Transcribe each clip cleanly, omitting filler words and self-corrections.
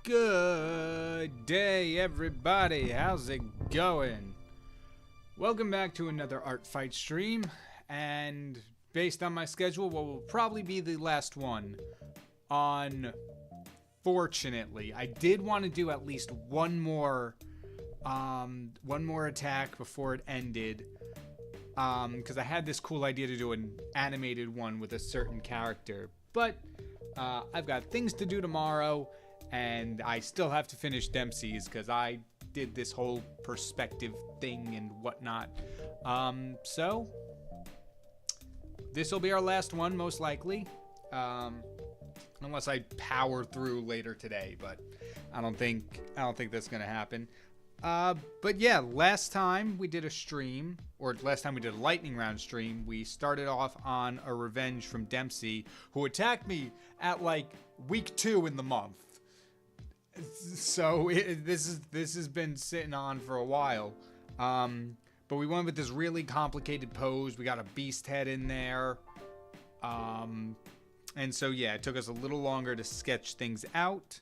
Good day, everybody. How's it going? Welcome back to another art fight stream, and based on my schedule, what will probably be the last one. Unfortunately, I did want to do at least one more attack before it ended, because I had this cool idea to do an animated one with a certain character, but I've got things to do tomorrow. And I still have to finish Dempsey's because I did this whole perspective thing and whatnot. So this will be our last one, most likely. Unless I power through later today, but I don't think that's gonna happen. But yeah, last time we did a stream, or last time we did a lightning round stream, we started off on a revenge from Dempsey, who attacked me at like week 2 in the month. So this has been sitting on for a while, but we went with this really complicated pose. We got a beast head in there, and so yeah, it took us a little longer to sketch things out,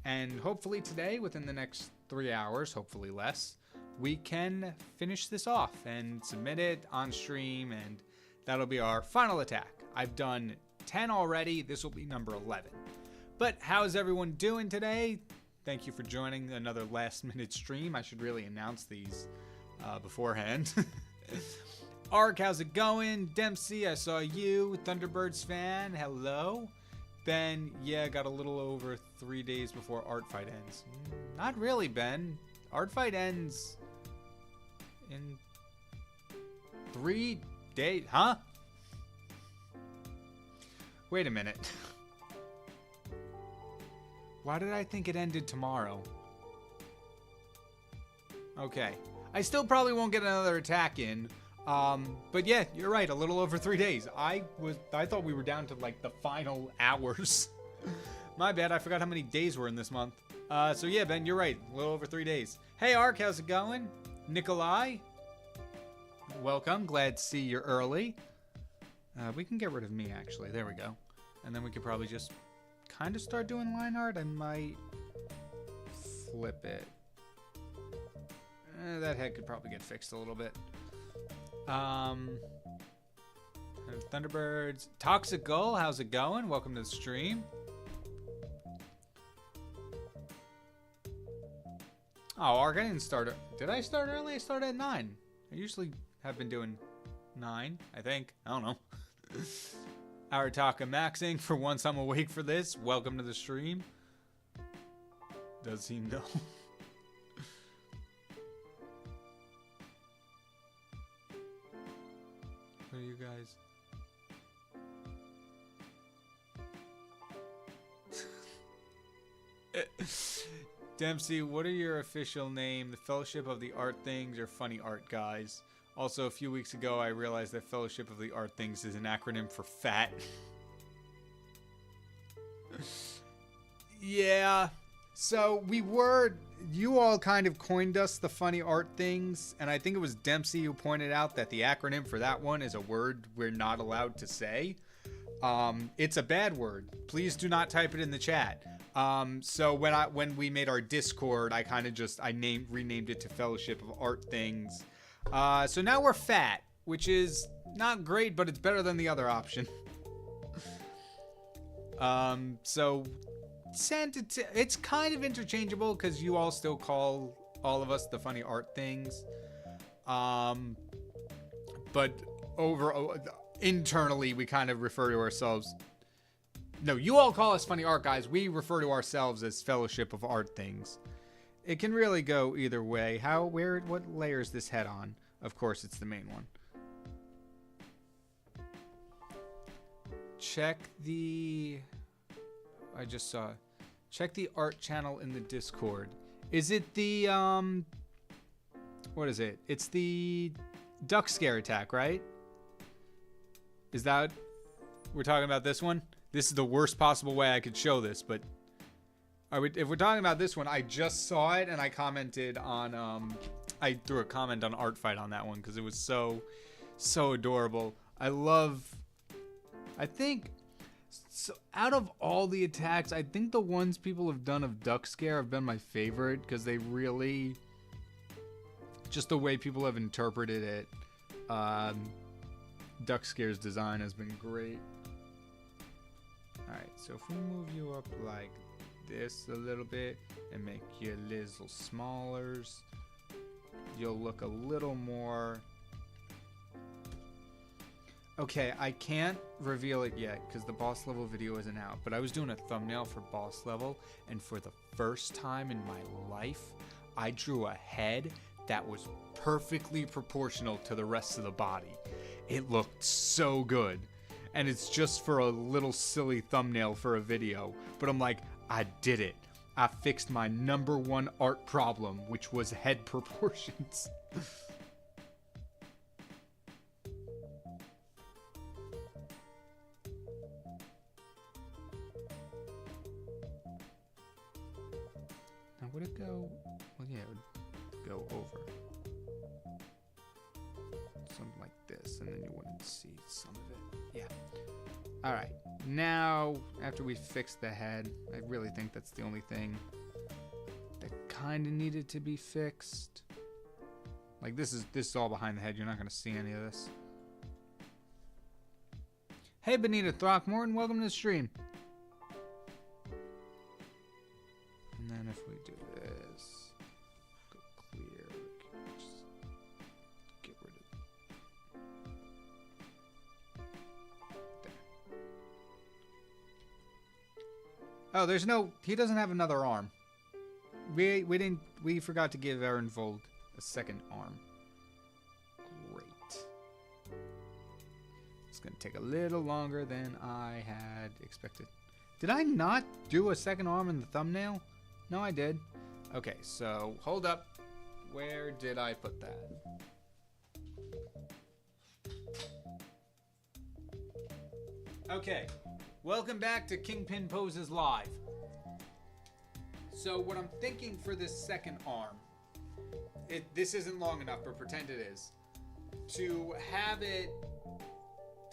and hopefully today, within the next 3 hours, hopefully less, we can finish this off and submit it on stream, and that'll be our final attack. I've done 10 already. This will be number 11. But how's everyone doing today? Thank you for joining another last minute stream. I should really announce these beforehand. Ark, how's it going? Dempsey, I saw you. Thunderbirds fan, hello. Ben, yeah, got a little over 3 days before Art Fight ends. Not really, Ben. Art Fight ends in 3 days, huh? Wait a minute. Why did I think it ended tomorrow? Okay. I still probably won't get another attack in. But yeah, you're right. A little over 3 days. I thought we were down to like the final hours. My bad. I forgot how many days were in this month. So yeah, Ben, you're right. A little over 3 days. Hey, Ark, how's it going? Nikolai? Welcome. Glad to see you early. We can get rid of me, actually. There we go. And then we could probably just kind of start doing line art. I might flip it. That head could probably get fixed a little bit. Thunderbirds. Toxic Gull, how's it going? Welcome to the stream. Oh, Ark, I didn't start. Did I start early? I started at 9. I usually have been doing 9, I think. I don't know. Arataka maxing, for once I'm awake for this. Welcome to the stream. Does he know? What are you guys? Dempsey, what are your official name? The Fellowship of the Art Things or Funny Art Guys? Also, a few weeks ago, I realized that Fellowship of the Art Things is an acronym for FAT. Yeah. So you all kind of coined us the Funny Art Things, and I think it was Dempsey who pointed out that the acronym for that one is a word we're not allowed to say. It's a bad word. Please do not type it in the chat. So when we made our Discord, I kind of renamed it to Fellowship of Art Things. So now we're fat, which is not great, but it's better than the other option. So it's kind of interchangeable because you all still call all of us the Funny Art Things. But internally, we kind of refer to ourselves. No, you all call us Funny Art Guys. We refer to ourselves as Fellowship of Art Things. It can really go either way. What layer is this head on? Of course, it's the main one. Check the art channel in the Discord. Is it the, what is it? It's the duck scare attack, right? Is that, we're talking about this one? This is the worst possible way I could show this, but if we're talking about this one, I just saw it and I commented on, I threw a comment on Art Fight on that one because it was so adorable. I think So out of all the attacks, I think the ones people have done of Duck Scare have been my favorite because they really, just the way people have interpreted it, Duck Scare's design has been great. Alright, so if we move you up like this a little bit and make you a little smaller, you'll look a little more... Okay, I can't reveal it yet because the boss level video isn't out, but I was doing a thumbnail for boss level, and for the first time in my life, I drew a head that was perfectly proportional to the rest of the body. It looked so good, and it's just for a little silly thumbnail for a video, but I'm like, I did it. I fixed my #1 art problem, which was head proportions. Would it go? Well, yeah, it would go over. Something like this, and then you wouldn't see some of it. Yeah. Alright, now, after we fix the head, I really think that's the only thing that kind of needed to be fixed. Like, this is all behind the head. You're not going to see any of this. Hey, Benita Throckmorton, welcome to the stream. And then if we do this, go clear, just get rid of there. Oh, there's no, he doesn't have another arm. We forgot to give Ehrenvold a second arm. Great. It's gonna take a little longer than I had expected. Did I not do a second arm in the thumbnail? No, I did. Okay, so hold up. Where did I put that? Okay, welcome back to KyngPin Poses Live. So what I'm thinking for this second arm, this isn't long enough, but pretend it is, to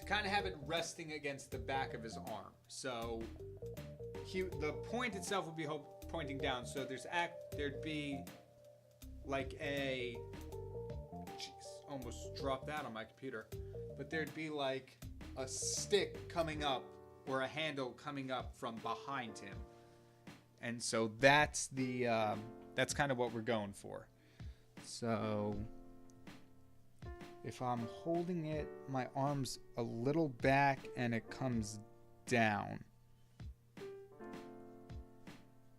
kind of have it resting against the back of his arm. So the point itself would be pointing down, so there'd be like a, jeez, almost dropped that on my computer, but there'd be like a stick coming up or a handle coming up from behind him, and so that's kind of what we're going for. So if I'm holding it, my arm's a little back and it comes down.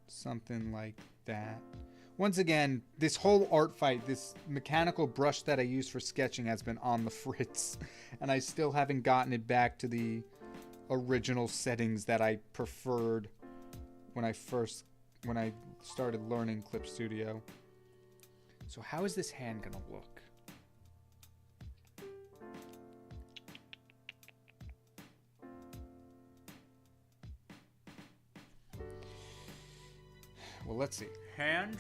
Something like that. Once again, this whole art fight, this mechanical brush that I use for sketching has been on the fritz, and I still haven't gotten it back to the original settings that I preferred when I started learning Clip Studio. So how is this hand gonna look? Well, let's see. Hand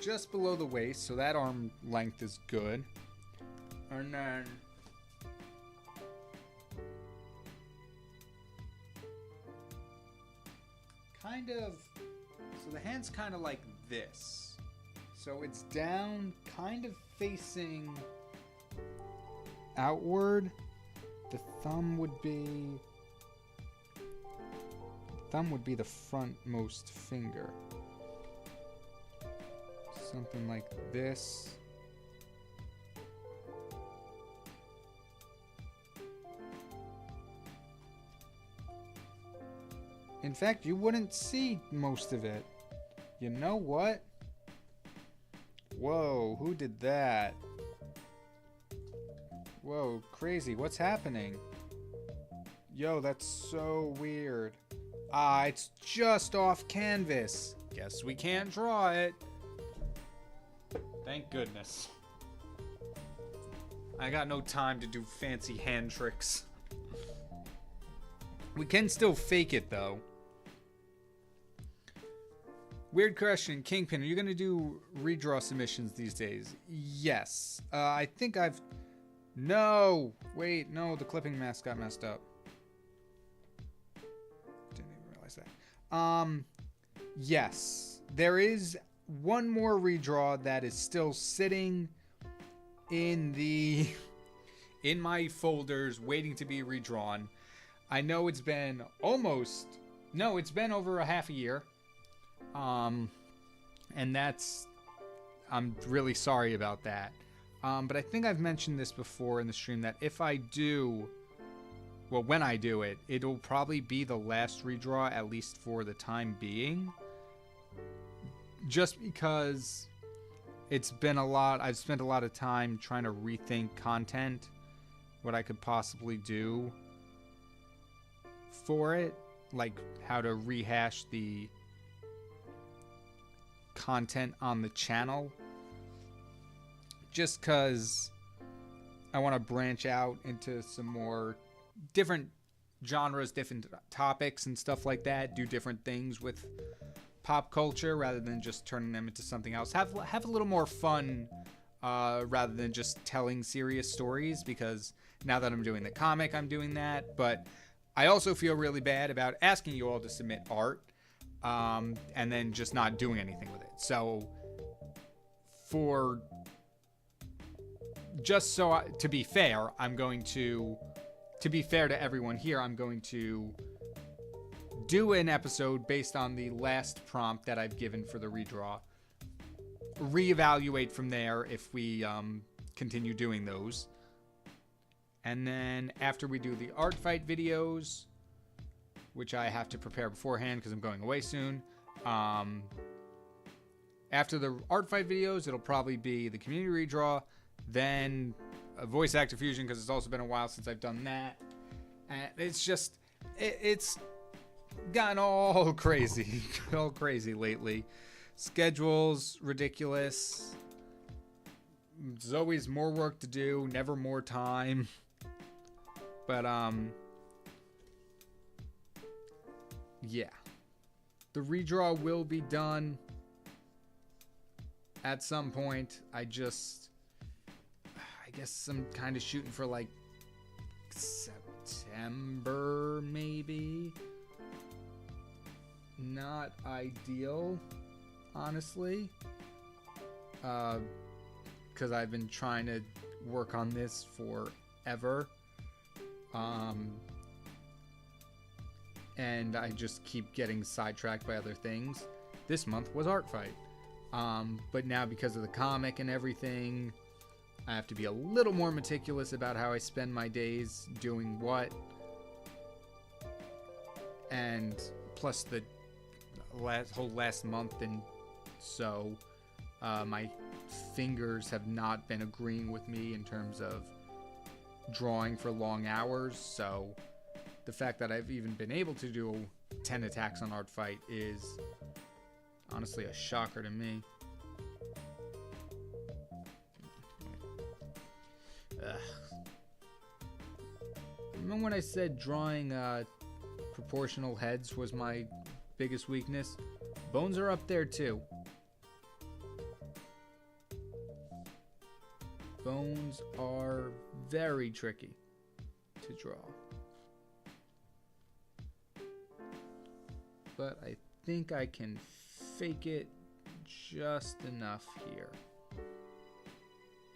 just below the waist, so that arm length is good. And then kind of, so the hand's kind of like this. So it's down, kind of facing outward. The thumb would be the frontmost finger. Something like this. In fact, you wouldn't see most of it. You know what? Whoa, who did that? Whoa, crazy, what's happening? Yo, that's so weird. Ah, it's just off canvas. Guess we can't draw it. Thank goodness. I got no time to do fancy hand tricks. We can still fake it, though. Weird question, KyngPin, are you going to do redraw submissions these days? Yes. I think I've... No! Wait, no, the clipping mask got messed up. say? Yes, there is one more redraw that is still sitting in my folders waiting to be redrawn. I know it's been it's been over a half a year. And I'm really sorry about that. But I think I've mentioned this before in the stream that if I do, when I do it, it'll probably be the last redraw, at least for the time being. Just because it's been I've spent a lot of time trying to rethink content, what I could possibly do for it, like how to rehash the content on the channel, just because I want to branch out into some more different genres, different topics and stuff like that, do different things with pop culture rather than just turning them into something else. Have a little more fun rather than just telling serious stories, because now that I'm doing the comic, I'm doing that. But I also feel really bad about asking you all to submit art and then just not doing anything with it. So to be fair, to be fair to everyone here, I'm going to do an episode based on the last prompt that I've given for the redraw. Reevaluate from there if we continue doing those. And then after we do the art fight videos, which I have to prepare beforehand because I'm going away soon. After the art fight videos, it'll probably be the community redraw, then a voice actor fusion, because it's also been a while since I've done that. And it's gotten all crazy lately. Schedules ridiculous. There's always more work to do, never more time. But yeah, the redraw will be done at some point. I guess I'm kind of shooting for like September, maybe. Not ideal, honestly, because I've been trying to work on this forever, and I just keep getting sidetracked by other things. This month was Art Fight, but now because of the comic and everything, I have to be a little more meticulous about how I spend my days doing what, and plus the whole last month, and so my fingers have not been agreeing with me in terms of drawing for long hours, so the fact that I've even been able to do 10 attacks on Art Fight is honestly a shocker to me. Remember when I said drawing proportional heads was my biggest weakness? Bones are up there too. Bones are very tricky to draw. But I think I can fake it just enough here.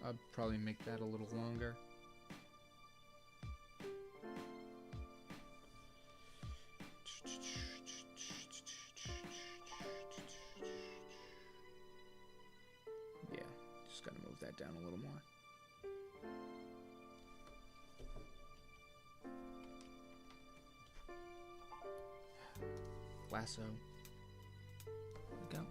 I'll probably make that a little longer. Yeah, just gotta move that down a little more. Lasso. There we go.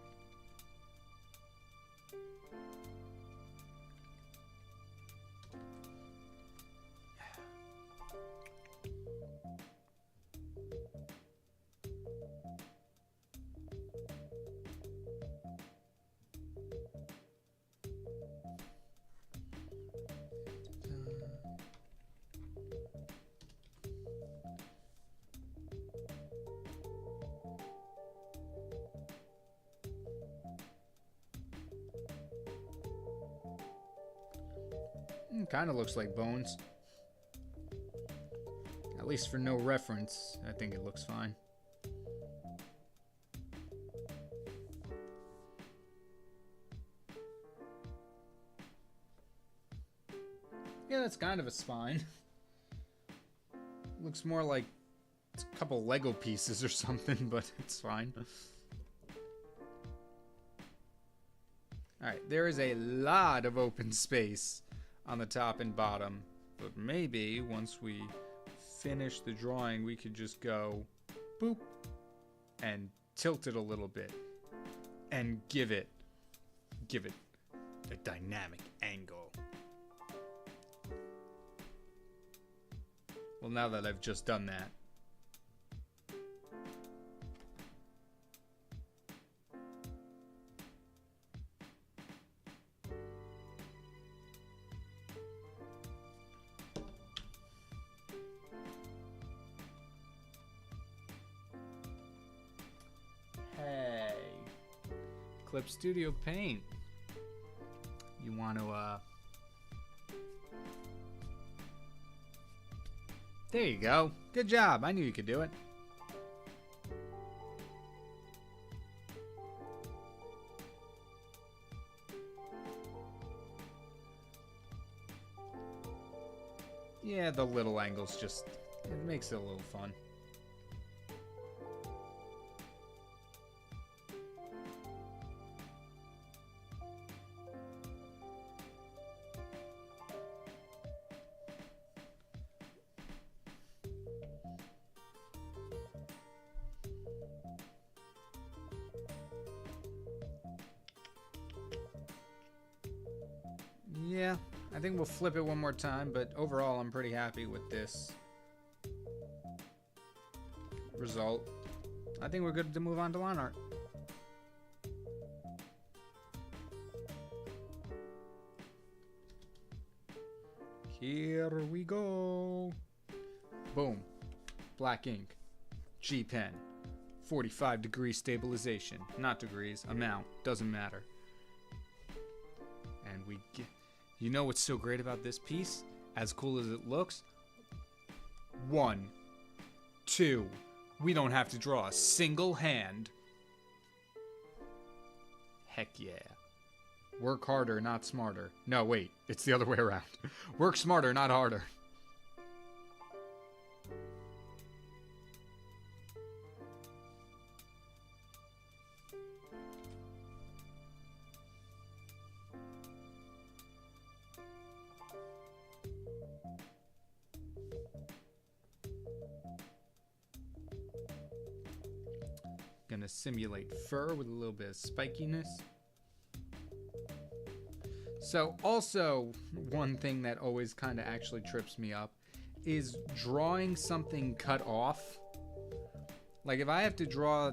Kind of looks like Bones. At least for no reference, I think it looks fine. Yeah, that's kind of a spine. Looks more like it's a couple Lego pieces or something, but it's fine. Alright, there is a lot of open space on the top and bottom. But maybe once we finish the drawing, we could just go boop and tilt it a little bit and give it a dynamic angle. Well, now that I've just done that, hey, Clip Studio Paint. You want to, there you go. Good job. I knew you could do it. Yeah, the little angles just, it makes it a little fun. Yeah, I think we'll flip it one more time, but overall I'm pretty happy with this result. I think we're good to move on to line art. Here we go. Boom. Black ink. G pen. 45-degree stabilization. Not degrees. Amount. Doesn't matter. And we get... You know what's so great about this piece? As cool as it looks? 1, 2. We don't have to draw a single hand. Heck yeah. Work harder, not smarter. No, wait. It's the other way around. Work smarter, not harder. Gonna simulate fur with a little bit of spikiness. So also, one thing that always kind of actually trips me up is drawing something cut off. Like if I have to draw,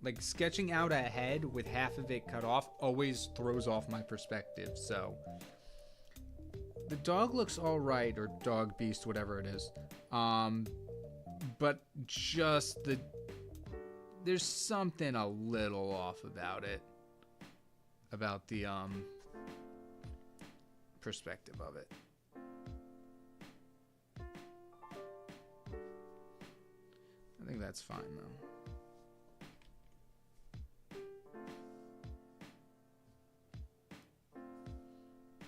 like sketching out a head with half of it cut off always throws off my perspective. So the dog looks all right, or dog, beast, whatever it is. But just there's something a little off about it. About the perspective of it. I think that's fine though.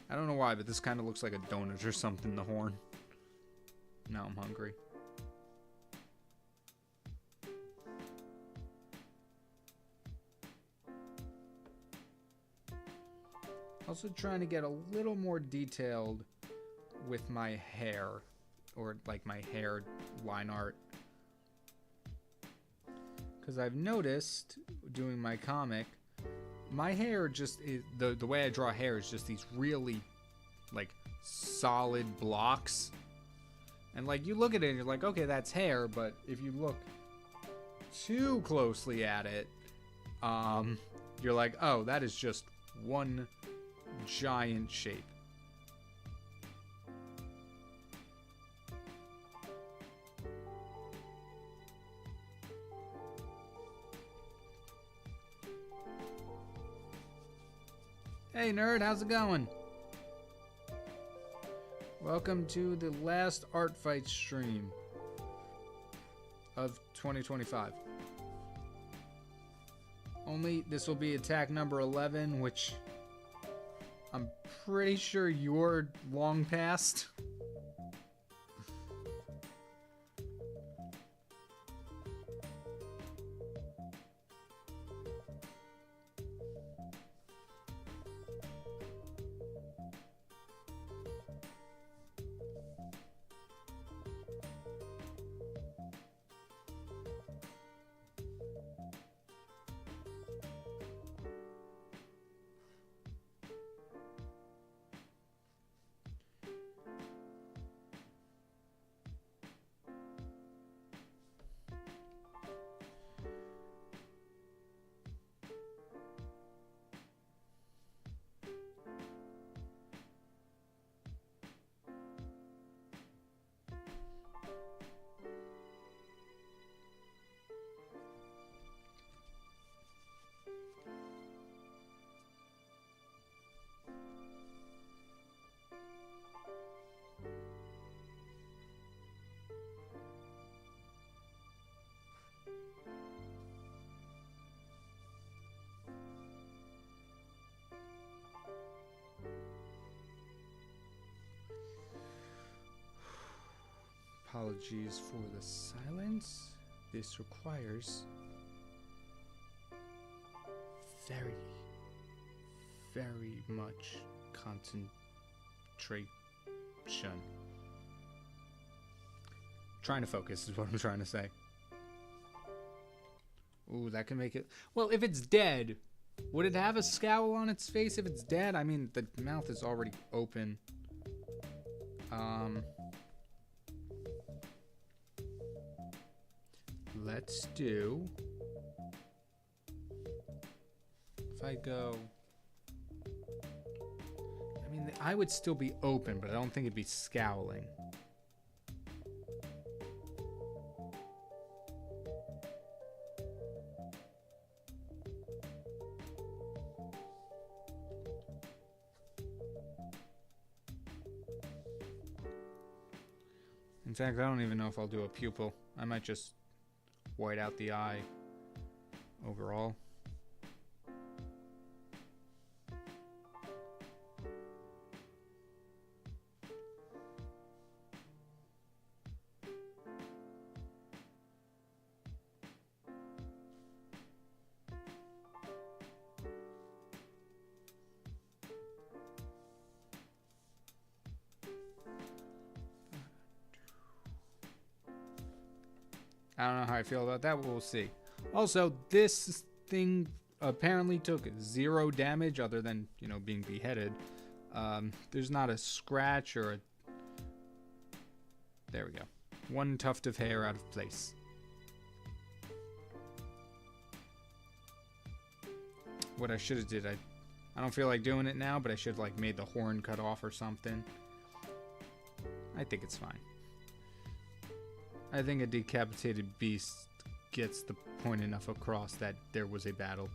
I don't know why, but this kind of looks like a donut or something, the horn. Now I'm hungry. Also trying to get a little more detailed with my hair, or like my hair line art. Because I've noticed doing my comic, my hair just is, the way I draw hair is just these really like solid blocks. And like you look at it and you're like, okay, that's hair, but if you look too closely at it, you're like, oh, that is just one giant shape. Hey nerd, how's it going? Welcome to the last art fight stream of 2025. Only this will be attack number 11, which I'm pretty sure you're long past. Apologies for the silence. This requires very, very much concentration. Trying to focus is what I'm trying to say. Ooh, that can make it... Well, if it's dead, would it have a scowl on its face if it's dead? I mean, the mouth is already open. Let's do... If I go... I mean, the eye would still be open, but I don't think it'd be scowling. In fact, I don't even know if I'll do a pupil. I might just white out the eye overall. I don't know how I feel about that, but we'll see. Also, this thing apparently took 0 damage other than, you know, being beheaded. There's not a scratch or a... There we go. 1 tuft of hair out of place. What I should have did, I don't feel like doing it now, but I should have, like, made the horn cut off or something. I think it's fine. I think a decapitated beast gets the point enough across that there was a battle.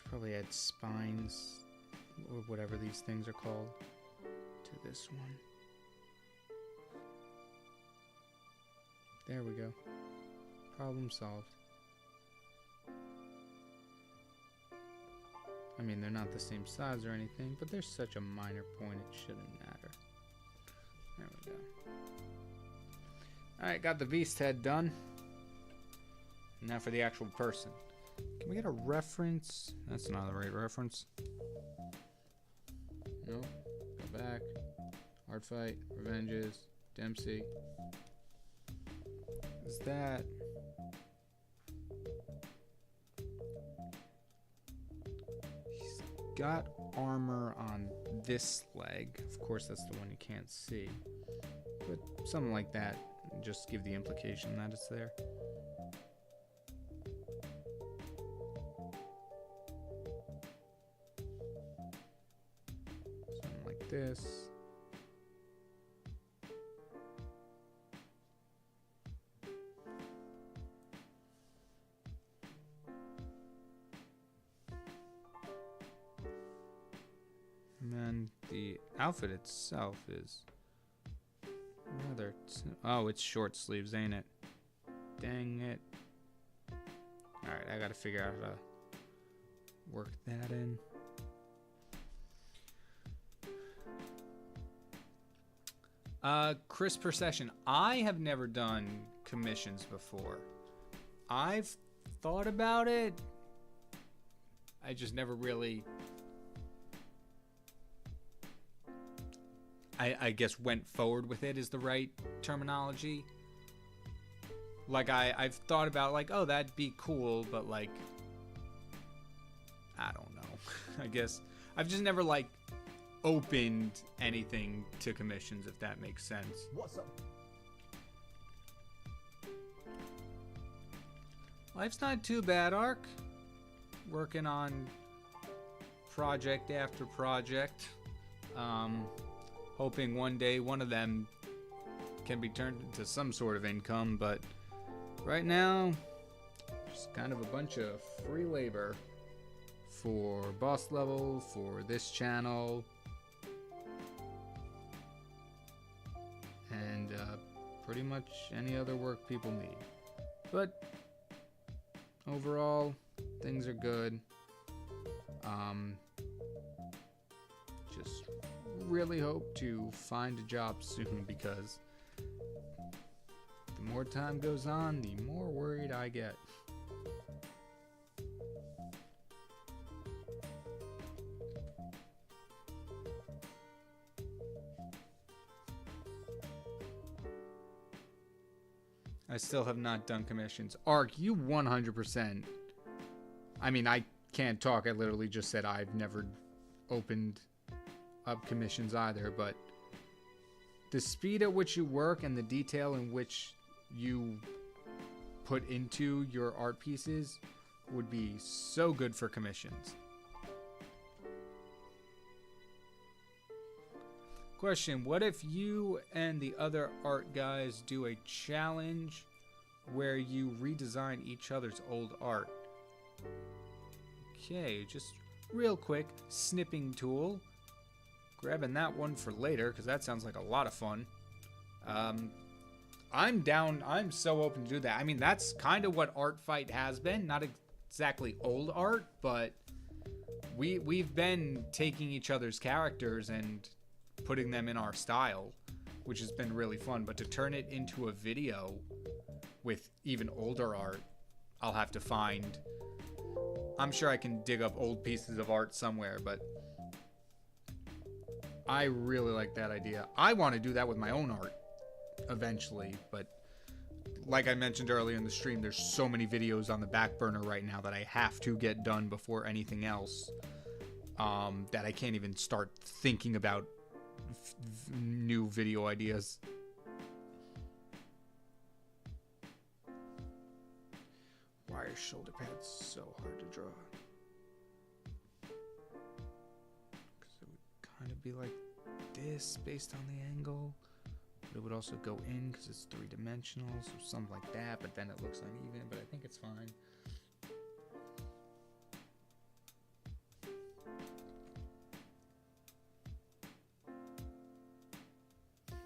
Probably add spines, or whatever these things are called, to this one. There we go. Problem solved. I mean, they're not the same size or anything, but there's such a minor point it shouldn't matter. There we go. Alright, got the beast head done. Now for the actual person. Can we get a reference? That's not the right reference. No. Go back. Hard fight. Revenges. Dempsey. Is that... He's got armor on this leg. Of course, that's the one you can't see. But something like that. Just give the implication that it's there. Something like this. And then the outfit itself is rather... Oh, it's short sleeves, ain't it? Dang it. Alright, I gotta figure out how to work that in. Chris per session. I have never done commissions before. I've thought about it. I just never really... I guess went forward with it is the right terminology. Like I've thought about like, oh, that'd be cool, but like, I don't know. I guess I've just never like opened anything to commissions, if that makes sense. What's up? Life's not too bad, Ark. Working on project after project. Hoping one day one of them can be turned into some sort of income, but right now, just kind of a bunch of free labor for boss level, for this channel, and pretty much any other work people need. But overall, things are good. Just really hope to find a job soon, because the more time goes on, the more worried I get. I still have not done commissions. Ark, you 100%. I mean, I can't talk. I literally just said I've never opened up commissions either, but the speed at which you work and the detail in which you put into your art pieces would be so good for commissions. Question: what if you and the other art guys do a challenge where you redesign each other's old art? Okay, just real quick, snipping tool. Grabbing that one for later, because that sounds like a lot of fun. I'm down. I'm so open to do that. I mean, that's kind of what Art Fight has been. Not exactly old art, but we've been taking each other's characters and putting them in our style, which has been really fun. But to turn it into a video with even older art, I'll have to find... I'm sure I can dig up old pieces of art somewhere, but I really like that idea. I want to do that with my own art eventually, but like I mentioned earlier in the stream, there's so many videos on the back burner right now that I have to get done before anything else, that I can't even start thinking about new video ideas. Why are shoulder pads so hard to draw? Because it would kind of be like this based on the angle, but it would also go in because it's three-dimensional, so something like that, but then it looks uneven, but I think it's fine.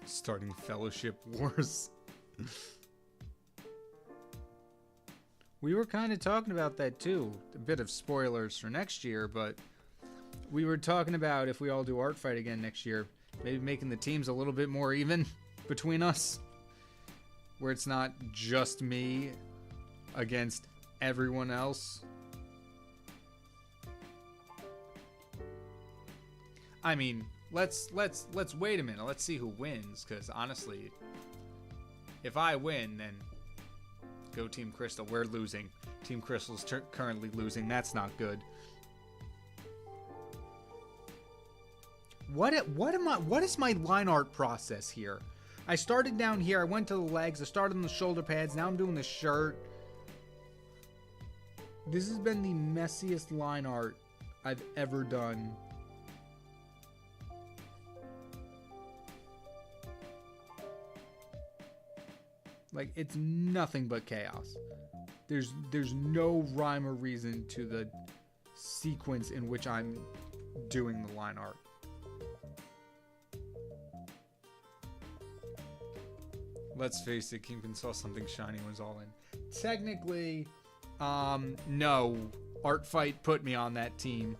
Starting Fellowship Wars. We were kind of talking about that too. A bit of spoilers for next year, but We were talking about if we all do art fight again next year, maybe making the teams a little bit more even between us, where it's not just me against everyone else. I mean, let's wait a minute. Let's see who wins, because honestly, if I win, then go Team Crystal. We're losing. Team Crystal's currently losing. That's not good. What is my line art process here? I started down here. I went to the legs. I started on the shoulder pads. Now I'm doing the shirt. This has been the messiest line art I've ever done. Like, it's nothing but chaos. There's no rhyme or reason to the sequence in which I'm doing the line art. Let's face it, KyngPin saw something shiny and was all in. Technically, no. Art Fight put me on that team.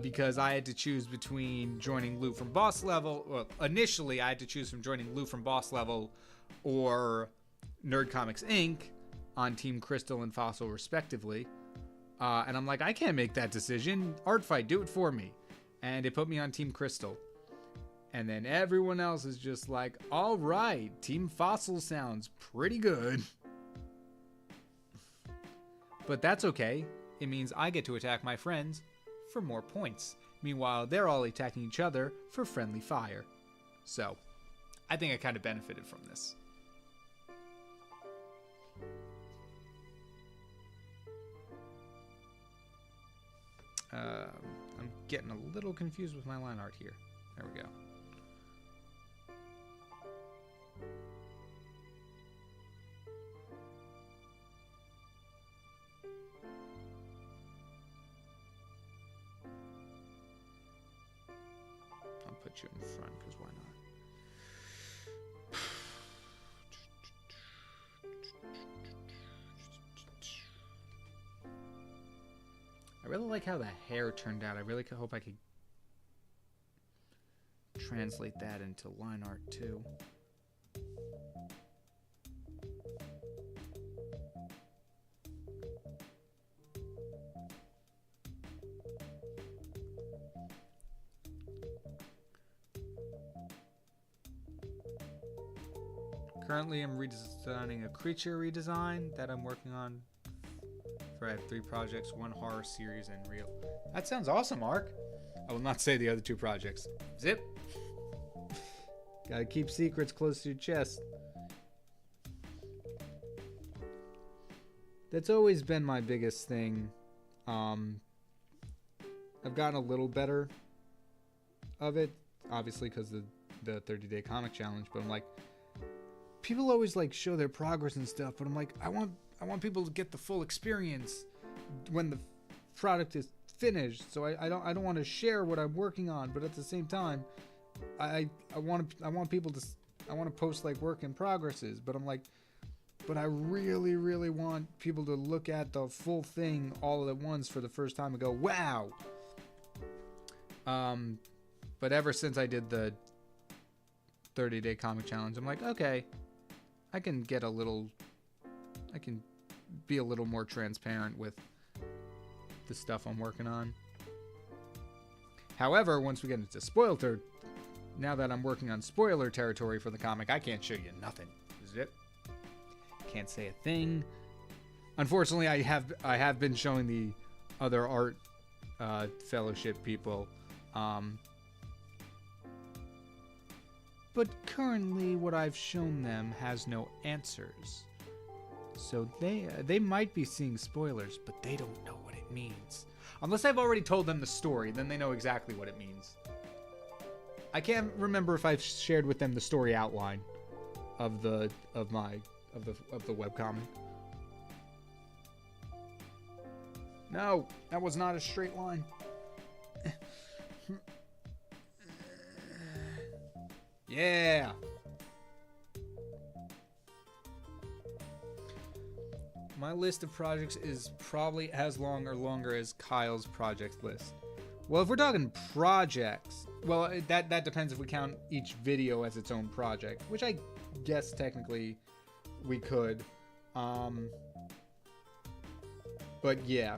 Because I had to choose between joining Lou from Boss Level. Well, initially, I had to choose from joining Lou from Boss Level or Nerd Comics Inc. on Team Crystal and Fossil, respectively. And I'm like, I can't make that decision. Art Fight, do it for me. And it put me on Team Crystal. And then everyone else is just like, all right, Team Fossil sounds pretty good. But that's okay. It means I get to attack my friends for more points. Meanwhile, they're all attacking each other for friendly fire. So, I think I kind of benefited from this. I'm getting a little confused with my line art here. There we go. I'll put you in front, because why not? I really like how the hair turned out. I really hope I could translate that into line art too. Currently, I'm redesigning a creature redesign that I'm working on. I have 3 projects, 1 horror series, and reel. That sounds awesome, Mark. I will not say the other 2 projects. Zip. Gotta keep secrets close to your chest. That's always been my biggest thing. I've gotten a little better of it, obviously because of the 30-day comic challenge, but I'm like, people always like show their progress and stuff, but I'm like, I want people to get the full experience when the product is finished. So I don't want to share what I'm working on, but at the same time, I want to post like work in progresses. But I'm like, but I really, really want people to look at the full thing all at once for the first time and go, wow. But ever since I did the 30-day comic challenge, I'm like, okay, I can be a little more transparent with the stuff I'm working on. However, once we get into spoiler, now that I'm working on spoiler territory for the comic, I can't show you nothing. Zip. Can't say a thing. Unfortunately, I have been showing the other art fellowship people. But currently, what I've shown them has no answers. So they might be seeing spoilers, but they don't know what it means. Unless I've already told them the story, then they know exactly what it means. I can't remember if I've shared with them the story outline of the webcomic. No, that was not a straight line. Yeah. My list of projects is probably as long or longer as Kyle's project list. Well, if we're talking projects, well, that depends if we count each video as its own project, which I guess technically we could. But yeah,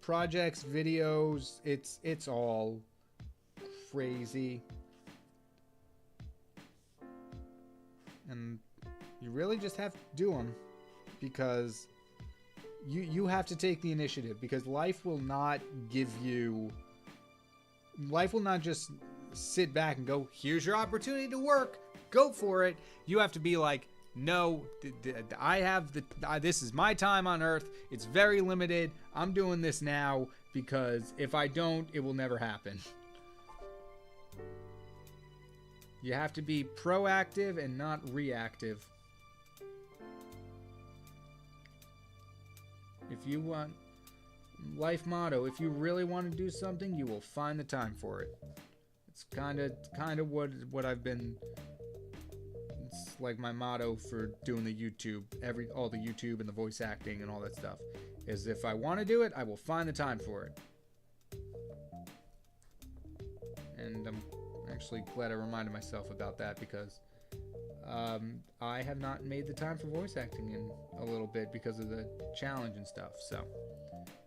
projects, videos, it's all crazy. And you really just have to do them because you have to take the initiative, because life will not just sit back and go, here's your opportunity to work, go for it. You have to be like, no, this is my time on Earth. It's very limited. I'm doing this now because if I don't, it will never happen. You have to be proactive and not reactive. If you want, life motto, if you really want to do something, you will find the time for it. It's kind of what I've been, it's like my motto for doing the YouTube, all the YouTube and the voice acting and all that stuff, is if I want to do it, I will find the time for it. And I'm actually glad I reminded myself about that, because I have not made the time for voice acting in a little bit because of the challenge and stuff. So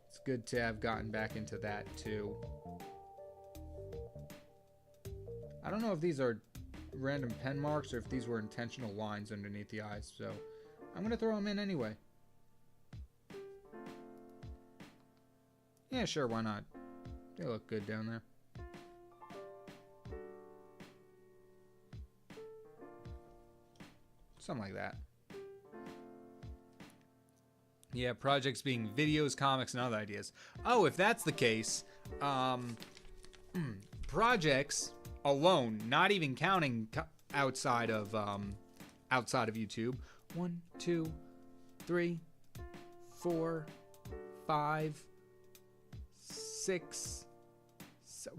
it's good to have gotten back into that too. I don't know if these are random pen marks or if these were intentional lines underneath the eyes, so I'm gonna throw them in anyway. Yeah, sure, why not? They look good down there. Something like that. Yeah, projects being videos, comics, and other ideas. Oh, if that's the case, projects alone, not even counting outside of YouTube. 1, 2, 3, 4, 5, 6.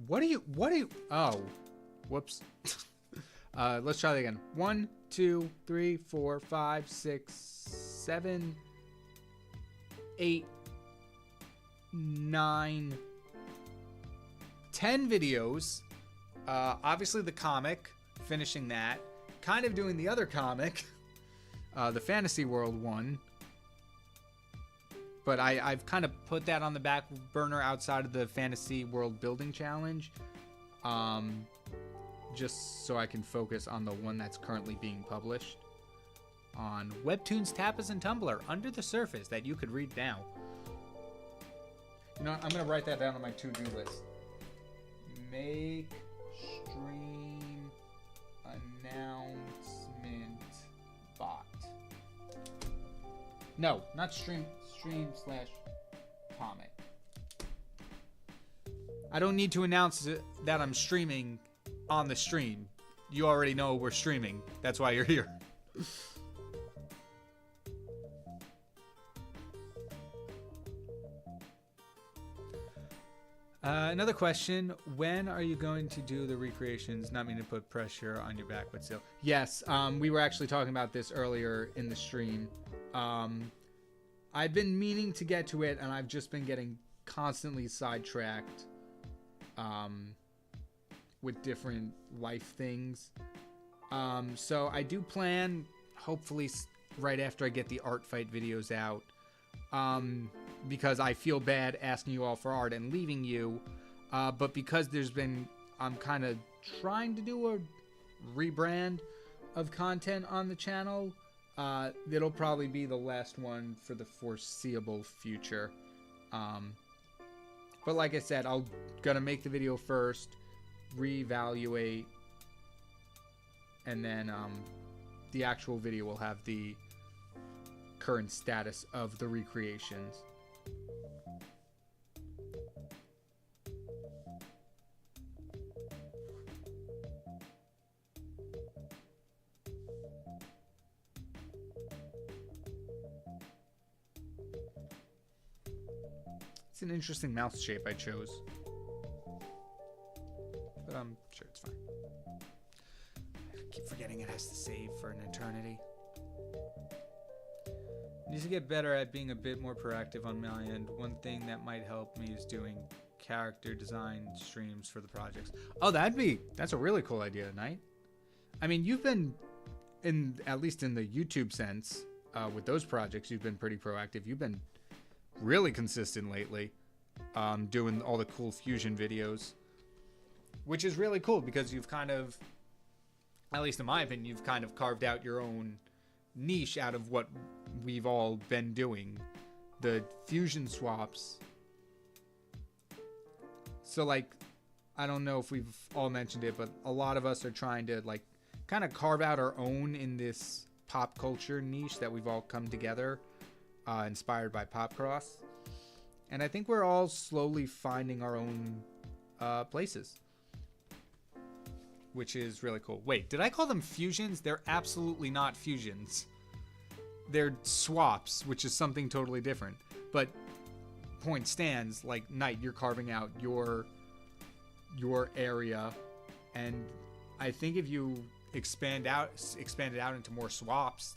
What do you? Oh, whoops. Let's try that again. 1, 2, 3, 4, 5, 6, 7, 8, 9, 10 videos. Obviously the comic, finishing that. Kind of doing the other comic, the Fantasy World one. But I've kind of put that on the back burner outside of the Fantasy World Building Challenge. Just so I can focus on the one that's currently being published on Webtoons, Tapas, and Tumblr, Under the Surface, that you could read now. You know what? I'm going to write that down on my to-do list. Make stream announcement bot. No, not stream / comic. I don't need to announce that I'm streaming on the stream. You already know we're streaming. That's why you're here. Another question. When are you going to do the recreations? Not meaning to put pressure on your back, but still. Yes, we were actually talking about this earlier in the stream. I've been meaning to get to it, and I've just been getting constantly sidetracked with different life things. So I do plan, hopefully right after I get the art fight videos out, because I feel bad asking you all for art and leaving you, but because I'm kind of trying to do a rebrand of content on the channel, it'll probably be the last one for the foreseeable future. But like I said, I'm gonna make the video first, reevaluate, and then the actual video will have the current status of the recreations. It's an interesting mouth shape I chose, but I'm sure it's fine. I keep forgetting it has to save for an eternity. I need to get better at being a bit more proactive on my end. One thing that might help me is doing character design streams for the projects. Oh, that's a really cool idea, Knight. I mean, you've been at least in the YouTube sense, with those projects, you've been pretty proactive. You've been really consistent lately, doing all the cool fusion videos, which is really cool because you've kind of, at least in my opinion, you've kind of carved out your own niche out of what we've all been doing. The fusion swaps. So, like, I don't know if we've all mentioned it, but a lot of us are trying to, like, kind of carve out our own in this pop culture niche that we've all come together, inspired by Popcross. And I think we're all slowly finding our own places, which is really cool. Wait, did I call them fusions? They're absolutely not fusions. They're swaps, which is something totally different. But point stands, like, Knight, you're carving out your area, and I think if you expand it out into more swaps,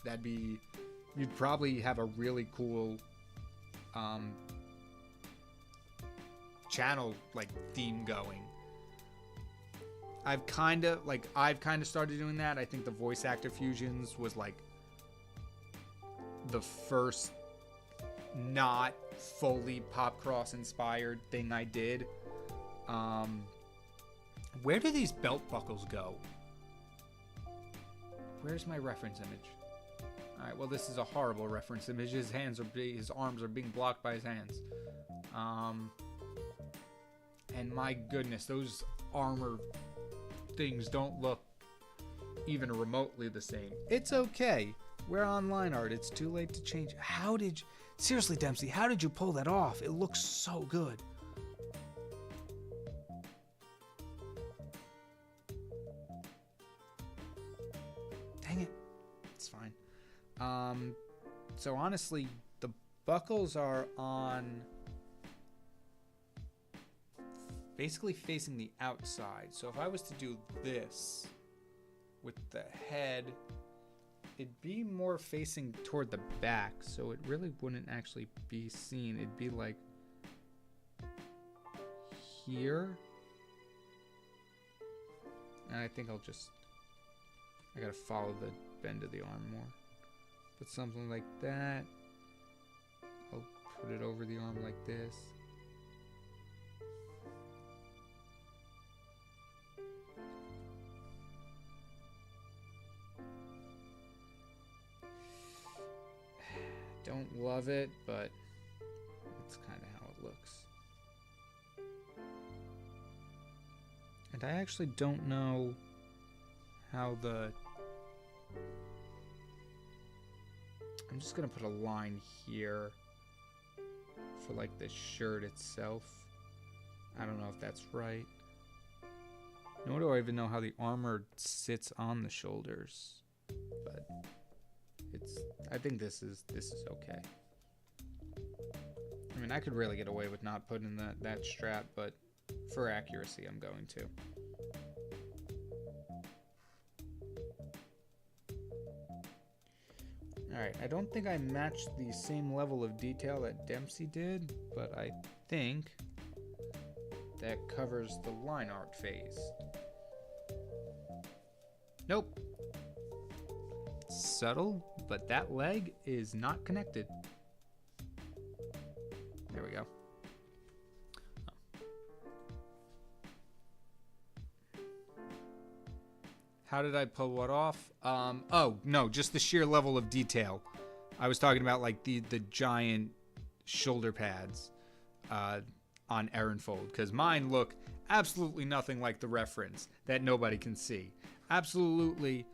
you'd probably have a really cool channel, like, theme going. I've kind of started doing that. I think the voice actor fusions was like the first not fully Popcross inspired thing I did. Where do these belt buckles go? Where's my reference image? All right, well, this is a horrible reference image. His arms are being blocked by his hands. And my goodness, those armor things don't look even remotely the same. It's okay. We're on line art. It's too late to change. Seriously, Dempsey, how did you pull that off? It looks so good. Dang it. It's fine. So honestly, the buckles are on basically facing the outside. So if I was to do this with the head, it'd be more facing toward the back, so it really wouldn't actually be seen. It'd be like here. And I think I gotta follow the bend of the arm more. But something like that. I'll put it over the arm like this. Don't love it, but that's kind of how it looks. And I actually don't know how I'm just gonna put a line here for like the shirt itself. I don't know if that's right. Nor do I even know how the armor sits on the shoulders, but I think this is okay. I mean, I could really get away with not putting that strap, but for accuracy, I'm going to. Alright, I don't think I matched the same level of detail that Dempsey did, but I think that covers the line art phase. Nope. Subtle, but that leg is not connected. There we go. How did I pull what off? Oh, no, just the sheer level of detail. I was talking about like the giant shoulder pads on Aaronfold, because mine look absolutely nothing like the reference that nobody can see. Absolutely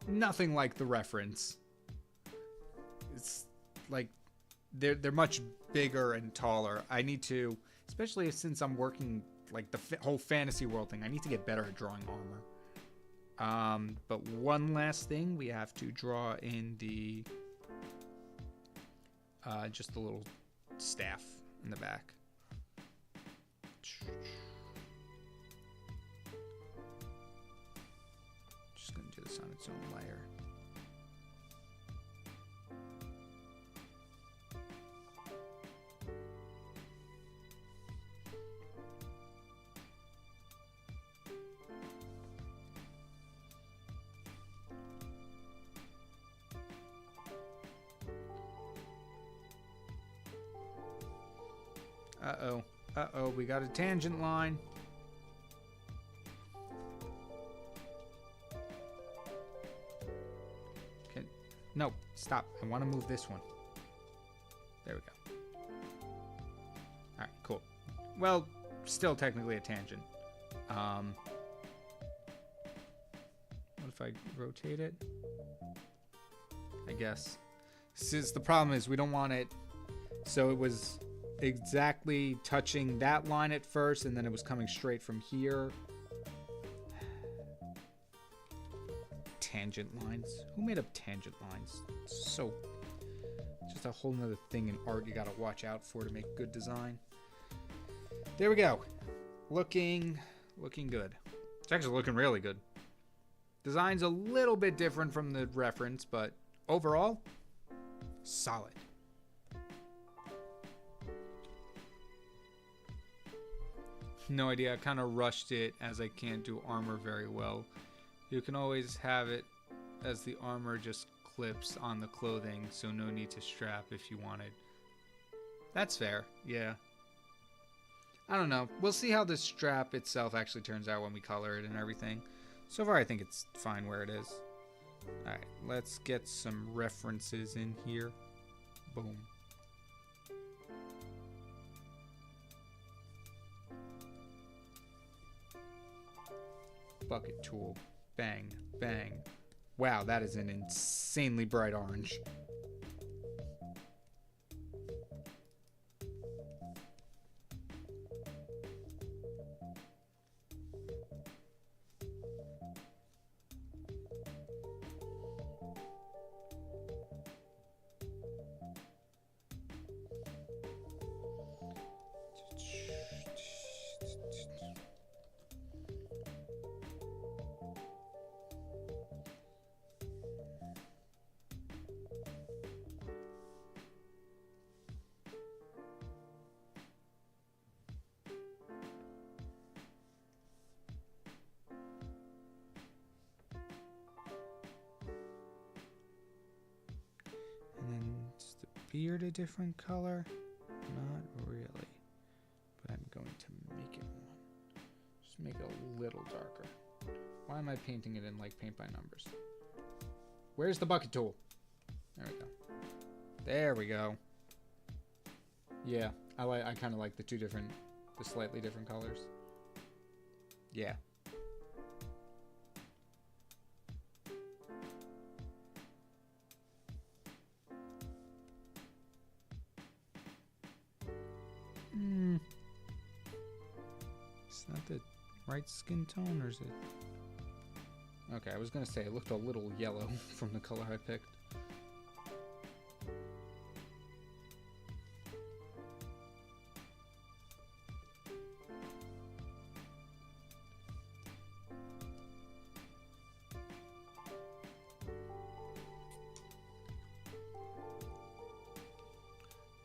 nothing like the reference. It's like they're much bigger and taller. I need to, especially since I'm working like the whole fantasy world thing, I need to get better at drawing armor. But one last thing, we have to draw in the just the little staff in the back. Just gonna do this on its own layer. Uh-oh. Uh-oh, we got a tangent line. No, stop. I want to move this one. There we go. Alright, cool. Well, still technically a tangent. What if I rotate it? I guess. Since the problem is we don't want it, so it was exactly touching that line at first, and then it was coming straight from here. Tangent lines. Who made up tangent lines? So, just a whole nother thing in art you gotta watch out for to make good design. There we go. Looking good. It's actually looking really good. Design's a little bit different from the reference, but overall, solid. No idea. I kind of rushed it as I can't do armor very well. You can always have it as the armor just clips on the clothing, so no need to strap if you wanted. That's fair, yeah. I don't know. We'll see how the strap itself actually turns out when we color it and everything. So far, I think it's fine where it is. Alright, let's get some references in here. Boom. Bucket tool. Bang, bang. Wow, that is an insanely bright orange. 'Is the beard a different color? Not really. But I'm going to make it one. Just make it a little darker. Why am I painting it in like paint by numbers? Where's the bucket tool? There we go. There we go. Yeah, I kind of like the slightly different colors. Yeah. It's not the right skin tone, or is it? Okay, I was gonna say it looked a little yellow from the color I picked.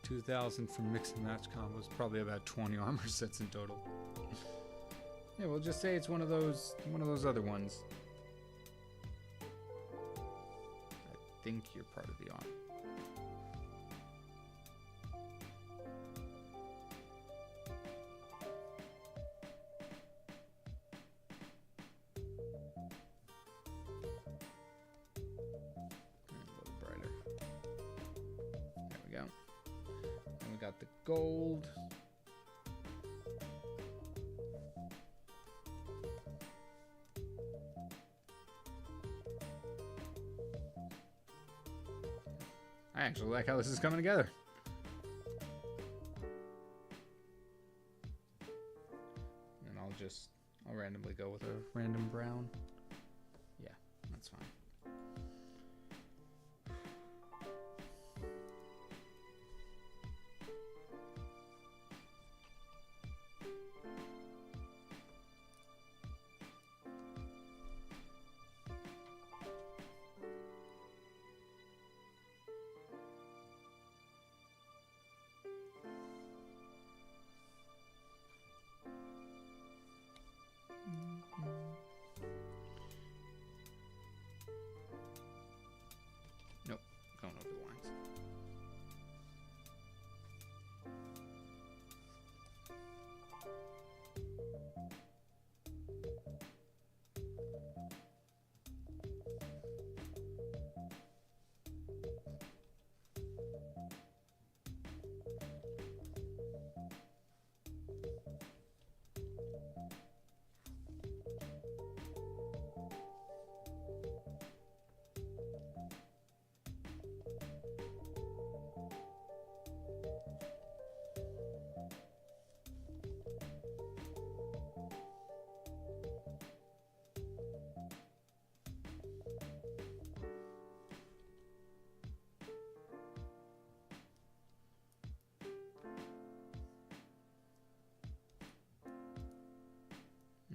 $2,000 for mix and match combos, probably about 20 armor sets in total. Yeah, we'll just say it's one of those other ones. I think you're part of the arm. A little brighter. There we go. And we got the gold. I actually like how this is coming together. And I'll randomly go with a random brown. Yeah, that's fine.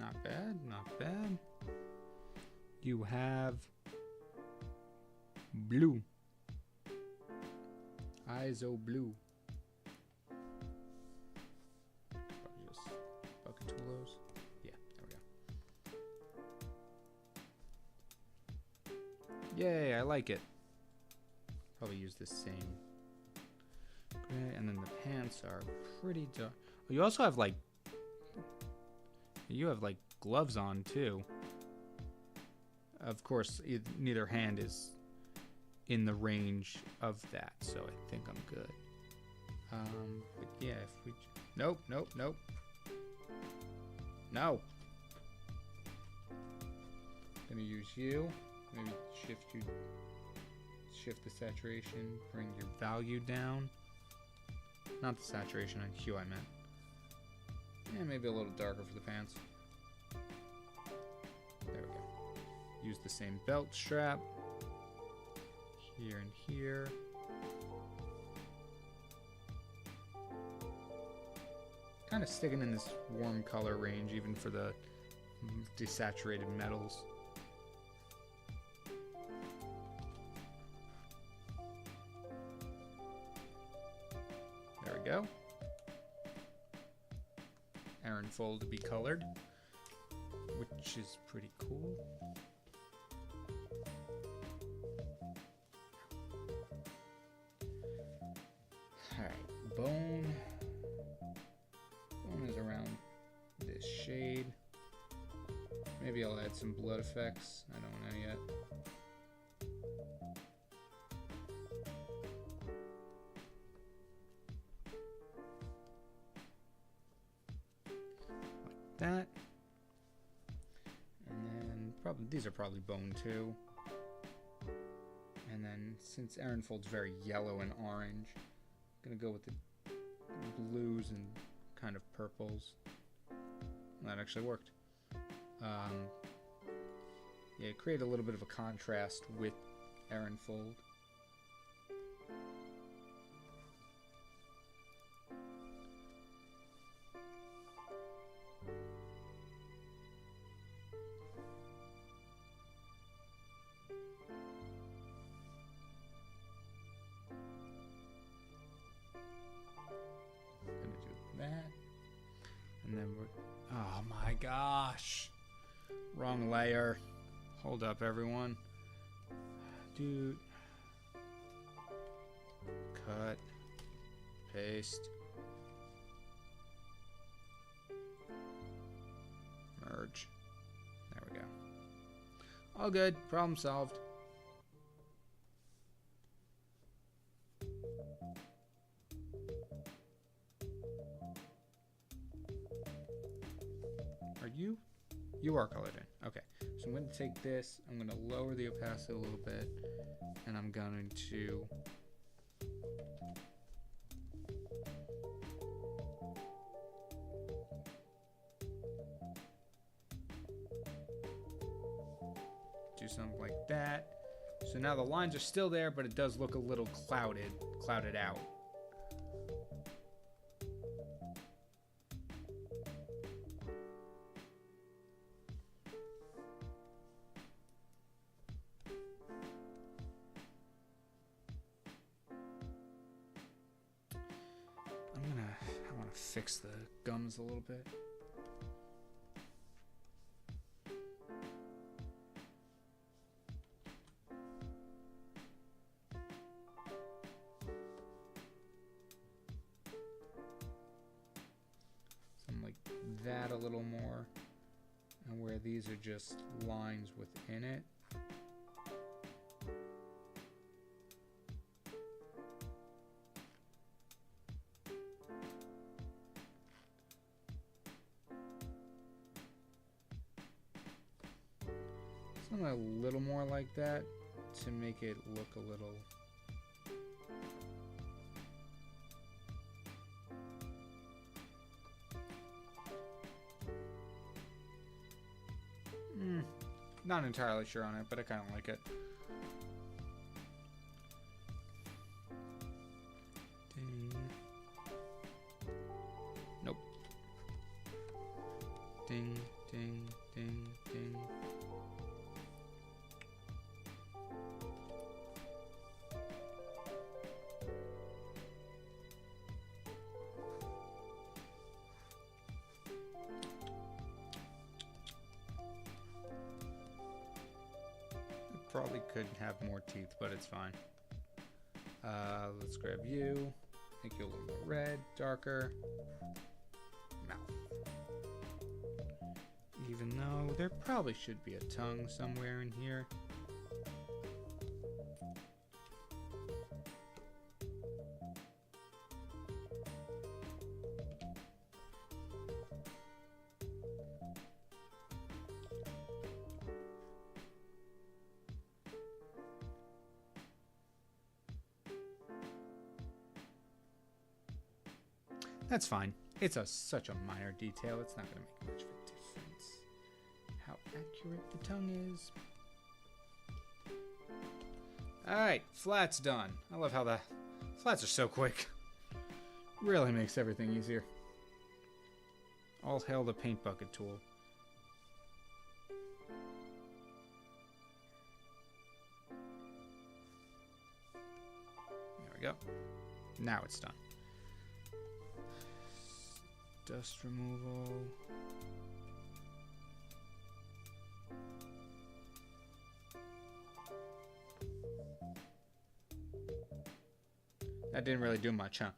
Not bad, not bad. You have blue. ISO blue. Probably just bucket tool those. Yeah, there we go. Yay, I like it. Probably use the same gray, and then the pants are pretty dark. Oh, you also have like gloves on too. Of course, neither hand is in the range of that, so I think I'm good. But yeah, if we... Nope. No! Gonna use you. Maybe shift the saturation, bring your value down. Not the saturation on hue I meant. Yeah, maybe a little darker for the pants. There we go. Use the same belt strap. Here and here. Kind of sticking in this warm color range even for the desaturated metals. There we go. Ironfold to be colored, which is pretty cool. Alright, bone. Bone is around this shade. Maybe I'll add some blood effects. I don't know yet. Like that. And then probably these are probably bone too. And then since Ironfold's very yellow and orange, I'm gonna go with the blues and kind of purples. That actually worked. Yeah, create a little bit of a contrast with Ironfold. Gonna do that. And then we're... Oh my gosh! Wrong layer. Hold up, everyone. Dude. Cut. Paste. Merge. There we go. All good. Problem solved. Are you? You are colored in. Okay. So I'm going to take this, I'm going to lower the opacity a little bit, and I'm going to do something like that. So now the lines are still there, but it does look a little clouded out. I want to fix the gums a little bit. Something like that a little more. And where these are just lines within it. Something a little more like that to make it look a little... Not entirely sure on it, but I kind of like it. Ding. Nope. Ding, ding. Ding, ding. Probably could have more teeth, but it's fine. Let's grab you. Make you a little more red, darker. Mouth. Even though there probably should be a tongue somewhere in here. That's fine. It's such a minor detail. It's not going to make much of a difference how accurate the tongue is. Alright, flat's done. I love how the flats are so quick. Really makes everything easier. All hail the paint bucket tool. There we go. Now it's done. Dust removal. That didn't really do much, huh?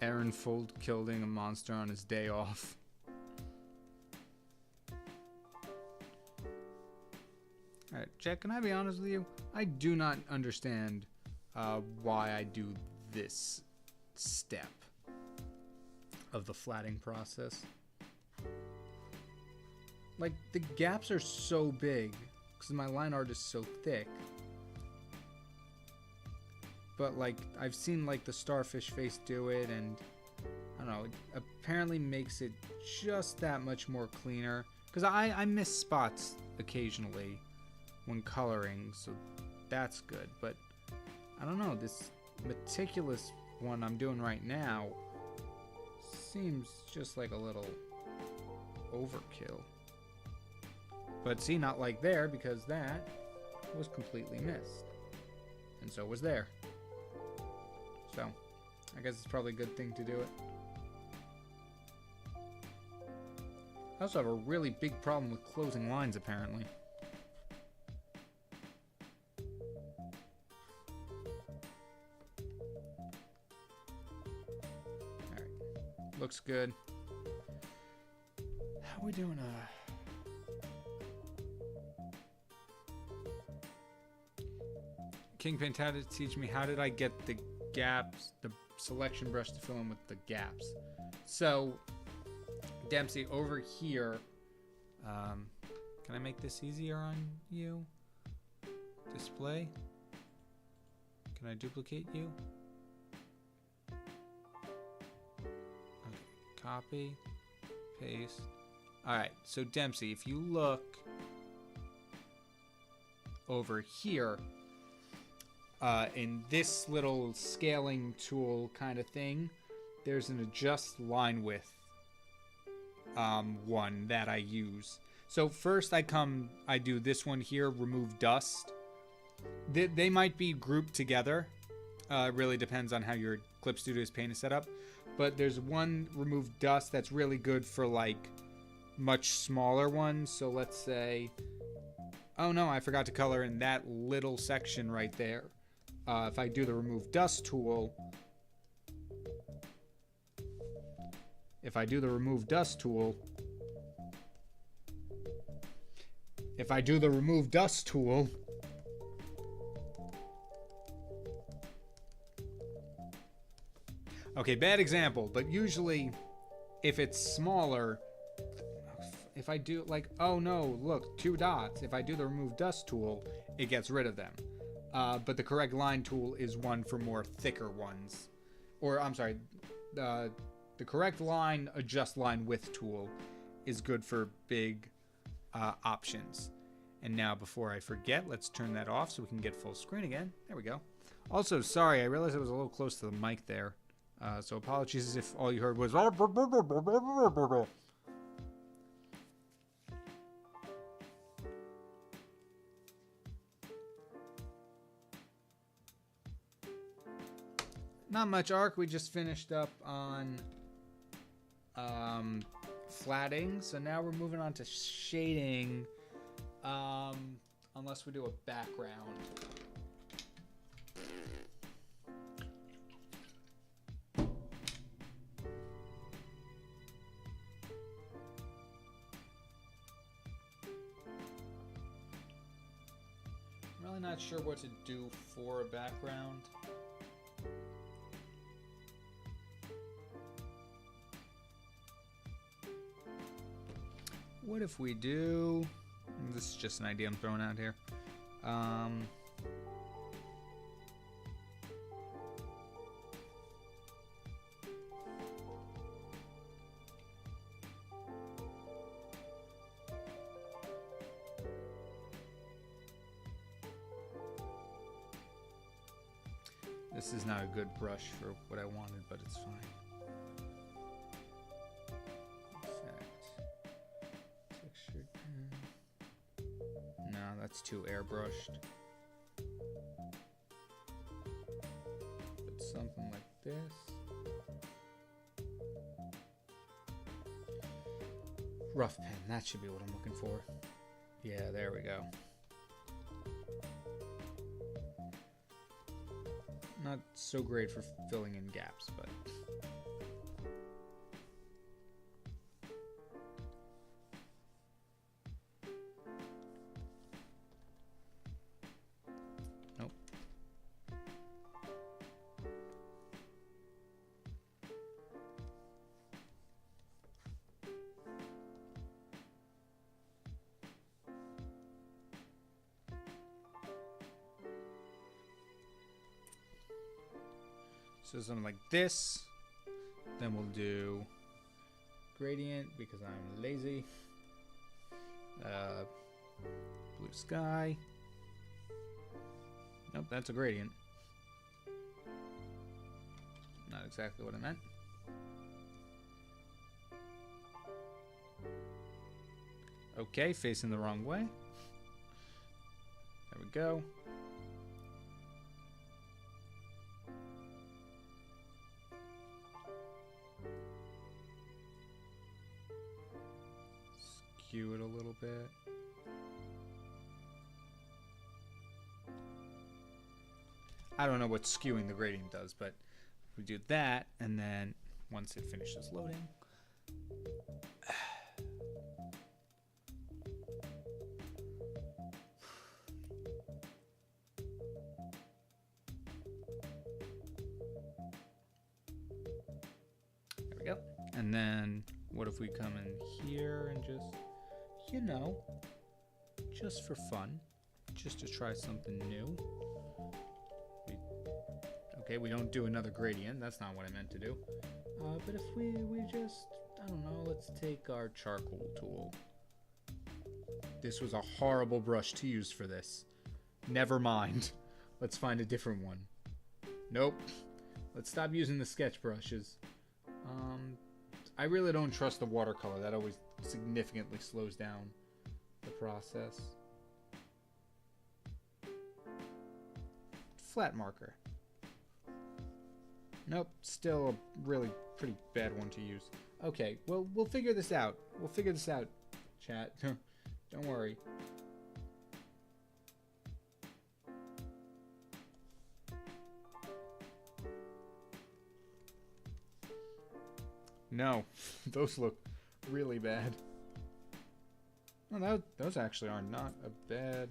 Aaron Fold killing a monster on his day off. Alright, Jack, can I be honest with you? I do not understand why I do this step of the flatting process. Like, the gaps are so big because my line art is so thick. But, like, I've seen, like, the starfish face do it, and, I don't know, it apparently makes it just that much more cleaner. Because I miss spots occasionally when coloring, so that's good. But, I don't know, this meticulous one I'm doing right now seems just like a little overkill. But see, not like there, because that was completely missed. And so was there. So, I guess it's probably a good thing to do it. I also have a really big problem with closing lines, apparently. Alright. Looks good. How are we doing? KyngPin had to teach me how did I get the gaps, the selection brush to fill in with the gaps. So, Dempsey, over here, can I make this easier on you? Display? Can I duplicate you? Okay, copy, paste. Alright, so Dempsey, if you look over here, in this little scaling tool kind of thing, there's an adjust line width one that I use. So first I do this one here, remove dust. They might be grouped together. It really depends on how your Clip Studio's paint is set up. But there's one remove dust that's really good for like much smaller ones. So let's say, oh no, I forgot to color in that little section right there. If I do the remove dust tool, if I do the remove dust tool, okay, bad example, but usually if it's smaller, if I do like, oh no, look, 2 dots. If I do the remove dust tool, it gets rid of them. But the correct line tool is one for more thicker ones. Or, I'm sorry, the correct line adjust line width tool is good for big options. And now, before I forget, let's turn that off so we can get full screen again. There we go. Also, sorry, I realized I was a little close to the mic there. So apologies if all you heard was... Not much arc. We just finished up on flatting. So now we're moving on to shading. Unless we do a background. I'm really not sure what to do for a background. What if we do... This is just an idea I'm throwing out here. This is not a good brush for what I wanted, but it's fine. That's too airbrushed. Put something like this. Rough pen, that should be what I'm looking for. Yeah, there we go. Not so great for filling in gaps, but... So something like this. Then we'll do gradient because I'm lazy. Blue sky. Nope, that's a gradient. Not exactly what I meant. Okay, facing the wrong way. There we go. Skew it a little bit. I don't know what skewing the gradient does, but we do that, and then once it finishes loading, there we go. And then what if we come in here and just, you know, just for fun, just to try something new. Okay, we don't do another gradient. That's not what I meant to do. But if we just, I don't know, let's take our charcoal tool. This was a horrible brush to use for this. Never mind. Let's find a different one. Nope. Let's stop using the sketch brushes. I really don't trust the watercolor. That always significantly slows down the process. Flat marker. Nope, still a really pretty bad one to use. Okay, well, we'll figure this out. We'll figure this out chat. Don't worry. No, those look really bad. Well, those actually are not a bad.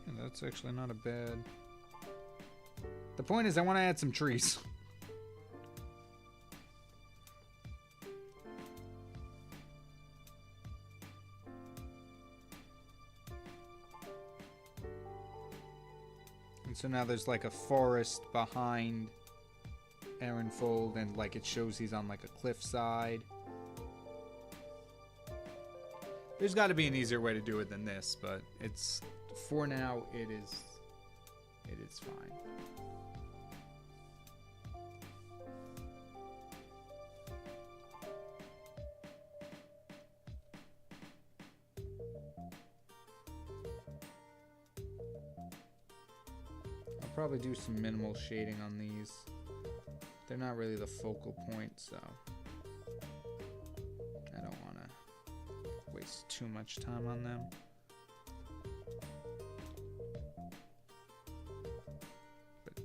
Yeah, that's actually not a bad. The point is, I want to add some trees. And so now there's like a forest behind Erenfold, and like it shows he's on like a cliffside. There's got to be an easier way to do it than this, but it's, for now, it is fine. I'll probably do some minimal shading on these. They're not really the focal point, so I don't want to waste too much time on them. But,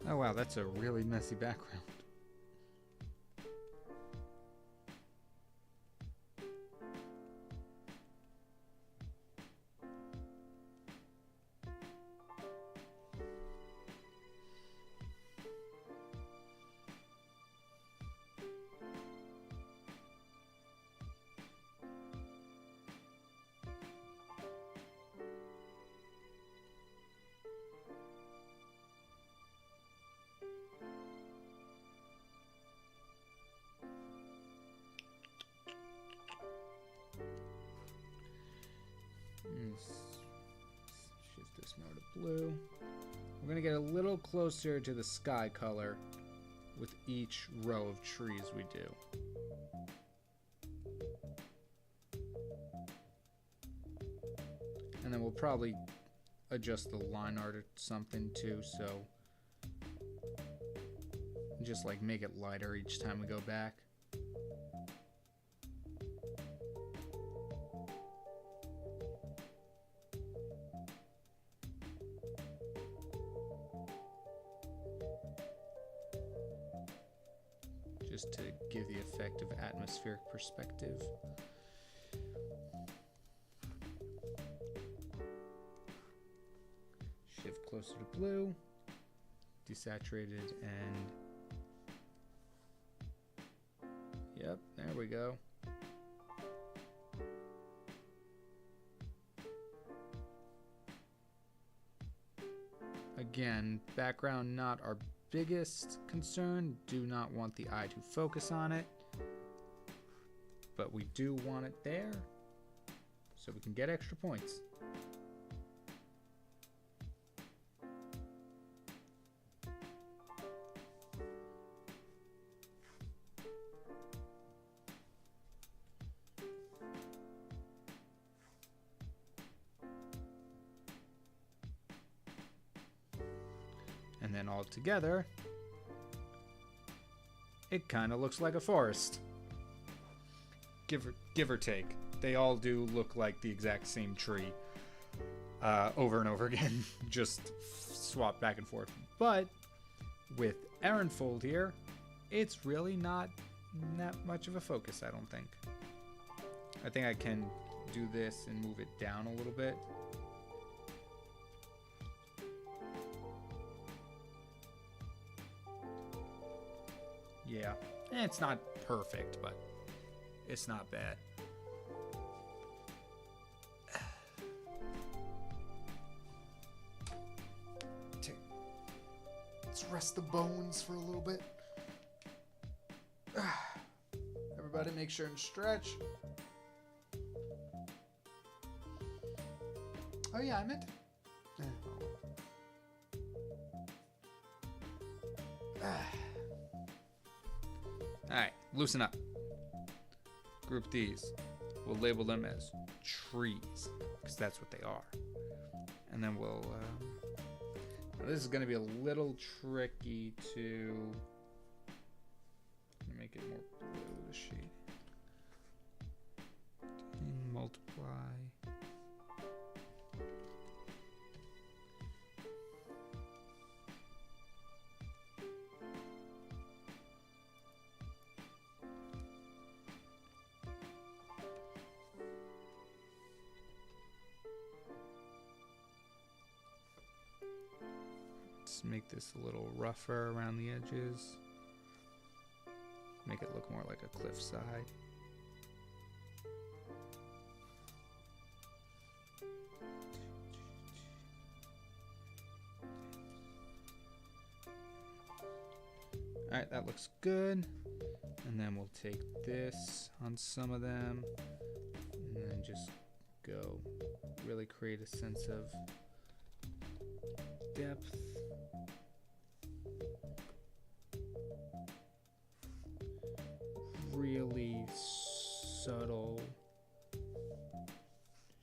oh wow, that's a really messy background. Shift this mode to blue. We're going to get a little closer to the sky color with each row of trees we do. And then we'll probably adjust the line art or something too, so just like make it lighter each time we go back. Just to give the effect of atmospheric perspective. Shift closer to blue, desaturated, and yep, there we go. Again, background not our biggest concern. Do not want the eye to focus on it, but we do want it there so we can get extra points. And then all together, it kind of looks like a forest. Give or take. They all do look like the exact same tree over and over again, just swap back and forth. But with Erenfold here, it's really not that much of a focus, I don't think. I think I can do this and move it down a little bit. Yeah, it's not perfect, but it's not bad. Let's rest the bones for a little bit. Everybody make sure and stretch. Oh yeah, I meant Alright, loosen up. Group these. We'll label them as trees, because that's what they are. And then we'll, this is going to be a little tricky to make it more blue, the shade. Multiply. Let's make this a little rougher around the edges. Make it look more like a cliffside. Alright, that looks good. And then we'll take this on some of them and then just go really create a sense of depth. Really subtle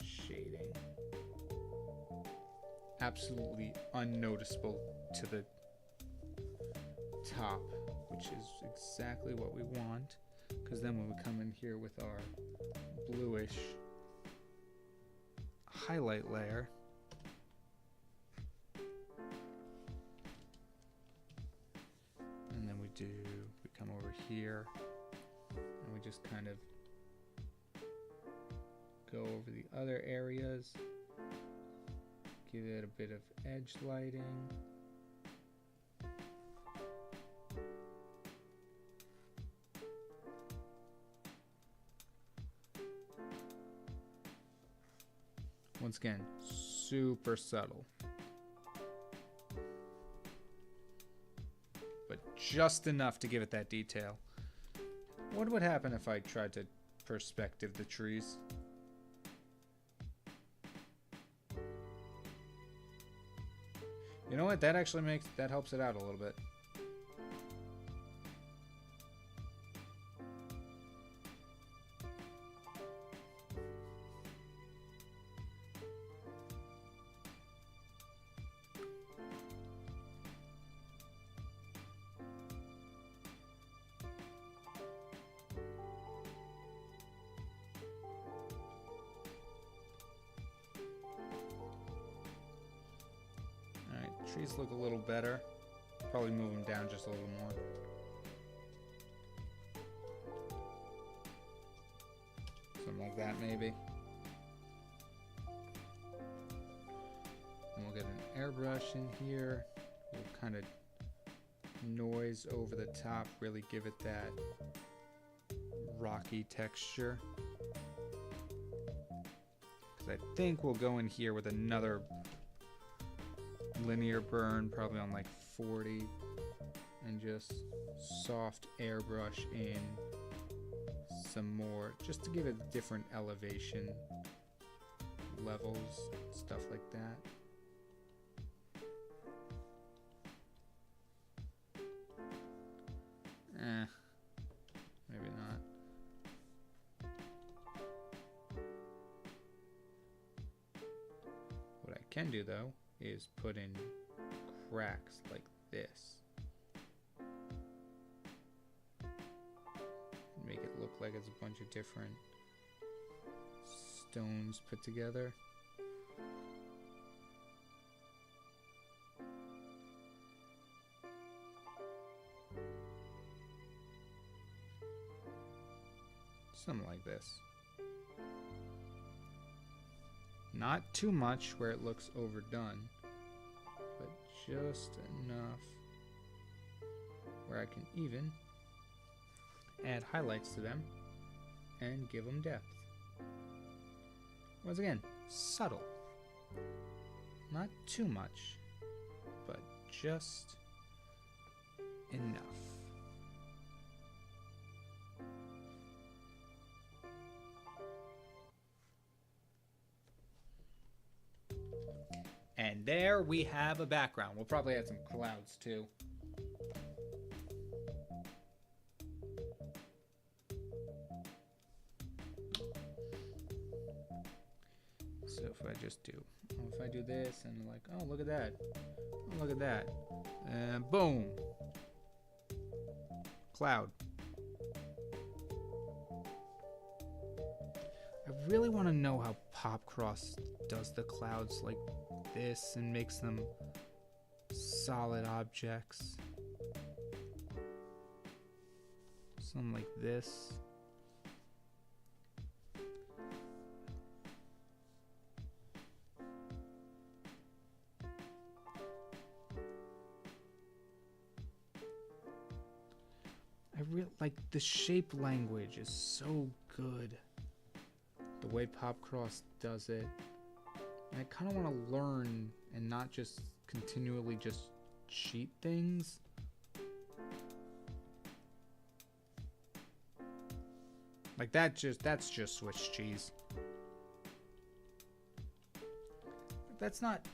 shading. Absolutely unnoticeable to the top, which is exactly what we want, because then when we come in here with our bluish highlight layer, and then we come over here and we just kind of go over the other areas, give it a bit of edge lighting. Once again, super subtle. But just enough to give it that detail. What would happen if I tried to perspective the trees? You know what? That actually helps it out a little bit. Trees look a little better. Probably move them down just a little more. Something like that, maybe. And we'll get an airbrush in here. We'll kind of noise over the top, really give it that rocky texture. Because I think we'll go in here with another linear burn, probably on like 40, and just soft airbrush in some more, just to give it different elevation levels, stuff like that. Maybe not. What I can do though is put in cracks like this. Make it look like it's a bunch of different stones put together. Something like this. Not too much where it looks overdone, but just enough where I can even add highlights to them and give them depth. Once again, subtle. Not too much, but just enough. And there we have a background. We'll probably add some clouds too. So if I just do, if I do this and like, oh, look at that. Oh, look at that. And boom. Cloud. I really want to know how Popcross does the clouds like this and makes them solid objects. Something like this. I really like the shape language is so good. The way Popcross does it. And I kind of want to learn and not just continually just cheat things. Like that's just Swiss cheese. That's not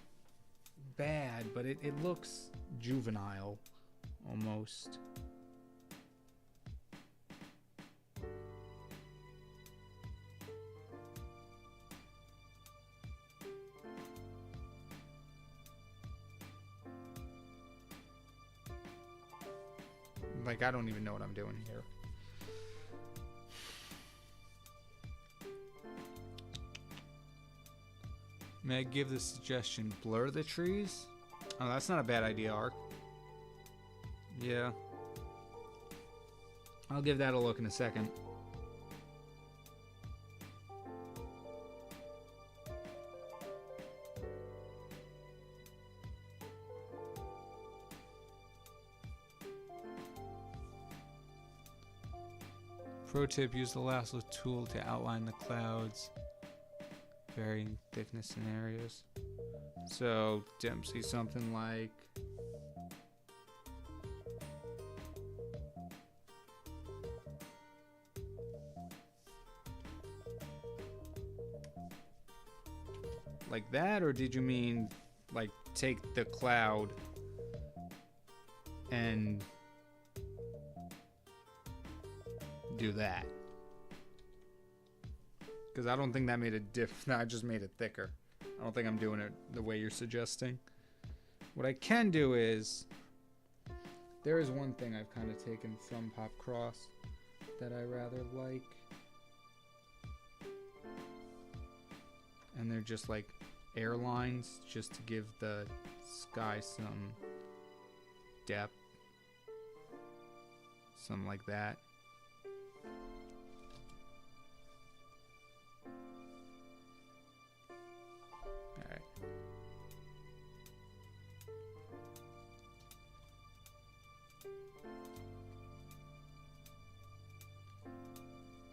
bad, but it looks juvenile almost. Like, I don't even know what I'm doing here. May I give the suggestion, blur the trees? Oh, that's not a bad idea, Ark. Yeah. I'll give that a look in a second. Pro tip, use the lasso tool to outline the clouds. Varying thickness scenarios. So, Dempsey, something like... like that, or did you mean, like, take the cloud and do that? Because I don't think that made a difference. I just made it thicker. I don't think I'm doing it the way you're suggesting. What I can do is, there is one thing I've kind of taken from Popcross that I rather like. And they're just like airlines, just to give the sky some depth. Something like that. Alright.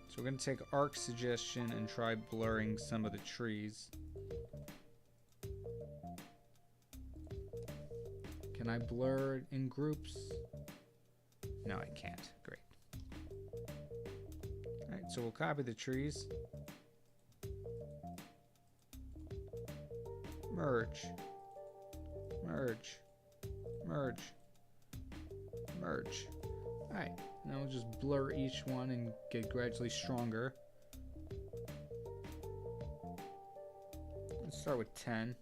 So we're going to take Ark's suggestion and try blurring some of the trees. Can I blur in groups? No, I can't. Great. Alright, so we'll copy the trees. Merge. Merge. Merge. Merge. Alright, now we'll just blur each one and get gradually stronger. Let's start with 10.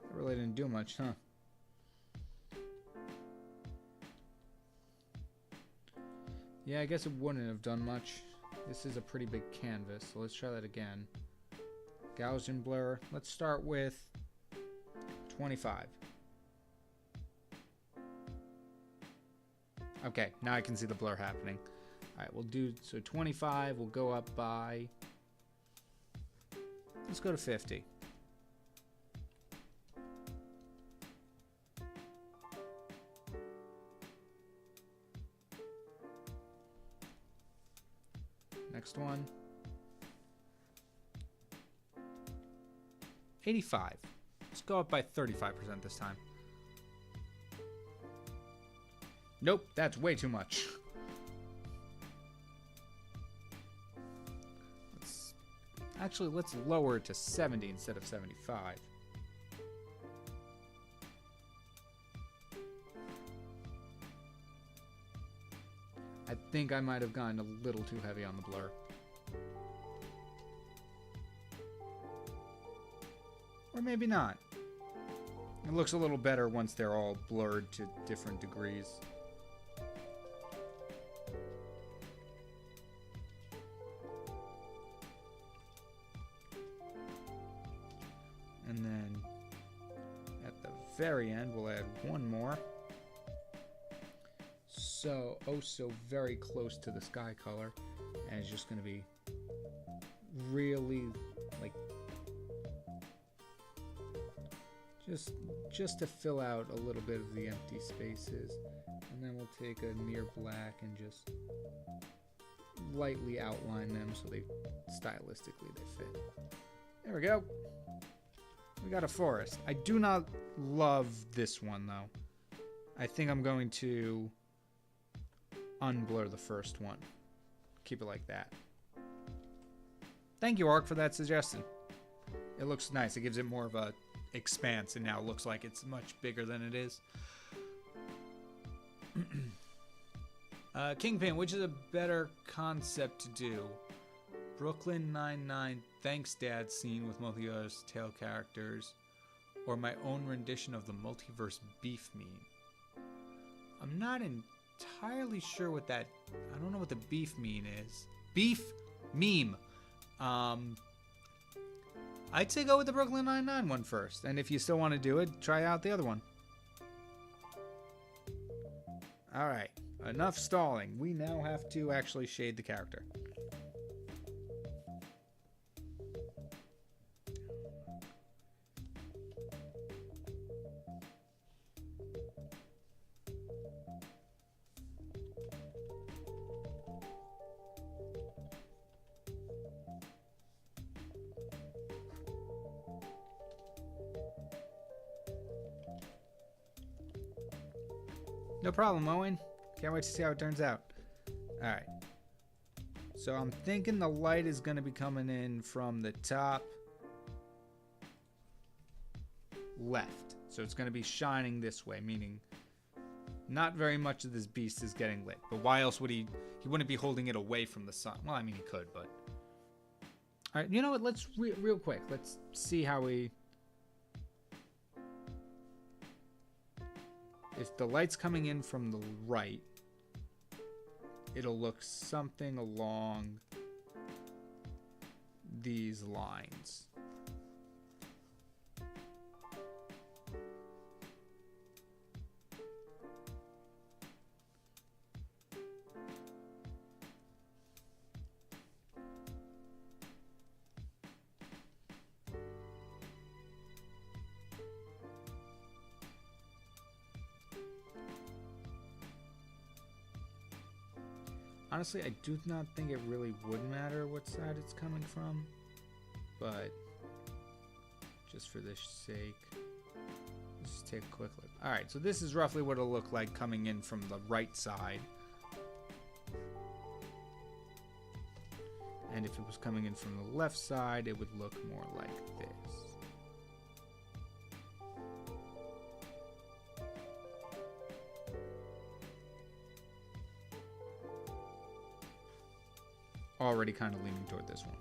That really didn't do much, huh? Yeah, I guess it wouldn't have done much. This is a pretty big canvas, so let's try that again. Gaussian blur. Let's start with 25. Okay, now I can see the blur happening. Alright, we'll do, so 25, we'll go up by, let's go to 50. Next one. 85. Let's go up by 35% this time. Nope, that's way too much. Let's lower it to 70 instead of 75. I think I might have gone a little too heavy on the blur. Or maybe not. It looks a little better once they're all blurred to different degrees. And then at the very end, we'll add one more. So, oh so very close to the sky color. And it's just going to be really like just to fill out a little bit of the empty spaces. And then we'll take a near black and just lightly outline them so they stylistically they fit. There we go. We got a forest. I do not love this one though. I think I'm going to unblur the first one. Keep it like that. Thank you, Ark, for that suggestion. It looks nice. It gives it more of a expanse, and now it looks like it's much bigger than it is. KyngPin, which is a better concept to do? Brooklyn Nine-Nine Thanks Dad scene with multiverse tail characters, or my own rendition of the multiverse beef meme? I'm not entirely sure what that... I don't know what the beef meme is. Beef meme. I'd say go with the Brooklyn Nine-Nine one first. And if you still want to do it, try out the other one. Alright. Enough stalling. We now have to actually shade the character. No problem, Owen. Can't wait to see how it turns out. Alright. So I'm thinking the light is going to be coming in from the top left. So it's going to be shining this way, meaning not very much of this beast is getting lit. But why else would he wouldn't be holding it away from the sun. Well, I mean, he could, but... Alright, you know what? Let's, real quick, let's see how we... If the light's coming in from the right, it'll look something along these lines. Honestly, I do not think it really would matter what side it's coming from, but just for this sake, let's just take a quick look. Alright, so this is roughly what it'll look like coming in from the right side. And if it was coming in from the left side, it would look more like this. Already kind of leaning toward this one.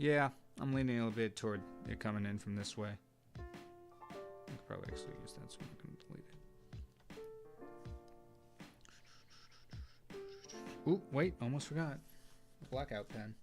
Yeah, I'm leaning a little bit toward it coming in from this way. I could probably actually use that, so I'm going to delete it. Ooh, wait, almost forgot. Blackout pen.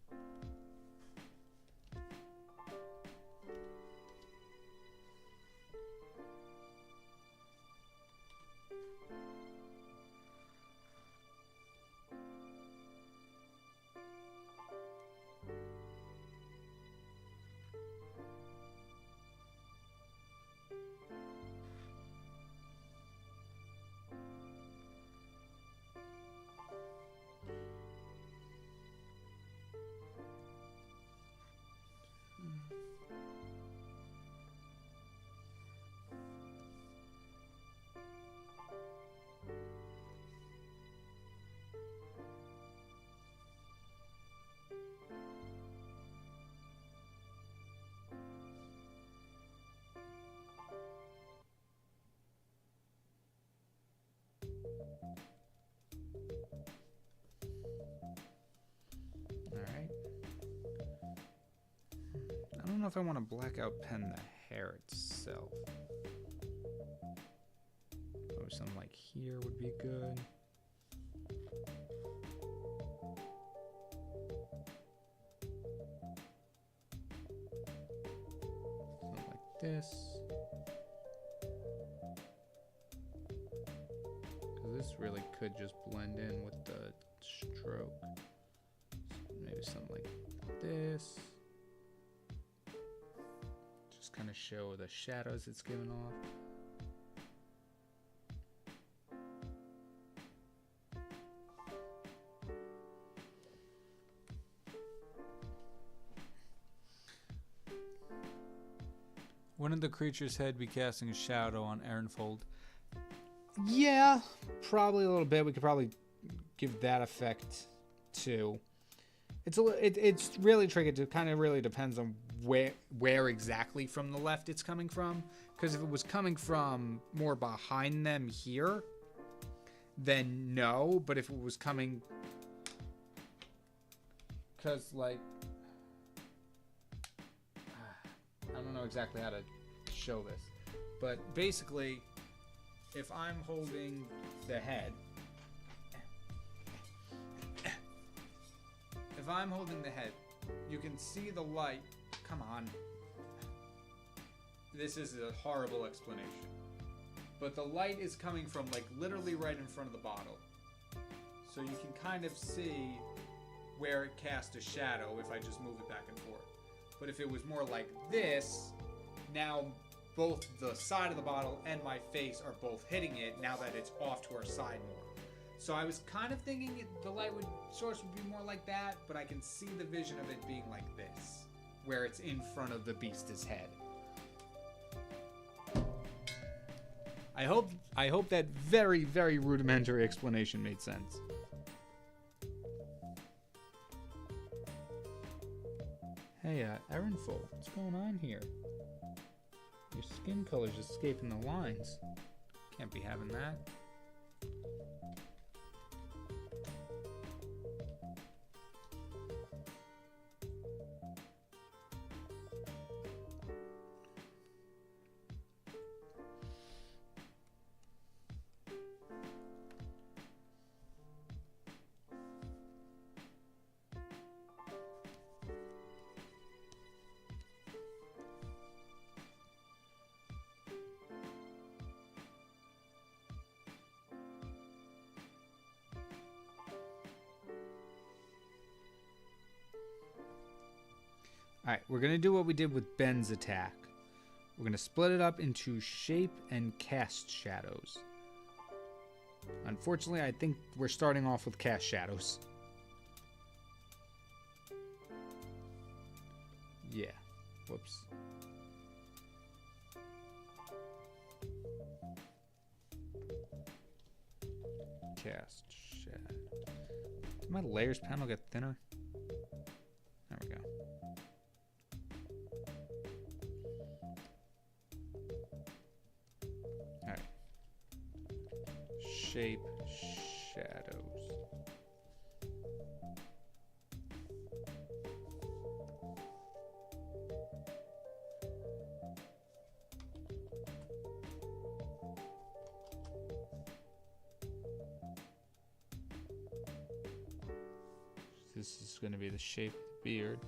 I don't know if I want to blackout pen the hair itself. Or something like here would be good. Something like this. Because this really could just blend in with the stroke. Maybe something like this. Kind of show the shadows it's giving off. Wouldn't the creature's head be casting a shadow on Erenfold? Yeah, probably a little bit. We could probably give that effect too. It's really tricky. It kind of really depends on where exactly from the left it's coming from. Because if it was coming from more behind them here, then no. But if it was coming, because like, I don't know exactly how to show this, but basically, if I'm holding the head. If I'm holding the head, you can see the light. Come on. This is a horrible explanation. But the light is coming from like literally right in front of the bottle. So you can kind of see where it casts a shadow if I just move it back and forth. But if it was more like this, now both the side of the bottle and my face are both hitting it now that it's off to our side more. So I was kind of thinking the light source would be more like that, but I can see the vision of it being like this, where it's in front of the beast's head. I hope that very, very rudimentary explanation made sense. Hey, Erenfold, what's going on here? Your skin color's escaping the lines. Can't be having that. Alright, we're going to do what we did with Ben's attack. We're going to split it up into shape and cast shadows. Unfortunately, I think we're starting off with cast shadows. Yeah. Whoops. Cast shadow. Did my layers panel get thinner? There we go. Shape shadows. This is going to be the shape of the beard.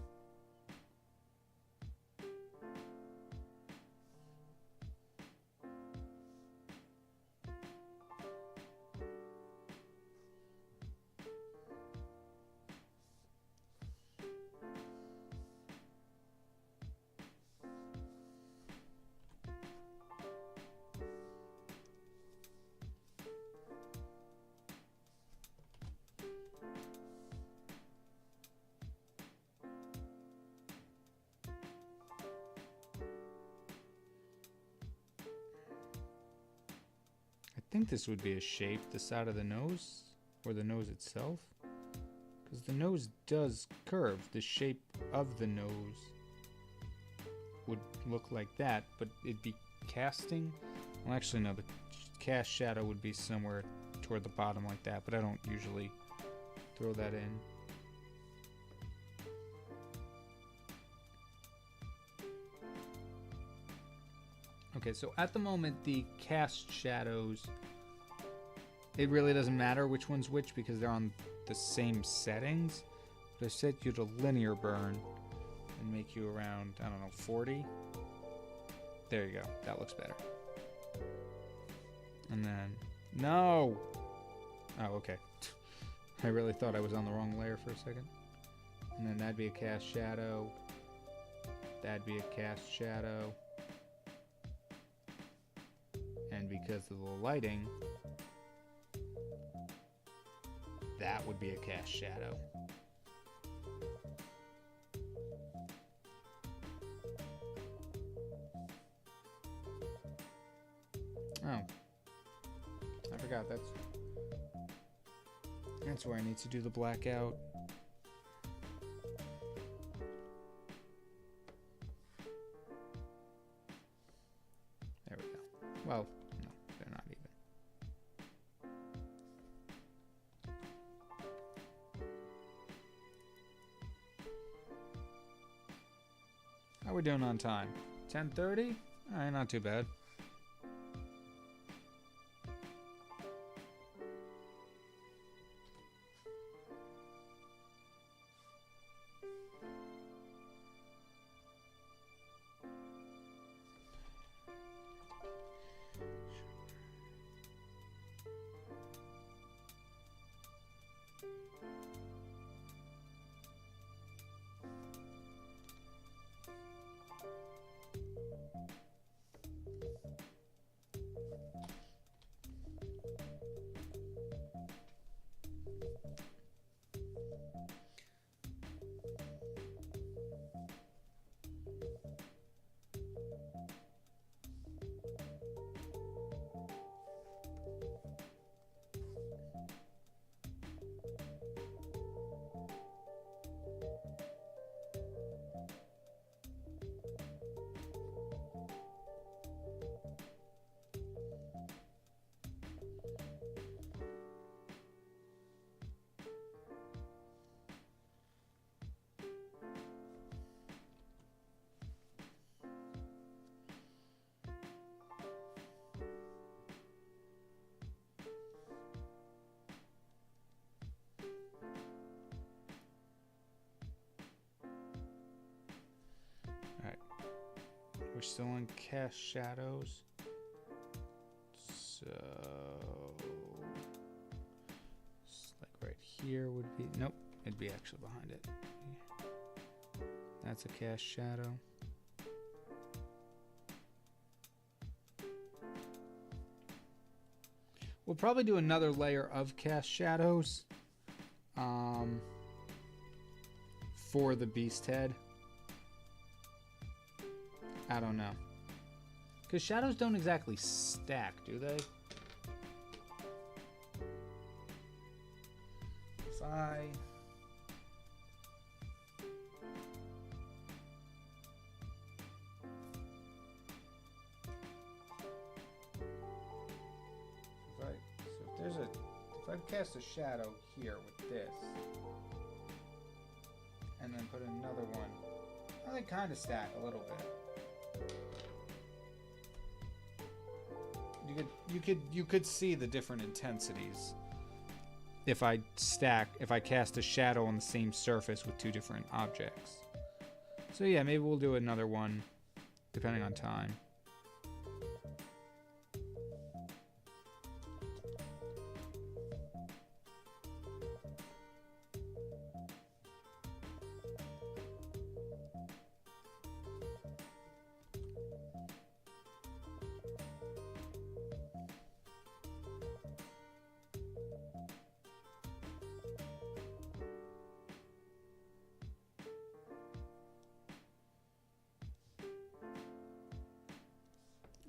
think this would be a shape, the side of the nose, or the nose itself. Because the nose does curve. The shape of the nose would look like that, but it'd be casting. Well, actually, no, the cast shadow would be somewhere toward the bottom like that, but I don't usually throw that in. Okay, so at the moment, the cast shadows, it really doesn't matter which one's which because they're on the same settings. But I set you to linear burn and make you around, I don't know, 40. There you go. That looks better. And then, no! Oh, okay. I really thought I was on the wrong layer for a second. And then that'd be a cast shadow. That'd be a cast shadow. And because of the lighting, that would be a cast shadow. Oh, I forgot. That's where I need to do the blackout. There we go. Well, no, they're not even. How are we doing on time? 10:30? All right, not too bad. We're still on cast shadows. So, like right here would be, nope, it'd be actually behind it. That's a cast shadow. We'll probably do another layer of cast shadows for the beast head. I don't know. Because shadows don't exactly stack, do they? If I... If I cast a shadow here with this, and then put another one, well, they kind of stack a little bit. You could see the different intensities if I cast a shadow on the same surface with two different objects. So yeah, maybe we'll do another one depending on time.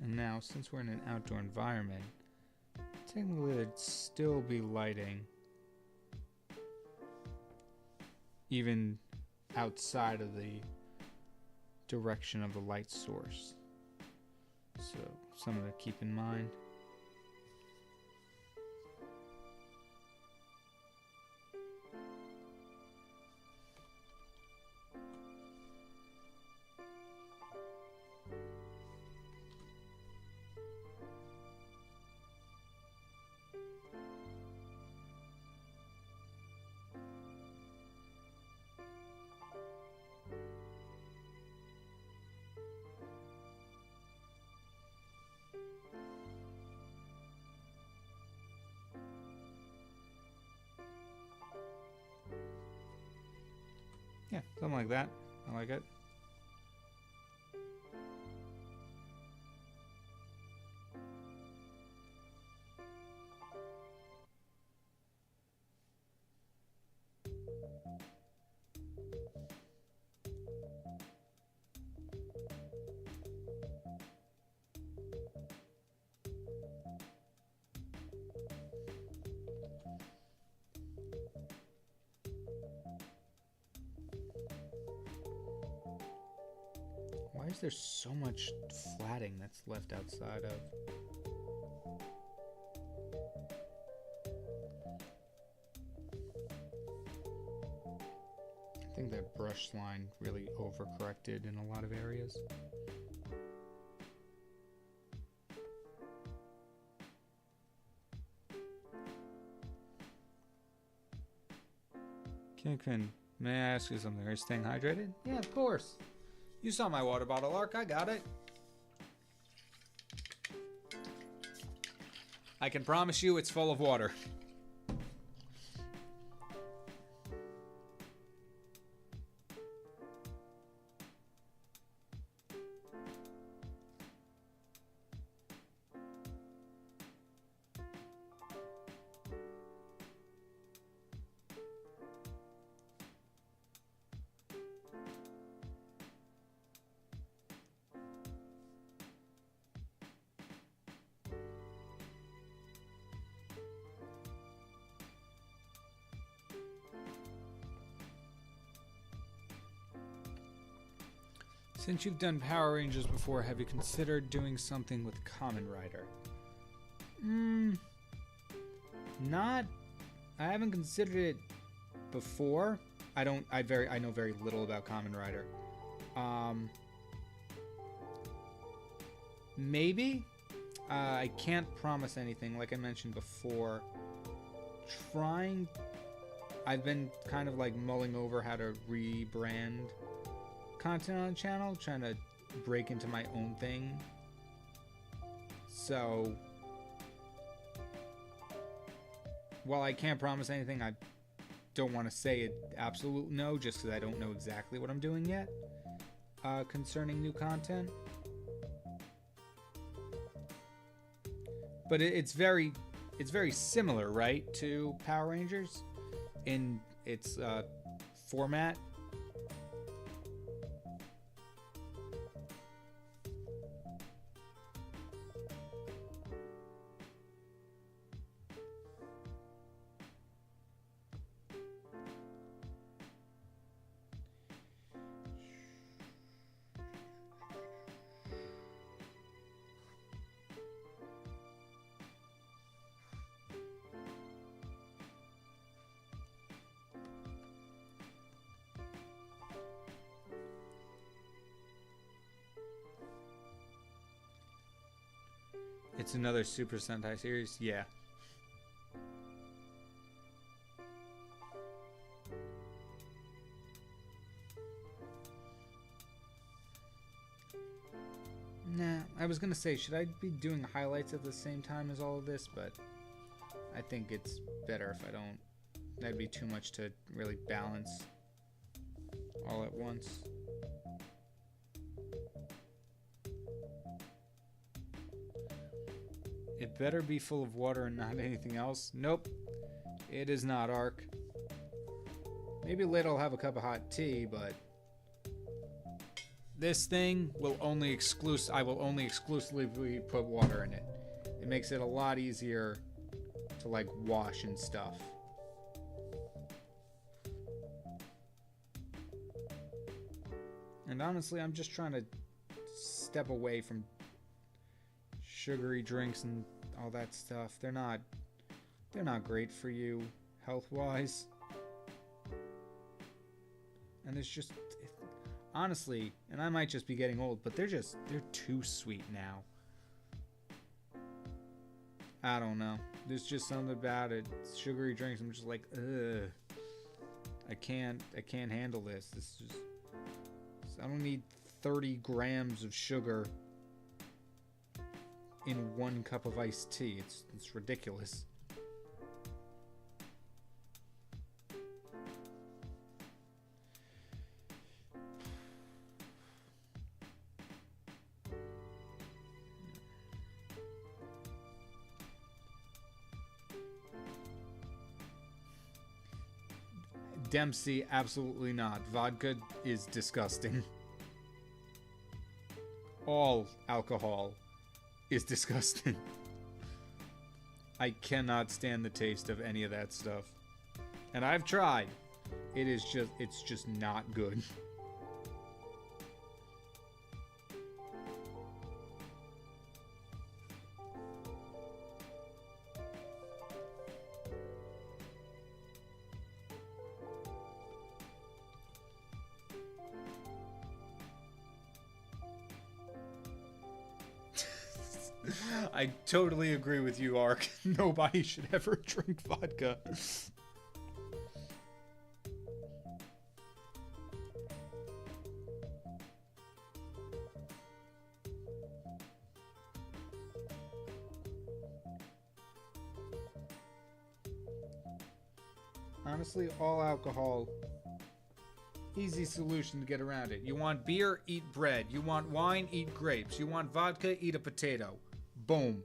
And now, since we're in an outdoor environment, Technically, it'd still be lighting. Even outside of the direction of the light source. So, something to keep in mind. Yeah, something like that. I like it. Why is there so much flatting that's left outside of? I think that brush line really overcorrected in a lot of areas. KyngPin, may I ask you something? Are you staying hydrated? Yeah, of course. You saw my water bottle, Ark. I got it. I can promise you it's full of water. Since you've done Power Rangers before, have you considered doing something with Kamen Rider? Not. I haven't considered it before. I know very little about Kamen Rider. Maybe. I can't promise anything. Like I mentioned before, I've been kind of like mulling over how to rebrand content on the channel, trying to break into my own thing. So while I can't promise anything, I don't want to say an absolute no, just because I don't know exactly what I'm doing yet concerning new content. But it's very similar, right, to Power Rangers in its format. It's another Super Sentai series? Yeah. Nah, I was gonna say, should I be doing highlights at the same time as all of this? But I think it's better if I don't. That'd be too much to really balance all at once. It better be full of water and not anything else. Nope, it is not, Ark. Maybe later I'll have a cup of hot tea, but this thing will I will only exclusively put water in it. It makes it a lot easier to like wash and stuff. And honestly, I'm just trying to step away from sugary drinks and all that stuff. They're not great for you health-wise. And it's just, honestly, and I might just be getting old, but they're too sweet now. I don't know. There's just something about it. Sugary drinks, I'm just like, ugh. I can't handle this. This is just, I don't need 30 grams of sugar in 1 cup of iced tea. It's ridiculous. Dempsey, absolutely not. Vodka is disgusting. All alcohol is disgusting. I cannot stand the taste of any of that stuff. And I've tried. It's just not good. I totally agree with you, Ark. Nobody should ever drink vodka. Honestly, all alcohol, easy solution to get around it. You want beer, eat bread. You want wine, eat grapes. You want vodka, eat a potato. Boom.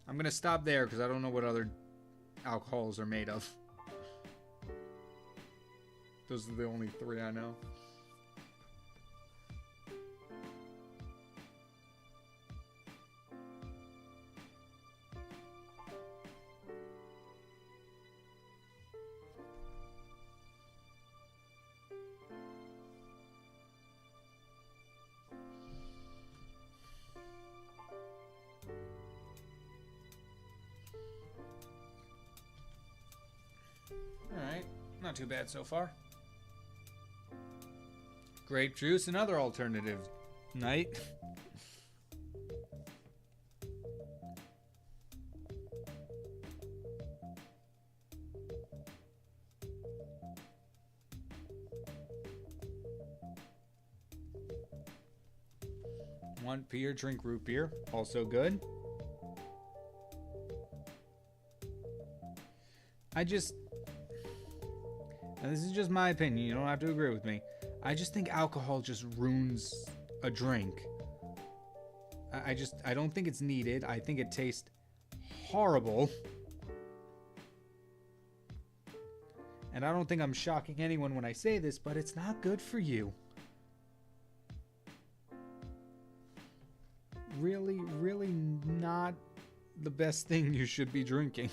I'm gonna stop there because I don't know what other alcohols are made of. Those are the only 3 I know. Alright, not too bad so far. Grape juice, another alternative night. Want beer, drink root beer, also good. And this is just my opinion, you don't have to agree with me. I just think alcohol just ruins a drink. I don't think it's needed. I think it tastes horrible. And I don't think I'm shocking anyone when I say this, but it's not good for you. Really, really not the best thing you should be drinking.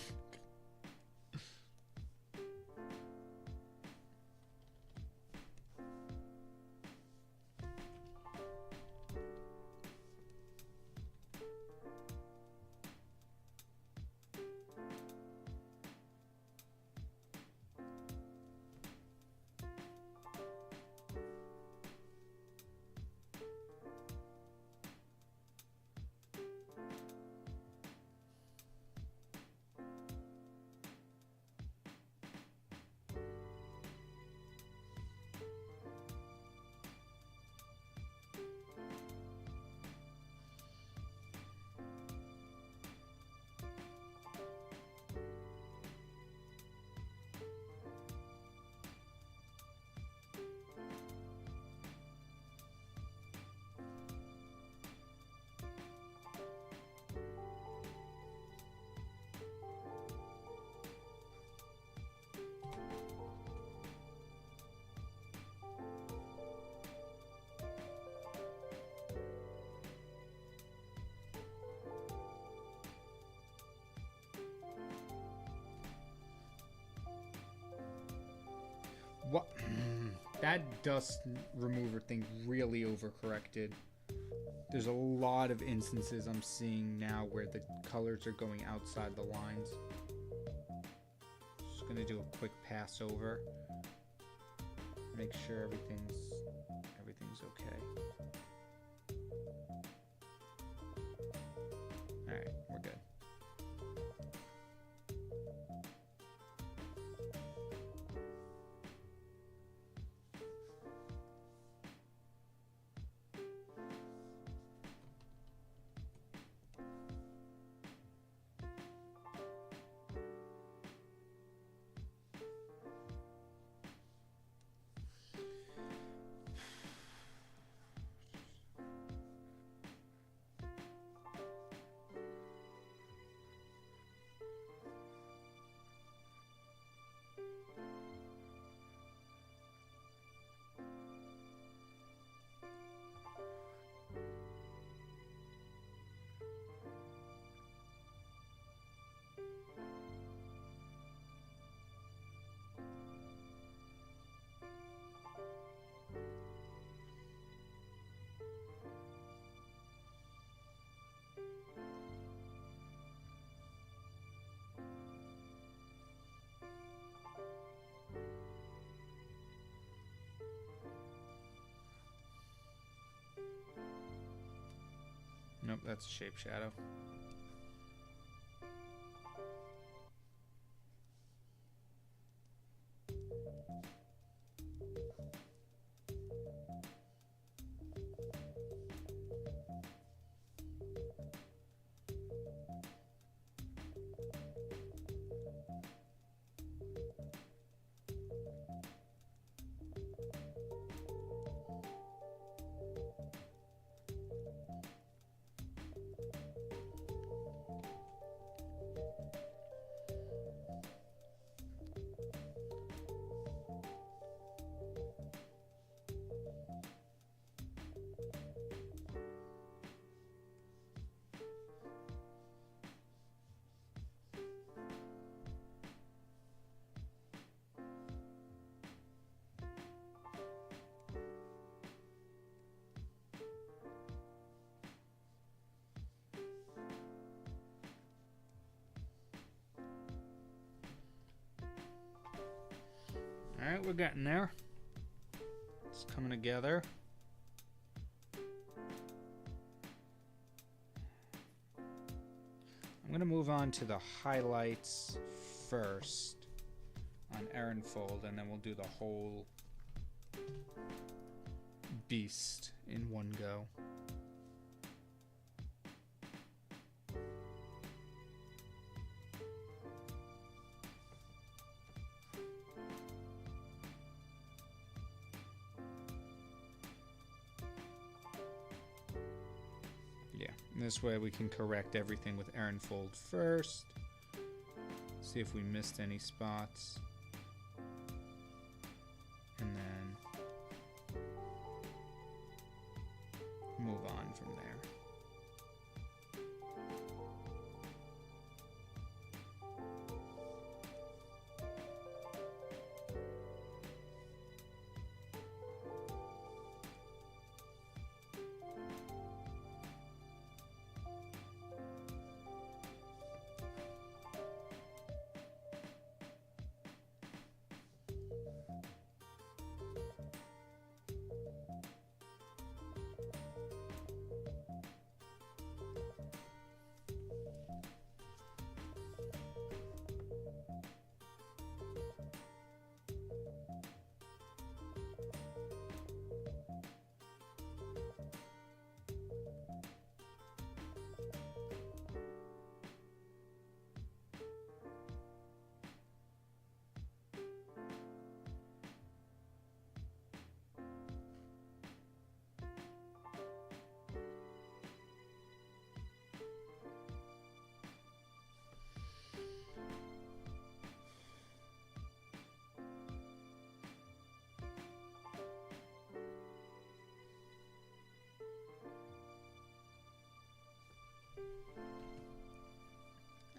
What? That dust remover thing really overcorrected. There's a lot of instances I'm seeing now where the colors are going outside the lines. Just gonna do a quick pass over. Make sure everything's okay. Alright, we're good. Nope, that's a shape shadow. Alright, we're getting there. It's coming together. I'm going to move on to the highlights first on Erenfold, and then we'll do the whole beast in one go. This way we can correct everything with Erenfold first. See if we missed any spots. And then move on from there.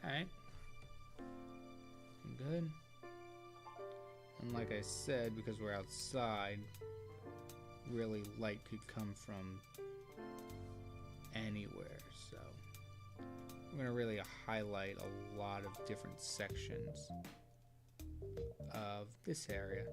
Alright. Good. And like I said, because we're outside, really light could come from anywhere. So we're going to really highlight a lot of different sections of this area.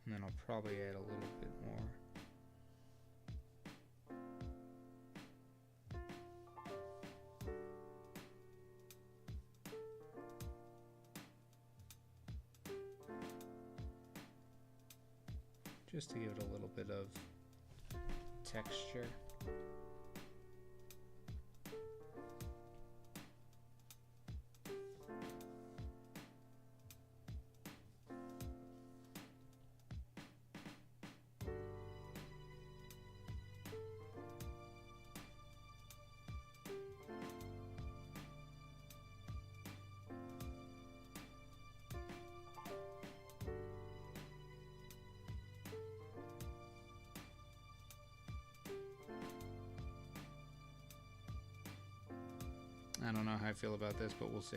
And then I'll probably add a little bit more. Just to give it a little bit of texture. I don't know how I feel about this, but we'll see.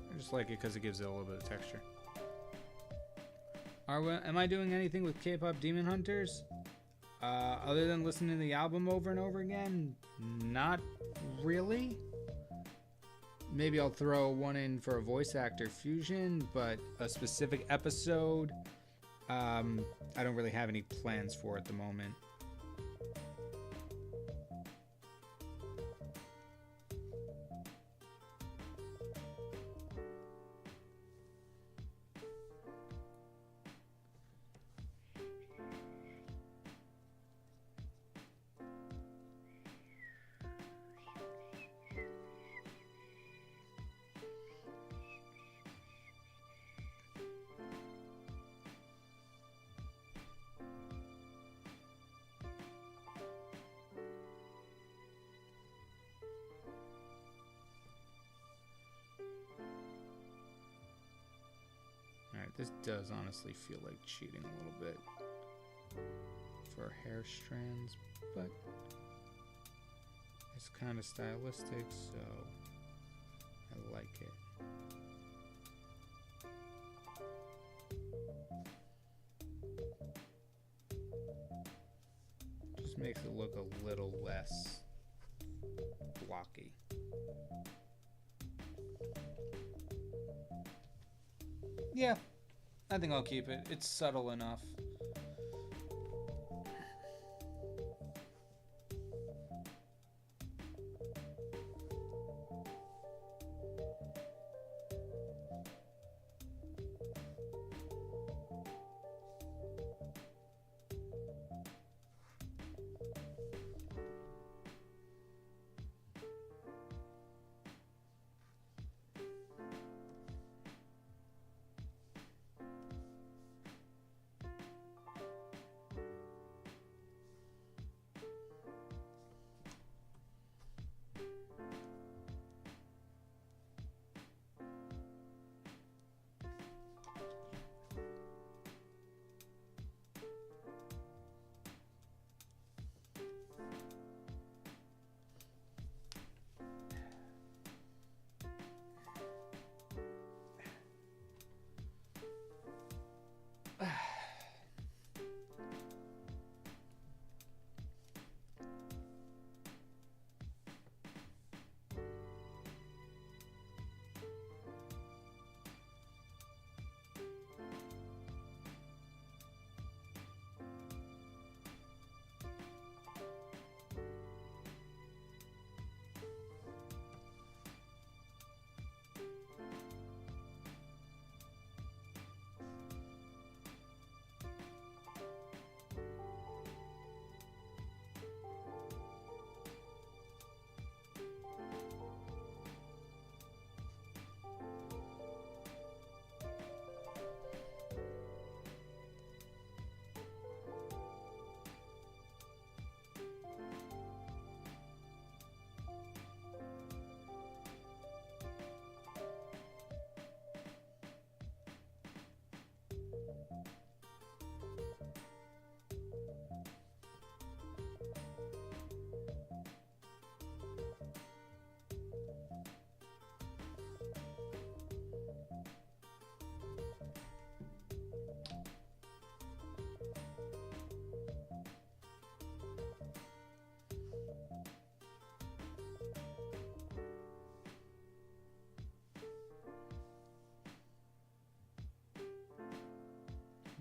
I just like it because it gives it a little bit of texture. Am I doing anything with K-pop Demon Hunters? Other than listening to the album over and over again? Not really. Maybe I'll throw one in for a voice actor fusion, but a specific episode, I don't really have any plans for at the moment. This does honestly feel like cheating a little bit for hair strands, but it's kind of stylistic, so I like it. Just makes it look a little less blocky. Yeah. I think I'll keep it. It's subtle enough.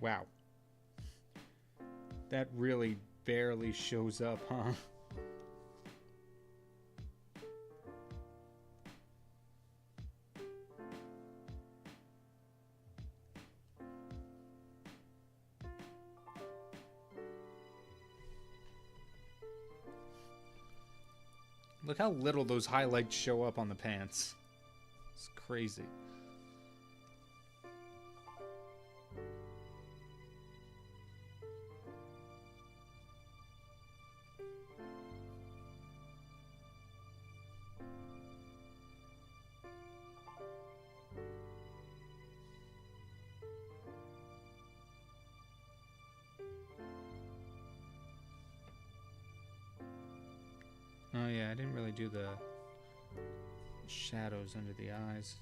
Wow. That really barely shows up, huh? Look how little those highlights show up on the pants. It's crazy. Oh yeah, I didn't really do the shadows under the eyes.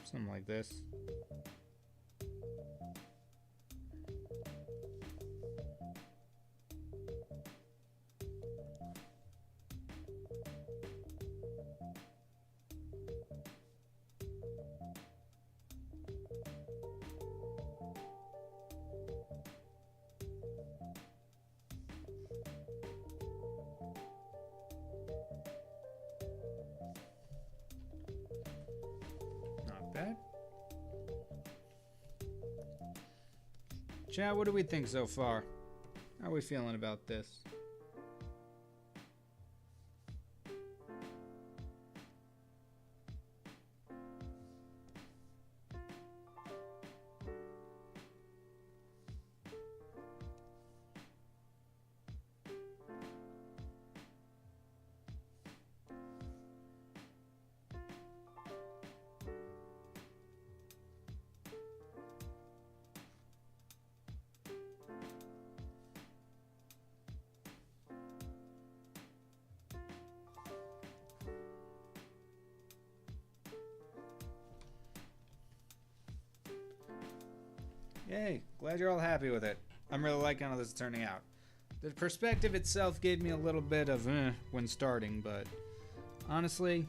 Something like this. Bad. Chat, what do we think so far? How are we feeling about this? Yay, glad you're all happy with it. I'm really liking how this is turning out. The perspective itself gave me a little bit of when starting, but honestly,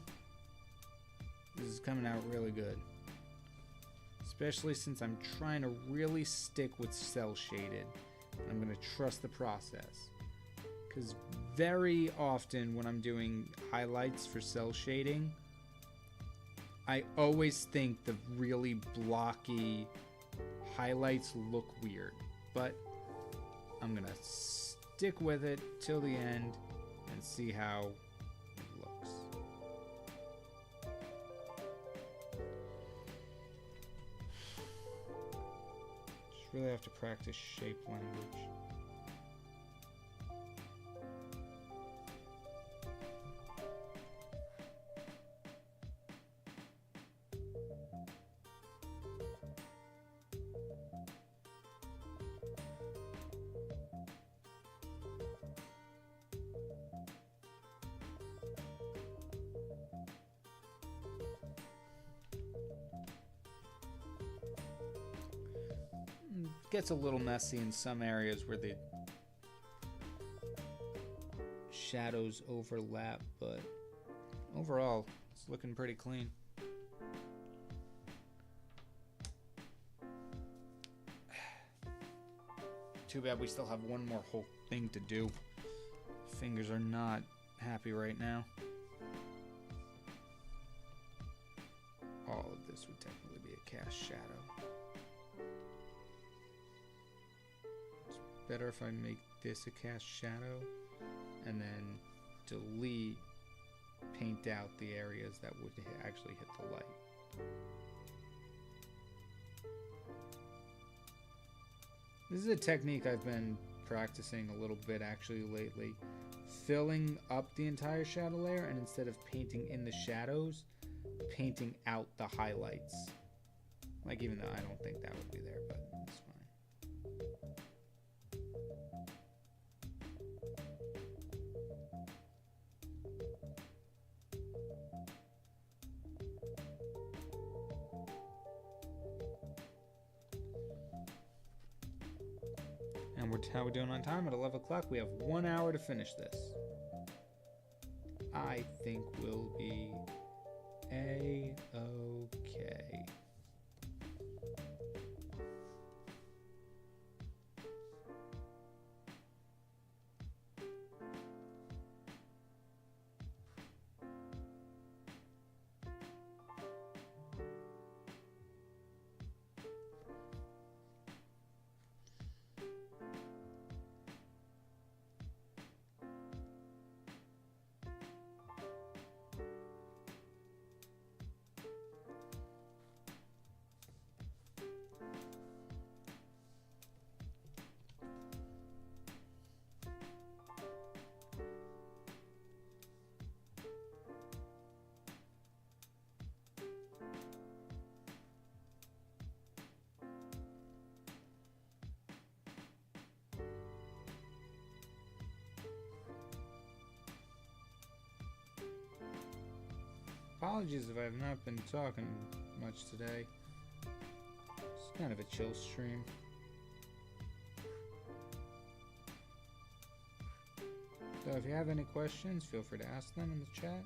this is coming out really good. Especially since I'm trying to really stick with cell shaded. I'm going to trust the process. Because very often when I'm doing highlights for cell shading, I always think the really blocky highlights look weird, but I'm gonna stick with it till the end and see how it looks. Just really have to practice shape language. Gets a little messy in some areas where the shadows overlap, but overall it's looking pretty clean. Too bad we still have one more whole thing to do. Fingers are not happy right now. All of this would technically be a cast shadow. Better if I make this a cast shadow and then delete, paint out the areas that would actually hit the light. This is a technique I've been practicing a little bit actually lately. Filling up the entire shadow layer, and instead of painting in the shadows, painting out the highlights. Like, even though I don't think that would be there, but it's fine. And how we're doing on time at 11 o'clock. We have 1 hour to finish this. I think we'll be A-okay. Apologies if I have not been talking much today. It's kind of a chill stream. So if you have any questions, feel free to ask them in the chat.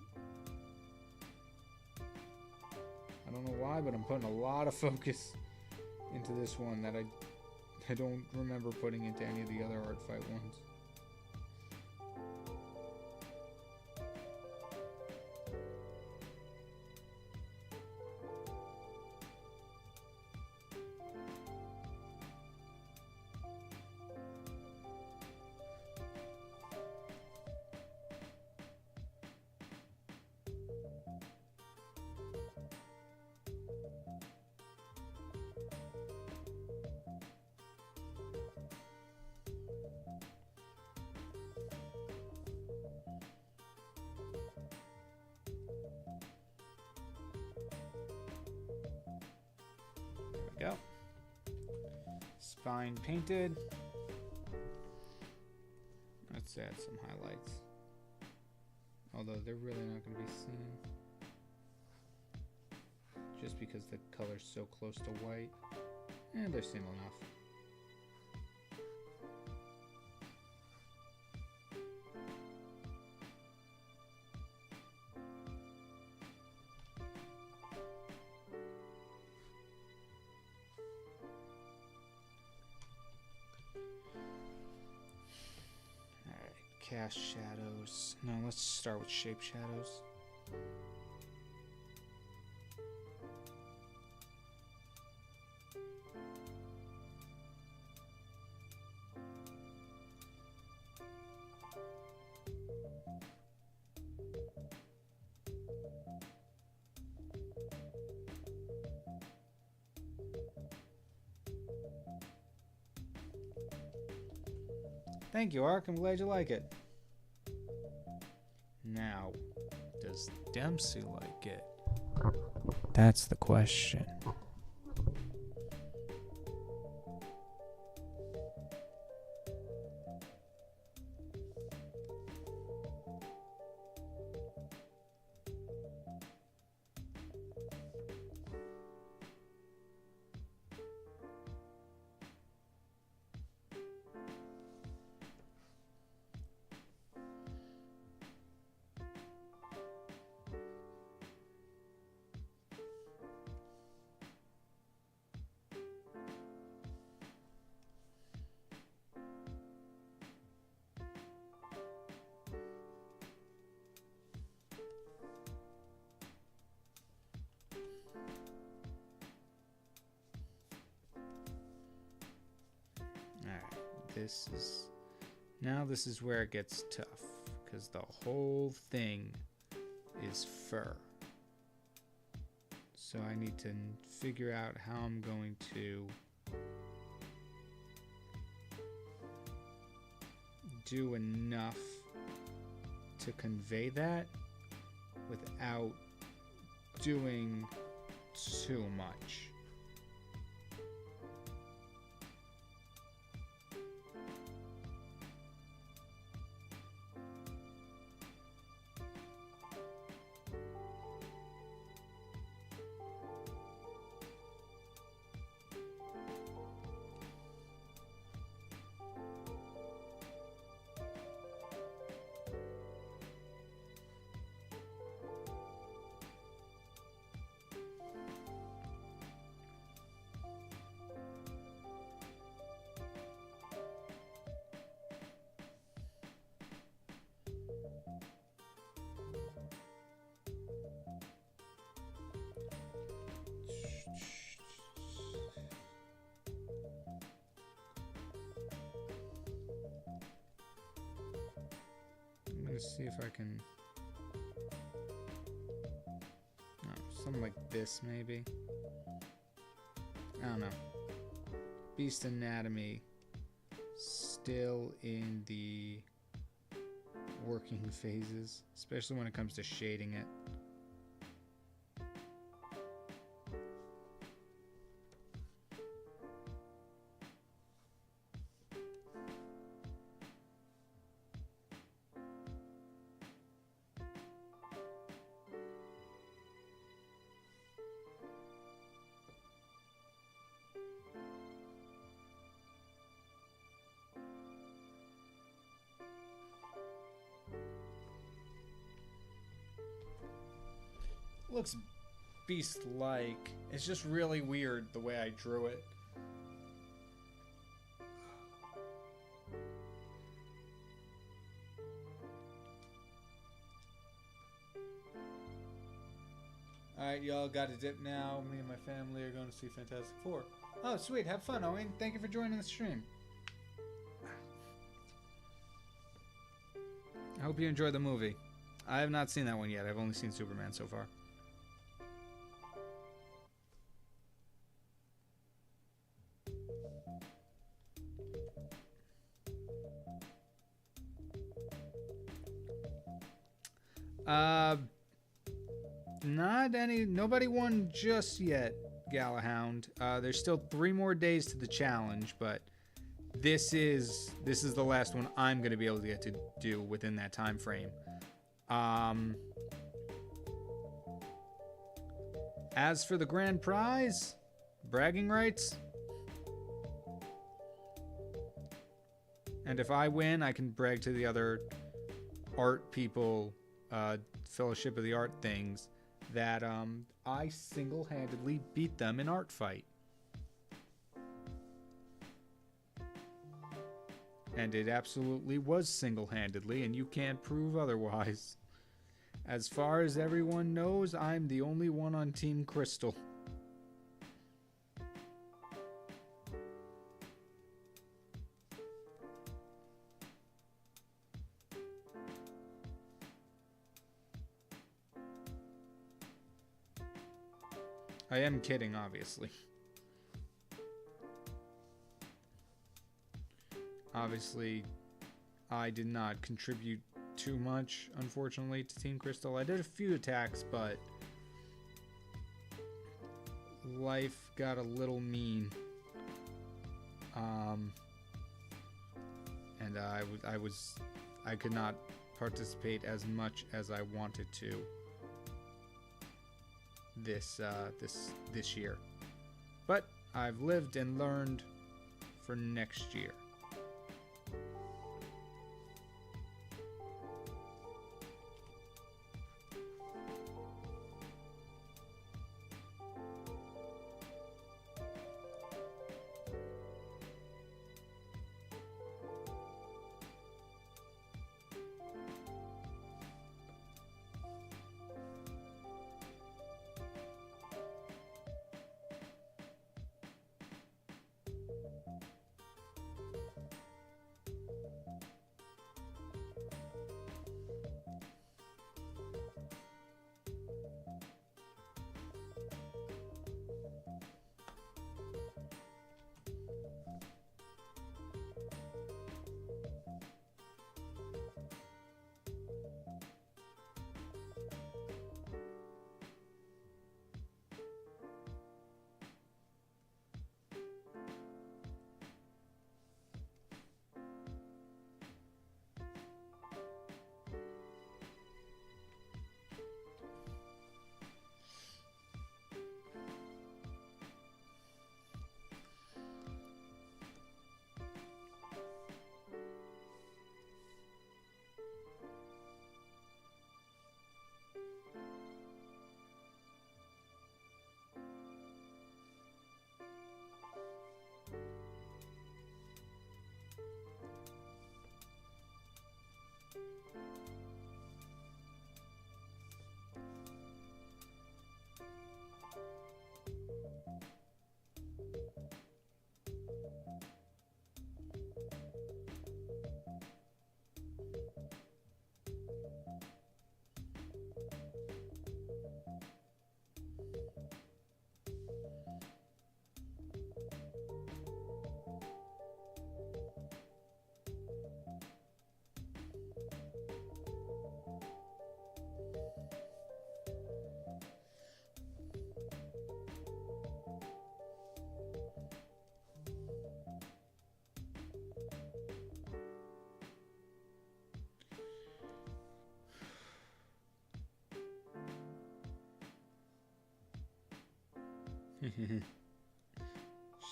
I don't know why, but I'm putting a lot of focus into this one that I don't remember putting into any of the other art fight ones. Go. Spine painted. Let's add some highlights. Although they're really not going to be seen. Just because the color's so close to white. And they're seen enough. Cast shadows. No, let's start with shape shadows. Thank you, Ark. I'm glad you like it. Now, does Dempsey like it? That's the question. This is where it gets tough, because the whole thing is fur. So I need to figure out how I'm going to do enough to convey that without doing too much. Let's see if I can... Oh, something like this, maybe. I don't know. Beast anatomy. Still in the working phases, especially when it comes to shading it. Looks beast-like. It's just really weird the way I drew it. Alright, y'all got a dip now. Me and my family are going to see Fantastic Four. Oh, sweet. Have fun, Owen. Thank you for joining the stream. I hope you enjoyed the movie. I have not seen that one yet. I've only seen Superman so far. Nobody won just yet, Galahound. There's still 3 more days to the challenge, but this is the last one I'm going to be able to get to do within that time frame. As for the grand prize, bragging rights. And if I win, I can brag to the other art people, Fellowship of the Art things, that I single-handedly beat them in art fight. And it absolutely was single-handedly, and you can't prove otherwise. As far as everyone knows, I'm the only one on Team Crystal. I am kidding, obviously. Obviously, I did not contribute too much, unfortunately, to Team Crystal. I did a few attacks, but life got a little mean. And I could not participate as much as I wanted to this year. But I've lived and learned for next year.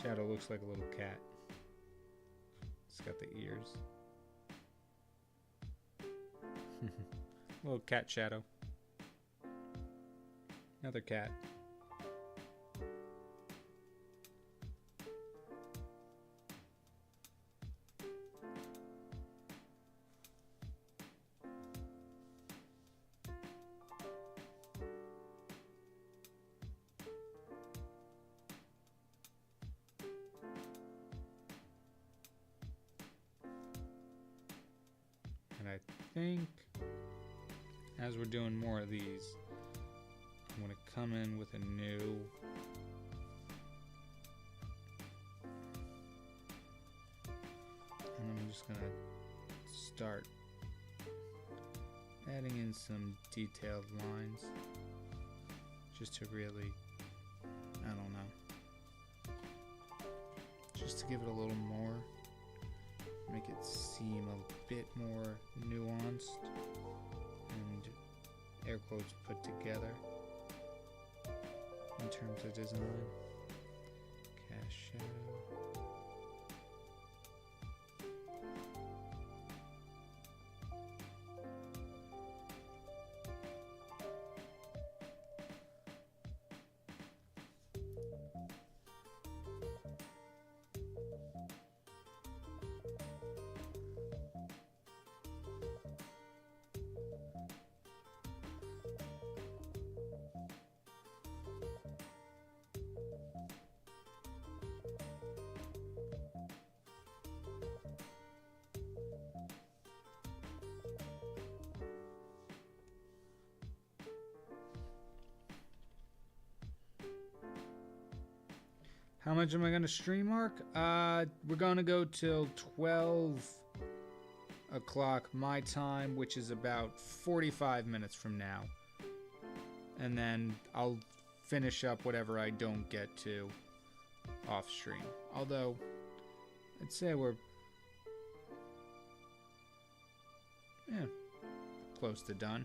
Shadow looks like a little cat. It's got the ears. Little cat shadow. Another cat. And I think as we're doing more of these, I'm going to come in with a new and I'm just going to start adding in some detailed lines just to really, I don't know, just to give it a little more, make it seem a bit more nuanced and air quotes put together in terms of design. Cast shadow. How much am I going to stream, Mark? We're going to go till 12 o'clock my time, which is about 45 minutes from now. And then I'll finish up whatever I don't get to off stream. Although, I'd say we're close to done.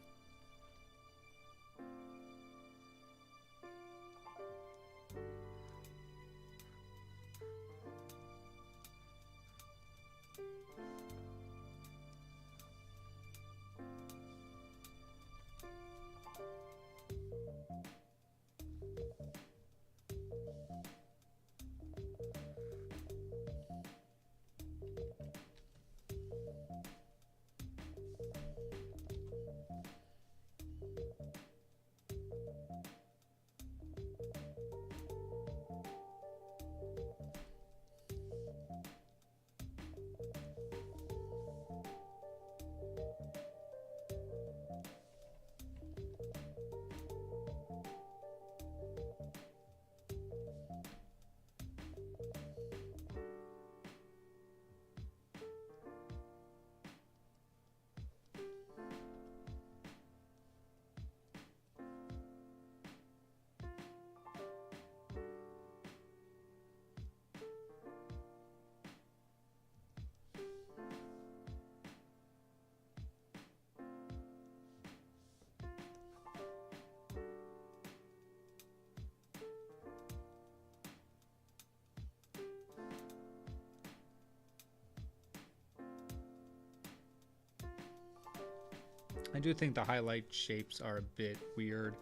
I do think the highlight shapes are a bit weird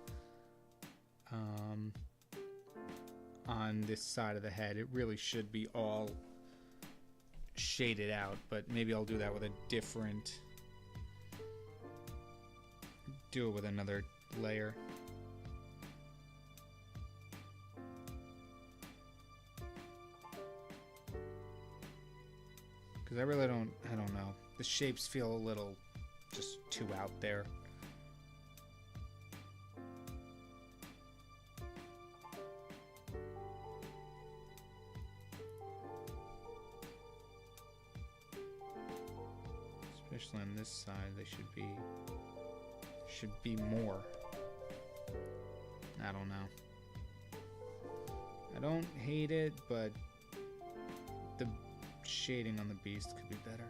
on this side of the head. It really should be all shaded out, but maybe I'll do that with a different, do it with another layer. Because I really don't know. The shapes feel a little just too out there. Especially on this side, they should be more. I don't know. I don't hate it, but the shading on the beast could be better.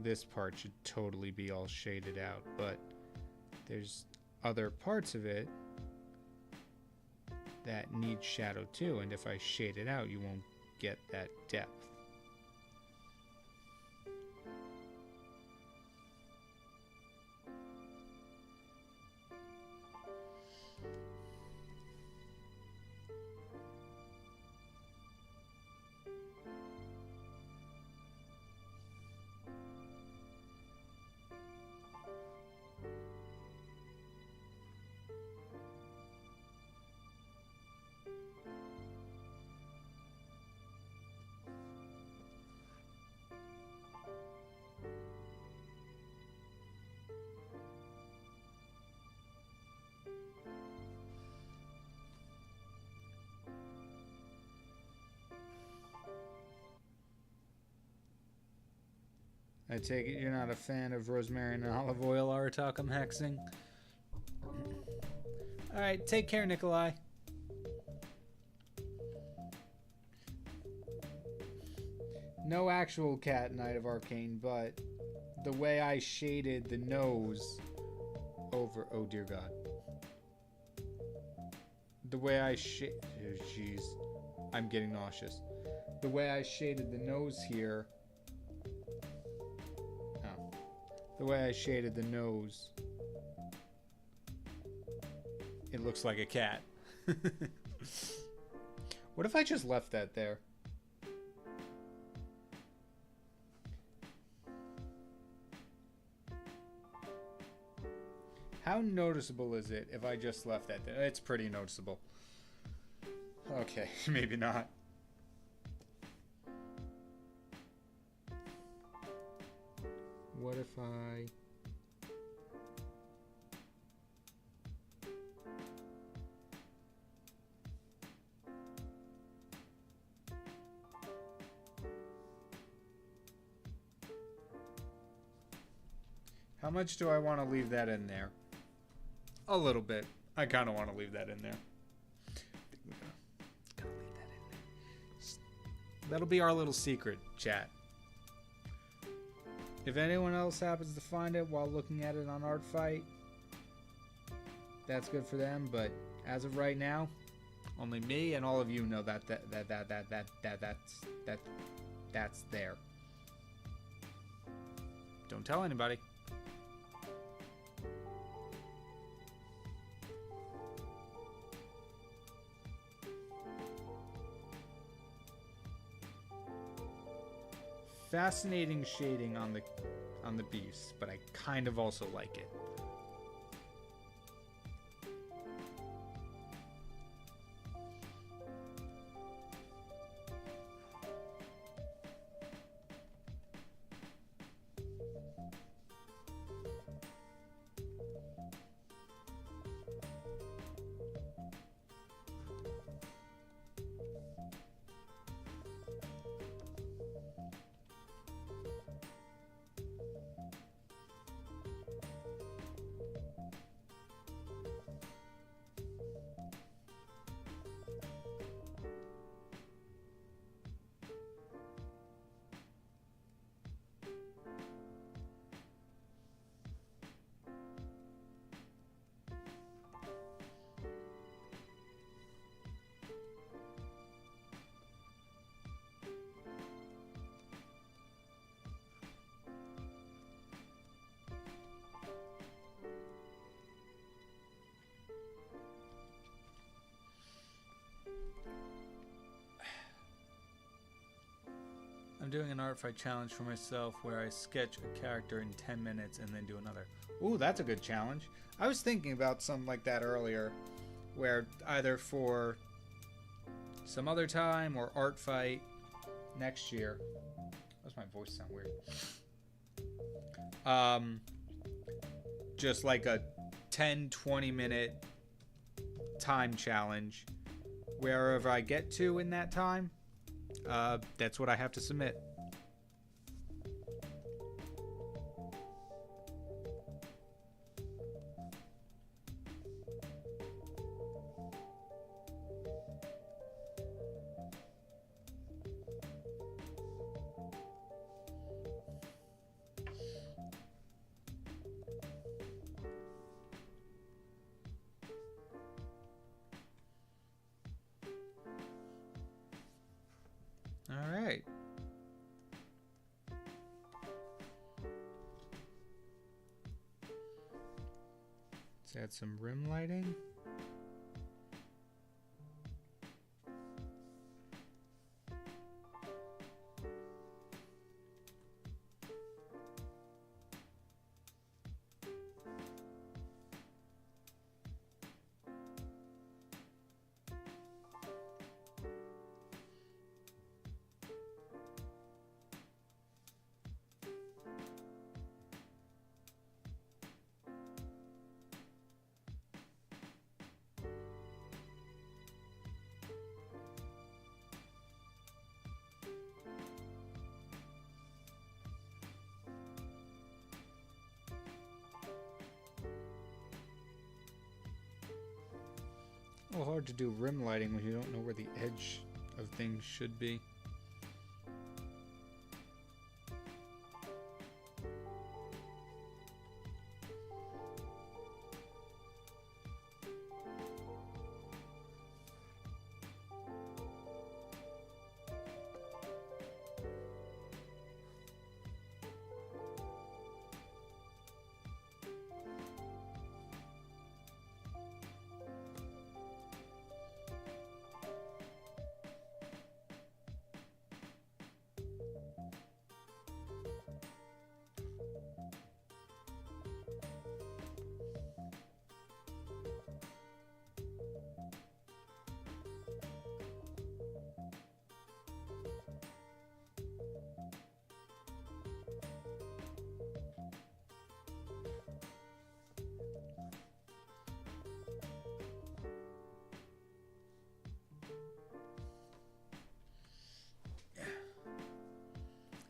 this part should totally be all shaded out, but there's other parts of it that need shadow too, and if I shade it out, you won't get that depth. I take it you're not a fan of rosemary and olive oil art I'm hexing. Alright, take care, Nikolai. No actual cat Knight of Arcane, but the way I shaded the nose over... Oh, dear God. The way I shade... Oh, jeez. I'm getting nauseous. The way I shaded the nose here... The way I shaded the nose, it looks like a cat. What if I just left that there? How noticeable is it if I just left that there? It's pretty noticeable. Okay, maybe not. What if I... How much do I want to leave that in there? A little bit. I kind of want to leave that in there. Gotta leave that in there. That'll be our little secret, chat. If anyone else happens to find it while looking at it on ArtFight, that's good for them. But as of right now, only me and all of you know that's there. Don't tell anybody. Fascinating shading on the beast, but I kind of also like it. I'm doing an art fight challenge for myself where I sketch a character in 10 minutes and then do another. Ooh, that's a good challenge. I was thinking about something like that earlier, where either for some other time or art fight next year. Does my voice sound weird? Just like a 10-20 minute time challenge. Wherever I get to in that time, that's what I have to submit. Let's add some rim lighting. A little hard to do rim lighting when you don't know where the edge of things should be.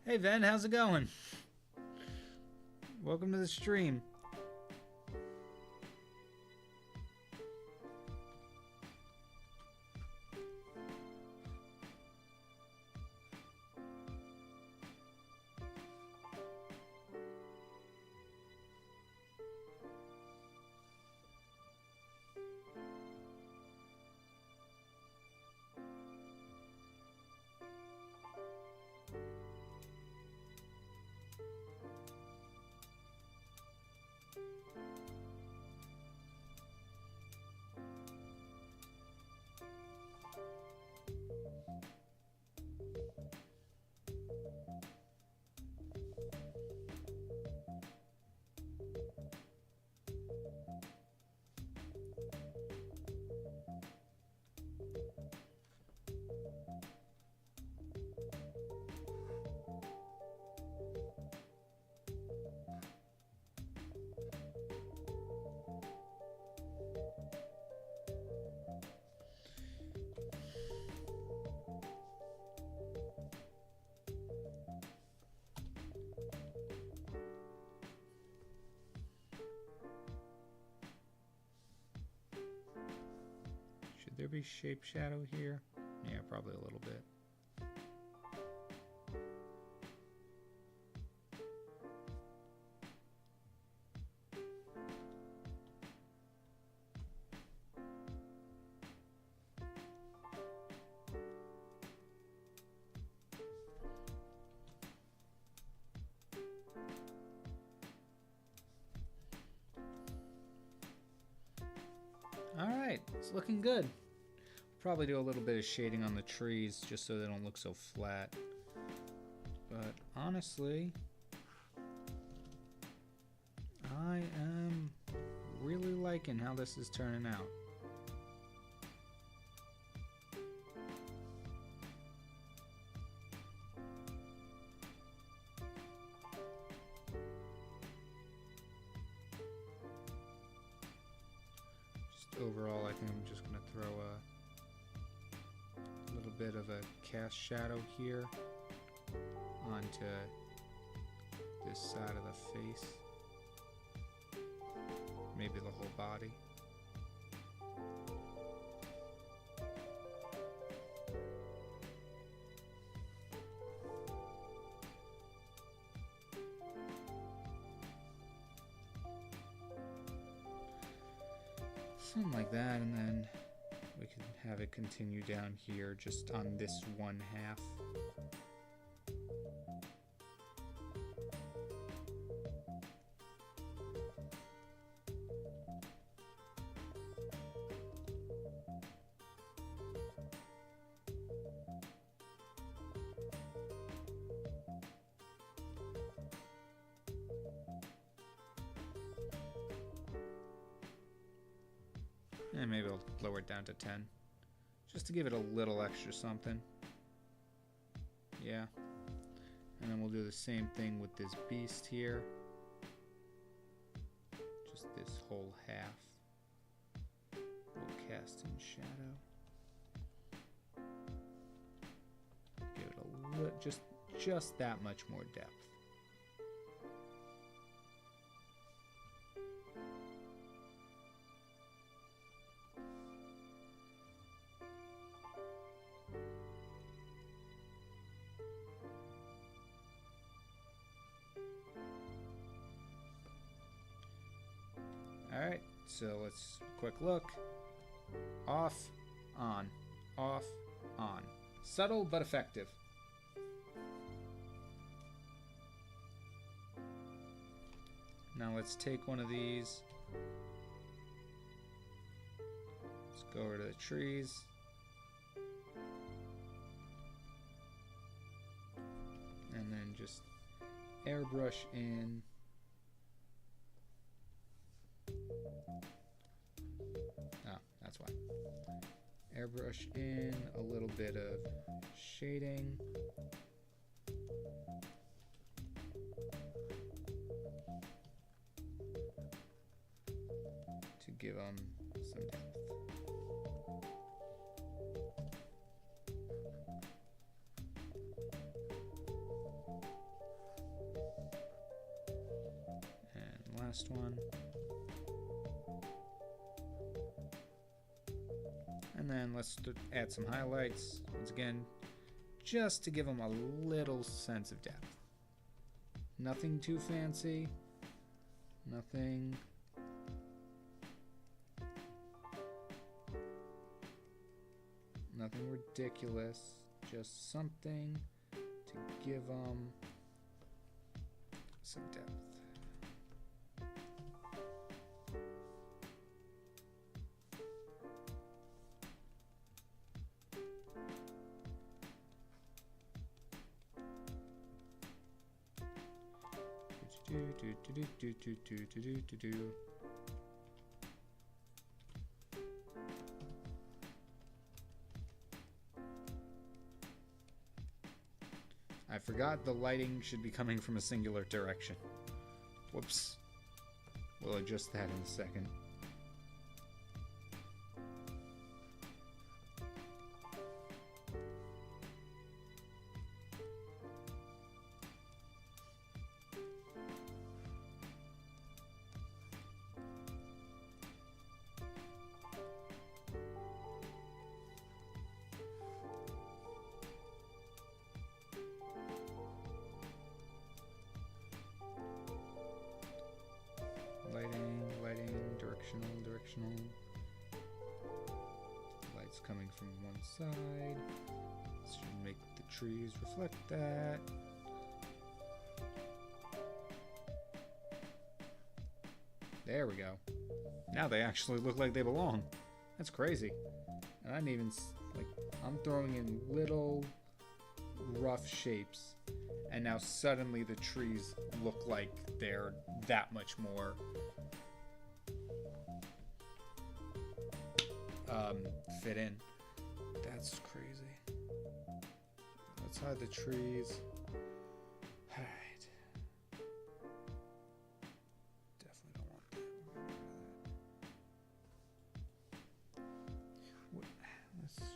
Hey Ven, how's it going? Welcome to the stream. Should there be shape shadow here? Yeah, probably a little bit. Alright, it's looking good. Probably do a little bit of shading on the trees just so they don't look so flat. But honestly, I am really liking how this is turning out. Overall, I think I'm just going to throw a little bit of a cast shadow here onto this side of the face, maybe the whole body. Something like that, and then we can have it continue down here just on this one half. And maybe I'll lower it down to 10. Just to give it a little extra something. Yeah. And then we'll do the same thing with this beast here. Just this whole half. We'll cast in shadow. Give it a little, just that much more depth. Alright, so let's quick look. Off, on, off, on. Subtle but effective. Now let's take one of these. Let's go over to the trees. And then just airbrush in. Oh, that's why. Airbrush in a little bit of shading. To give them some depth. And last one. And then let's add some highlights, once again, just to give them a little sense of depth. Nothing too fancy, nothing ridiculous, just something to give them some depth. I forgot the lighting should be coming from a singular direction. Whoops. We'll adjust that in a second. Directional. Light's coming from one side. This should make the trees reflect that. There we go. Now they actually look like they belong. That's crazy. And I didn't even, like, I'm throwing in little rough shapes, and now suddenly the trees look like they're that much more fit in. That's crazy. Let's hide the trees. Alright. Definitely don't want that. Let's just...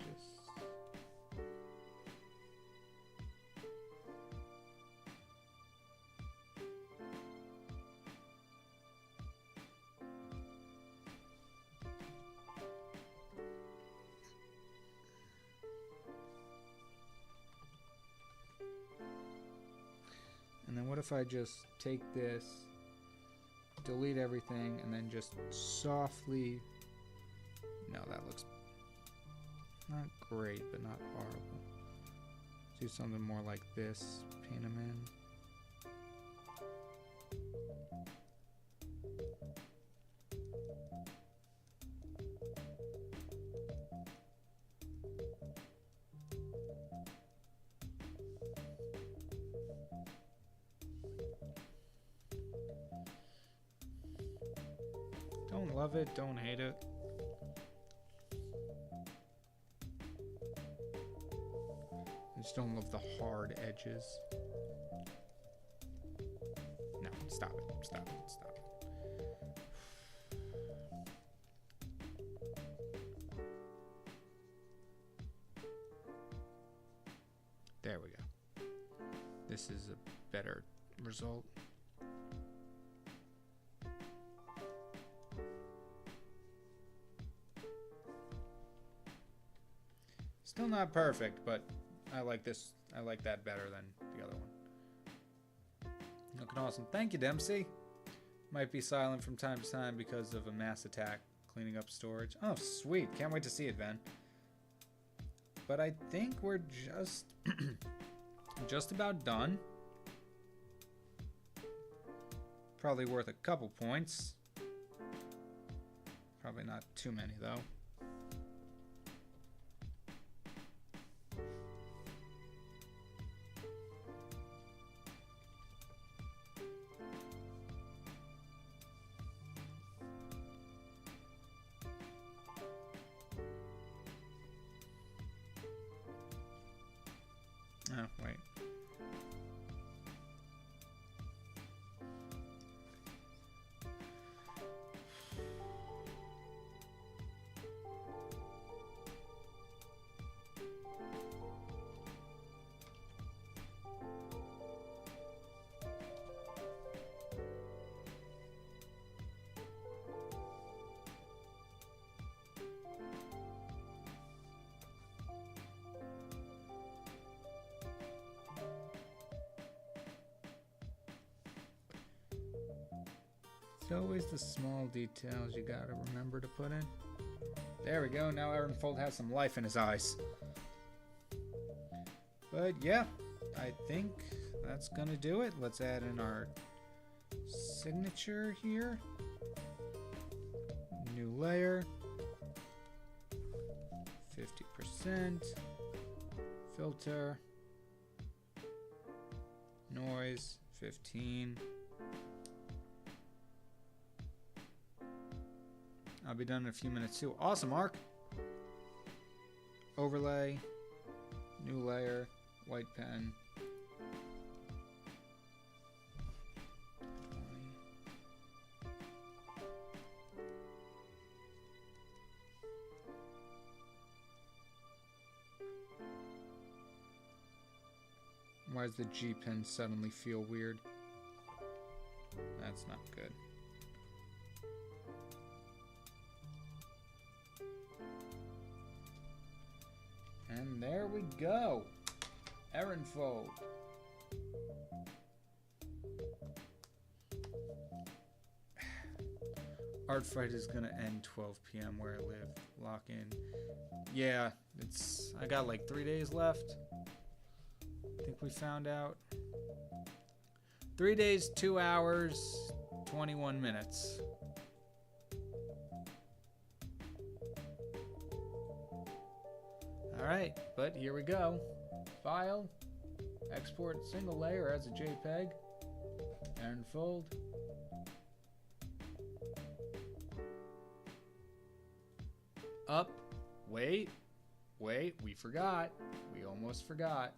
And then what if I just take this, delete everything, and then just softly... No, that looks not great, but not horrible. Do something more like this, paint them in. Don't love it, don't hate it. just don't love the hard edges. No, stop it. Stop it. Stop it. There we go. This is a better result. Still not perfect, but I like this. I like that better than the other one. Looking awesome. Thank you, Dempsey. Might be silent from time to time because of a mass attack cleaning up storage. Oh, sweet. Can't wait to see it, Ben. But I think we're just just about done. Probably worth a couple points. Probably not too many, though. Oh, wait. It's always the small details you gotta remember to put in. There we go. Now Aaronfold has some life in his eyes. But yeah, I think that's gonna do it. Let's add in our signature here. New layer. 50%. Filter. Noise. 15. I'll be done in a few minutes too. Awesome, Mark. Overlay. New layer. White pen. 20. Why does the G pen suddenly feel weird? That's not good. And there we go. Aaronfold. Art fight is gonna end 12 p.m. where I live. Lock in. Yeah, I got like 3 days left. I think we found out. 3 days, 2 hours, 21 minutes. Alright, but here we go. File, export single layer as a JPEG, Aaronfold. Up, wait, we forgot. We almost forgot.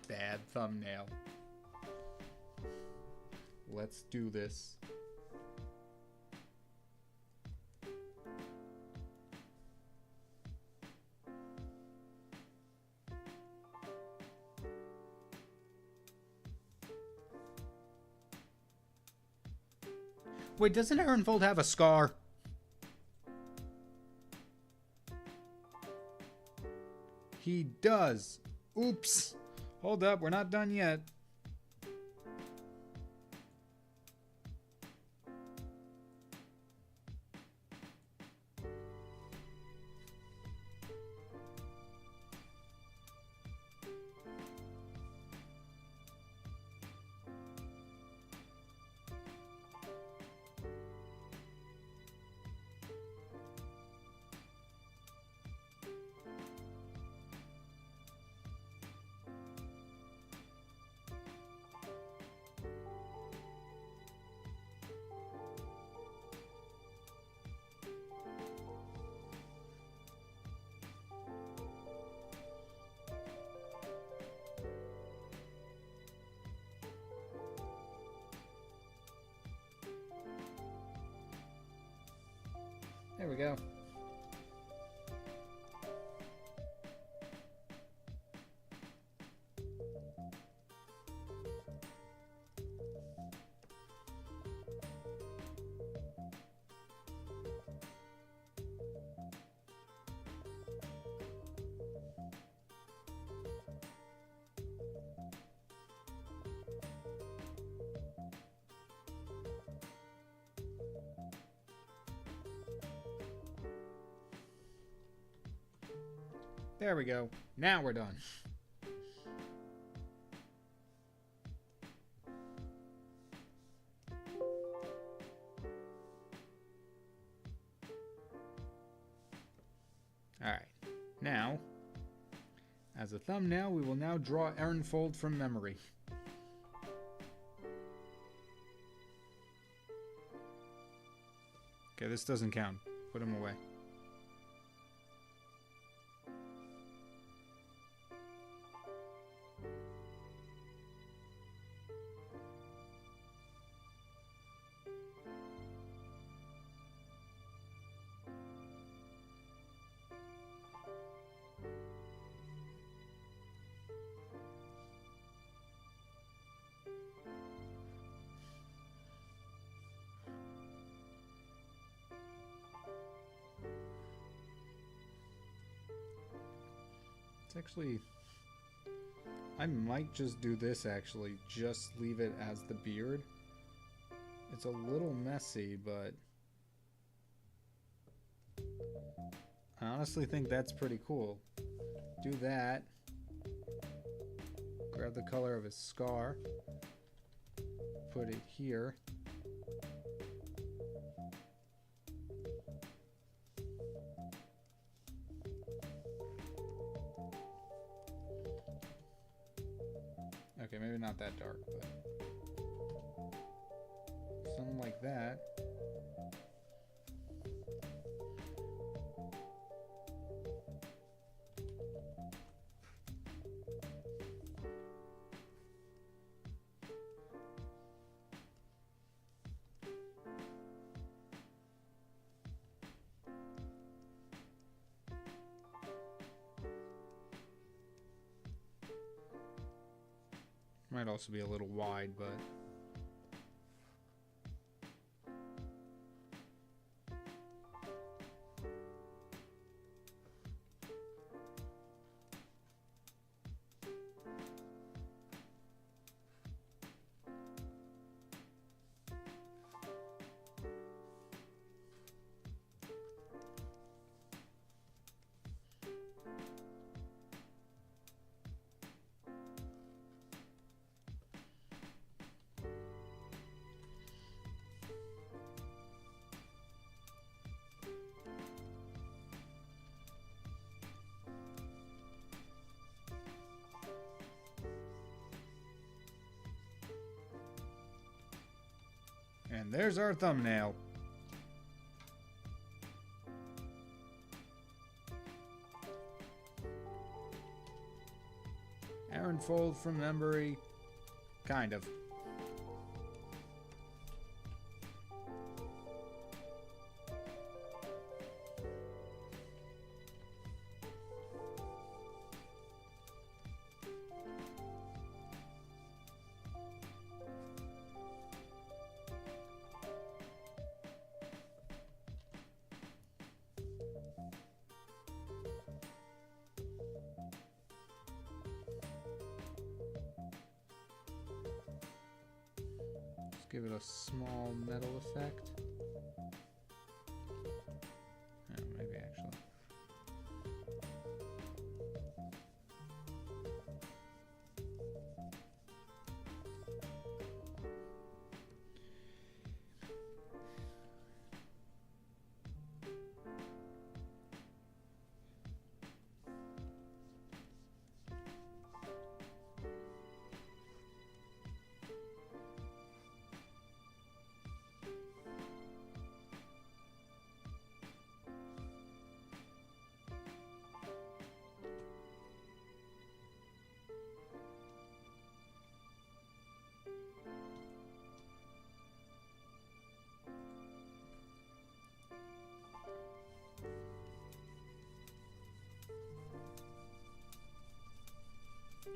Bad thumbnail. Let's do this. Wait, doesn't Aaronfold have a scar? He does. Oops. Hold up, we're not done yet. go. There we go. Now we're done. Alright. Now, as a thumbnail, we will now draw Erenfold from memory. Okay, this doesn't count. Put him away. It's actually, I might just do this actually, just leave it as the beard. It's a little messy, but I honestly think that's pretty cool. Do that. Grab the color of his scar. Put it here. Okay, maybe not that dark, but something like that. Might also be a little wide, but and there's our thumbnail. Erenfold from memory, kind of. Give it a small metal effect. Oh, maybe actually.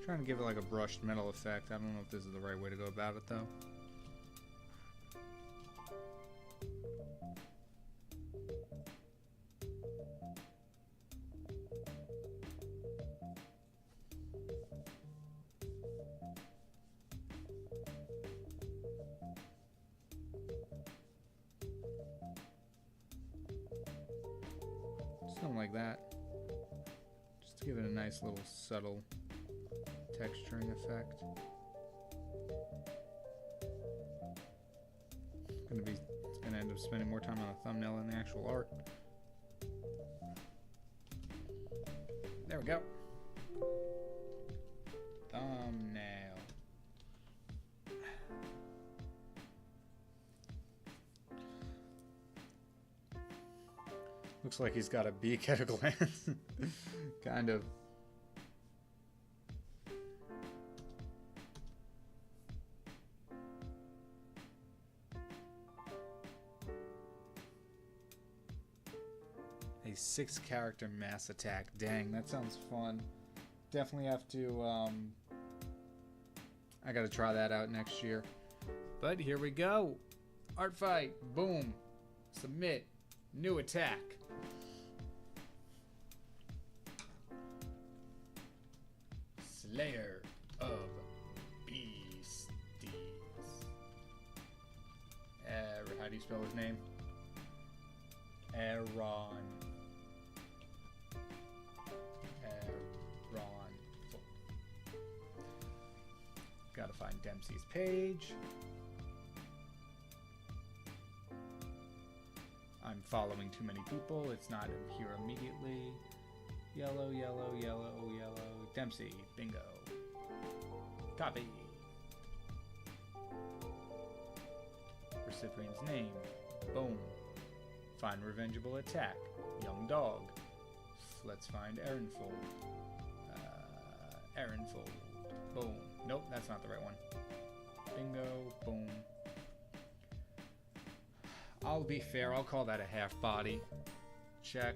Trying to give it like a brushed metal effect. I don't know if this is the right way to go about it though. Something like that. Just to give it a nice little subtle texturing effect. It's gonna end up spending more time on the thumbnail than the actual art. There we go. Thumbnail. Looks like he's got a beak at a glance. Kind of. A 6-character mass attack. Dang, that sounds fun. Definitely have to, I gotta try that out next year. But here we go. Art fight. Boom. Submit. New attack. Slayer of Beasties. How do you spell his name? Aaron. Gotta find Dempsey's page. I'm following too many people. It's not here immediately. Yellow, yellow, yellow, yellow. Dempsey. Bingo. Copy. Recipient's name. Boom. Find revengeable attack. Young dog. Let's find Aaronfold. Aaronfold. Boom. Nope, that's not the right one. Bingo. Boom. I'll be fair. I'll call that a half body. Check.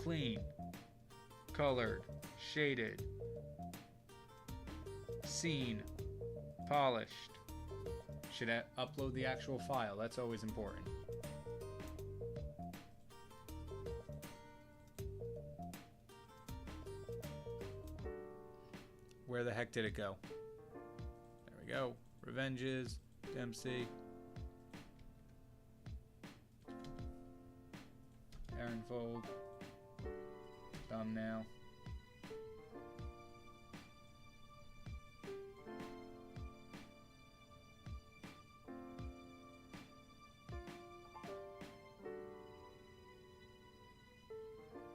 Clean. Colored. Shaded. Seen. Polished. Should I upload the actual file? That's always important. Where the heck did it go? There we go. Revenges. Dempsey. Aaronfold. Thumbnail.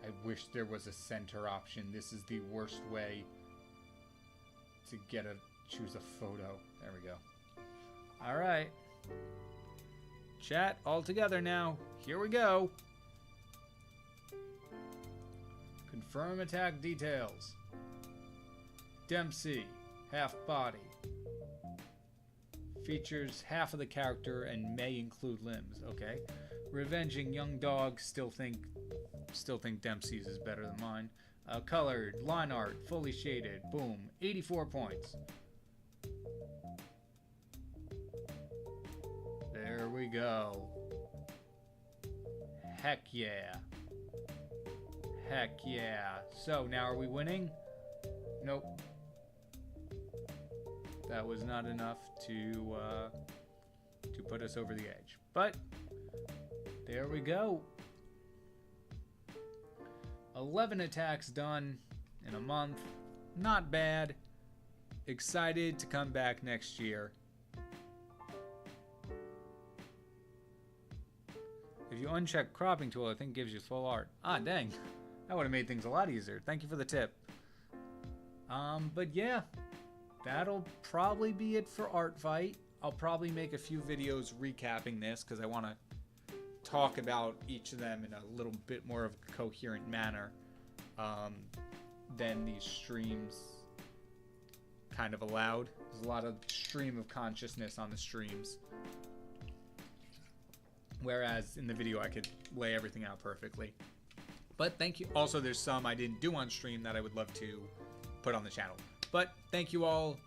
I wish there was a center option. This is the worst way to choose a photo. There we go. All right. Chat all together now. Here we go. Confirm attack details. Dempsey, half body. Features half of the character and may include limbs. Okay. Revenging young dog. Still think Dempsey's is better than mine. Colored, line art, fully shaded. Boom. 84 points. There we go. Heck yeah. Heck yeah. So now are we winning? Nope. That was not enough to put us over the edge. But there we go. 11 attacks done in a month. Not bad. Excited to come back next year. If you uncheck cropping tool, I think it gives you full art. Ah, dang. That would have made things a lot easier. Thank you for the tip. But yeah, that'll probably be it for Art Fight. I'll probably make a few videos recapping this because I want to talk about each of them in a little bit more of a coherent manner than these streams kind of allowed. There's a lot of stream of consciousness on the streams, whereas in the video I could lay everything out perfectly. But thank you. Also, there's some I didn't do on stream that I would love to put on the channel. But thank you all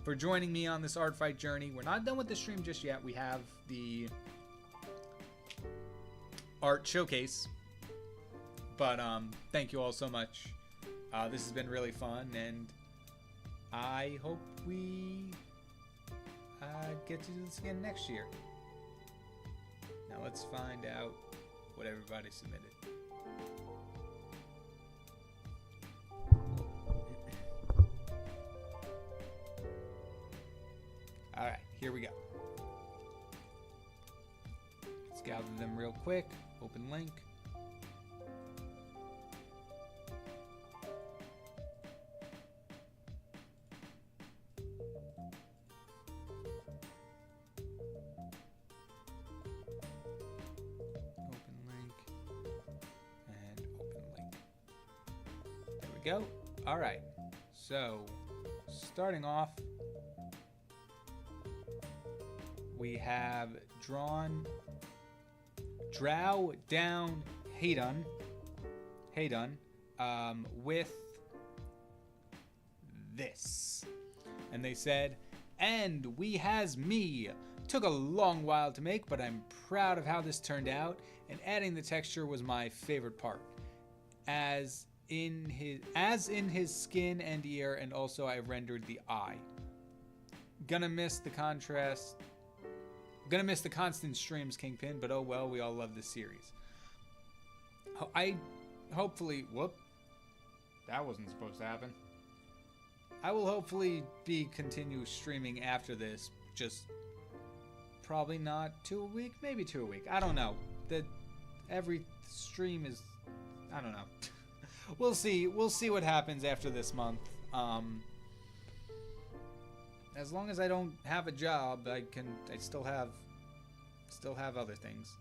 for joining me on this art fight journey. We're not done with the stream just yet. We have the art showcase. But thank you all so much. This has been really fun, and I hope we get to do this again next year. Now let's find out what everybody submitted. All right, here we go. Let's gather them real quick. Open link. Go. All right. So, starting off, we have drawn Drow Down Haydun with this. And they said, "And we has me. Took a long while to make, but I'm proud of how this turned out, and adding the texture was my favorite part. As in his skin and ear, and also I rendered the eye. Gonna miss the contrast. Gonna miss the constant streams, KyngPin, but oh well, we all love this series. Whoop. That wasn't supposed to happen. I will hopefully continue streaming after this, just probably not 2 a week, maybe 2 a week. I don't know. Every stream is, I don't know. We'll see. We'll see what happens after this month. As long as I don't have a job, I still have other things.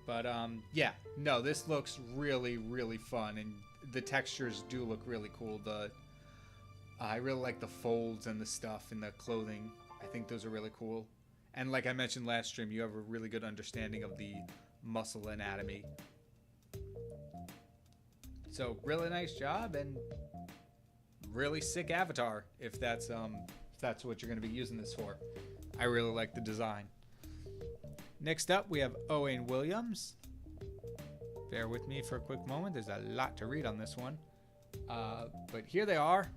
But yeah, no, this looks really, really fun, and the textures do look really cool. I really like the folds and the stuff in the clothing. I think those are really cool. And like I mentioned last stream, you have a really good understanding of the muscle anatomy. So really nice job, and really sick avatar if that's what you're going to be using this for. I really like the design. Next up, we have Owen Williams. Bear with me for a quick moment. There's a lot to read on this one. But here they are.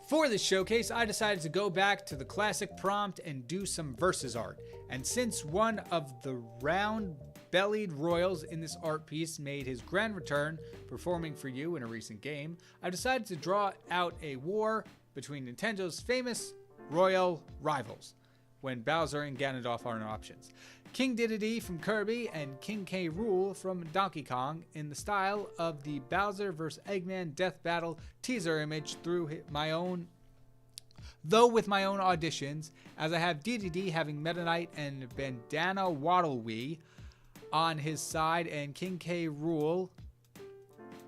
For this showcase, I decided to go back to the classic prompt and do some versus art. And since one of the round-bellied royals in this art piece made his grand return, performing for you in a recent game, I decided to draw out a war between Nintendo's famous royal rivals, when Bowser and Ganondorf are no options. King Dedede from Kirby and King K. Rool from Donkey Kong in the style of the Bowser vs. Eggman Death Battle teaser image with my own auditions, as I have Dedede having Meta Knight and Bandana Waddle-Wee on his side, and King K. Rool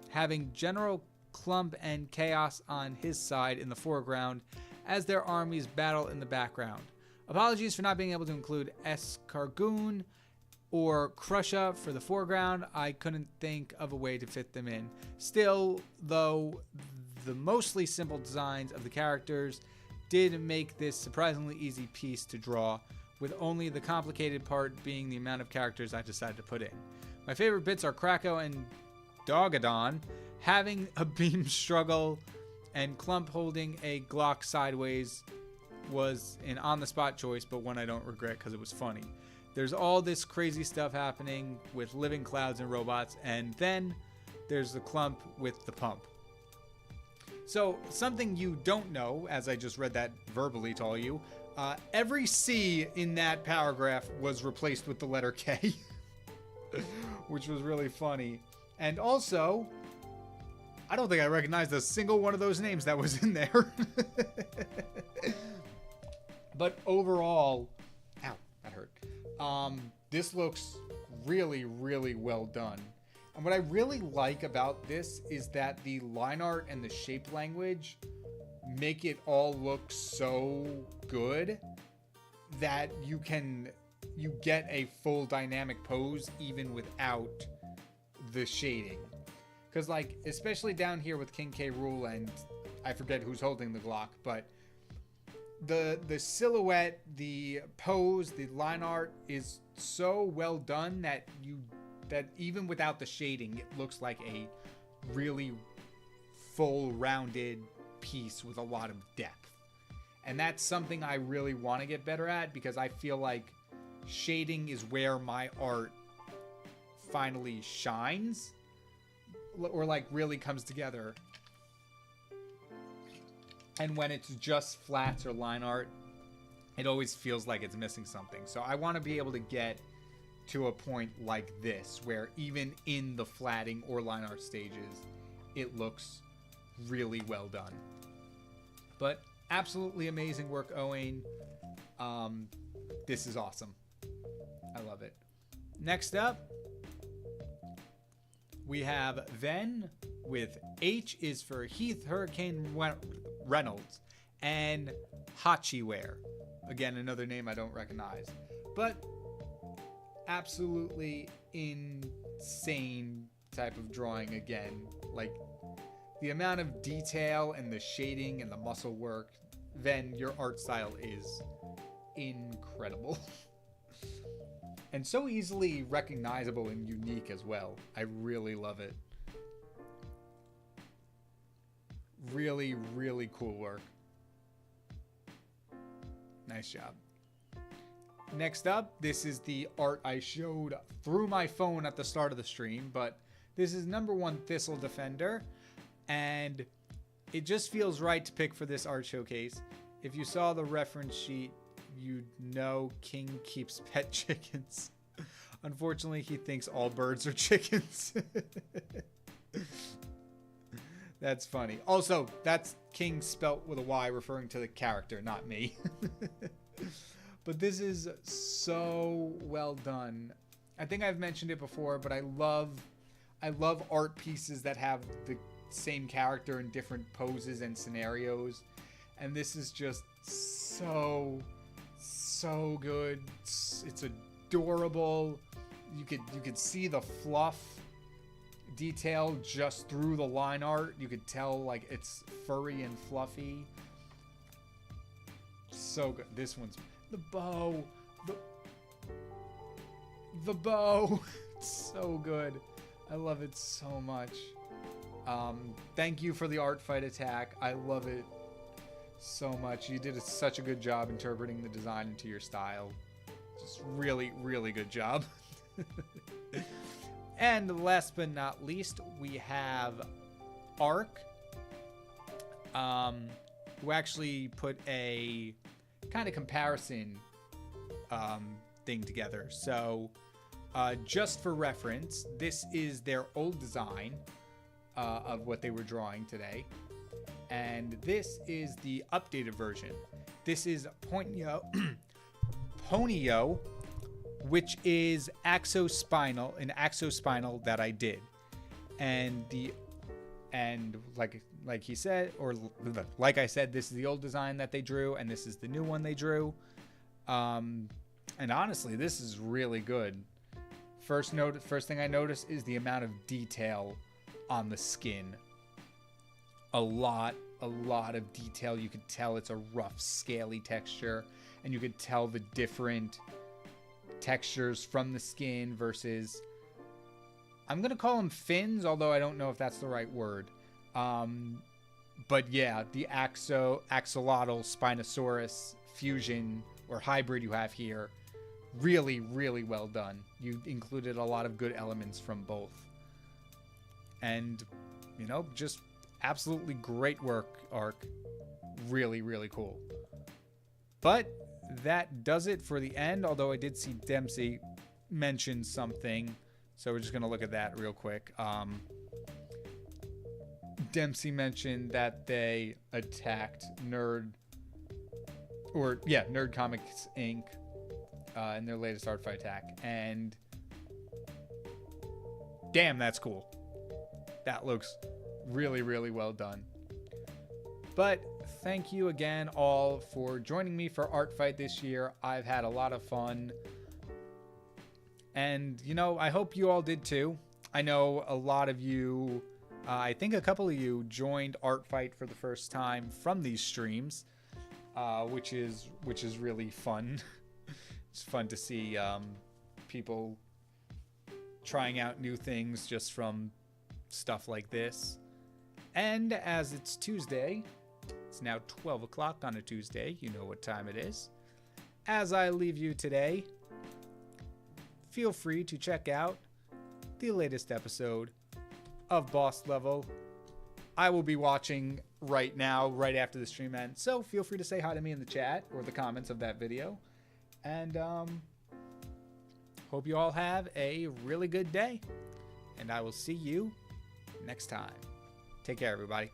having General Clump and Chaos on his side in the foreground, as their armies battle in the background. Apologies for not being able to include Escargoon or Crusha for the foreground. I couldn't think of a way to fit them in. Still, though, the mostly simple designs of the characters did make this surprisingly easy piece to draw, with only the complicated part being the amount of characters I decided to put in. My favorite bits are Krako and Dogadon having a beam struggle, and Clump holding a Glock sideways was an on-the-spot choice, but one I don't regret because it was funny. There's all this crazy stuff happening with living clouds and robots, and then there's the Clump with the pump. So, something you don't know, as I just read that verbally to all you, every C in that paragraph was replaced with the letter K, which was really funny. And also, I don't think I recognized a single one of those names that was in there. But overall, ow, that hurt. This looks really, really well done. And what I really like about this is that the line art and the shape language make it all look so good. that you get a full dynamic pose even without the shading. Because, like, especially down here with King K. Rool, and I forget who's holding the Glock, but the silhouette, the pose, the line art is so well done that even without the shading, it looks like a really full rounded piece with a lot of depth. And that's something I really want to get better at, because I feel like shading is where my art finally shines, or like really comes together. And when it's just flats or line art, it always feels like it's missing something. So I want to be able to get to a point like this, where even in the flatting or line art stages, it looks really well done. But absolutely amazing work, Owain. This is awesome. I love it. Next up, we have Ven with H is for Heath Hurricane Reynolds and Hachiware. Again, another name I don't recognize. But absolutely insane type of drawing again. Like, the amount of detail and the shading and the muscle work, then your art style is incredible. And so easily recognizable and unique as well. I really love it. Really, really cool work. Nice job. Next up, this is the art I showed through my phone at the start of the stream, but this is #1 Thistle Defender, and it just feels right to pick for this art showcase. If you saw the reference sheet, you'd know King keeps pet chickens. Unfortunately, he thinks all birds are chickens. That's funny. Also, that's King spelt with a Y, referring to the character, not me. But this is so well done. I think I've mentioned it before, but I love art pieces that have the same character in different poses and scenarios. And this is just so good. It's adorable. You could see the fluff detail just through the line art. You could tell like it's furry and fluffy. So good. This one's the bow. The bow. It's so good. I love it so much. Thank you for the art fight attack. I love it so much. You did such a good job interpreting the design into your style. Just really, really good job. And last but not least, we have Ark, who actually put a kind of comparison thing together. So just for reference, this is their old design of what they were drawing today. And this is the updated version. This is Ponyo, which is an axospinal that I did. And like he said, or like I said, this is the old design that they drew, and this is the new one they drew. And honestly, this is really good. First thing I noticed is the amount of detail on the skin. A lot of detail. You could tell it's a rough, scaly texture, and you could tell the different textures from the skin versus, I'm gonna call them fins, although I don't know if that's the right word. But yeah, the axolotl Spinosaurus fusion or hybrid you have here, really, really well done. You included a lot of good elements from both. And, you know, just absolutely great work, Ark. Really, really cool. But that does it for the end, although I did see Dempsey mention something. So we're just going to look at that real quick. Dempsey mentioned that they attacked Nerd Comics Inc. In their latest art fight attack. And damn, that's cool. That looks really, really well done. But thank you again all for joining me for Art Fight this year. I've had a lot of fun. And, you know, I hope you all did too. I know a lot of you, I think a couple of you joined Art Fight for the first time from these streams, which is really fun. It's fun to see people trying out new things just from stuff like this. And as it's Tuesday, it's now 12 o'clock on a Tuesday. You know what time it is. As I leave you today, feel free to check out the latest episode of Boss Level. I will be watching right now, right after the stream ends. So feel free to say hi to me in the chat or the comments of that video. And hope you all have a really good day. And I will see you next time. Take care, everybody.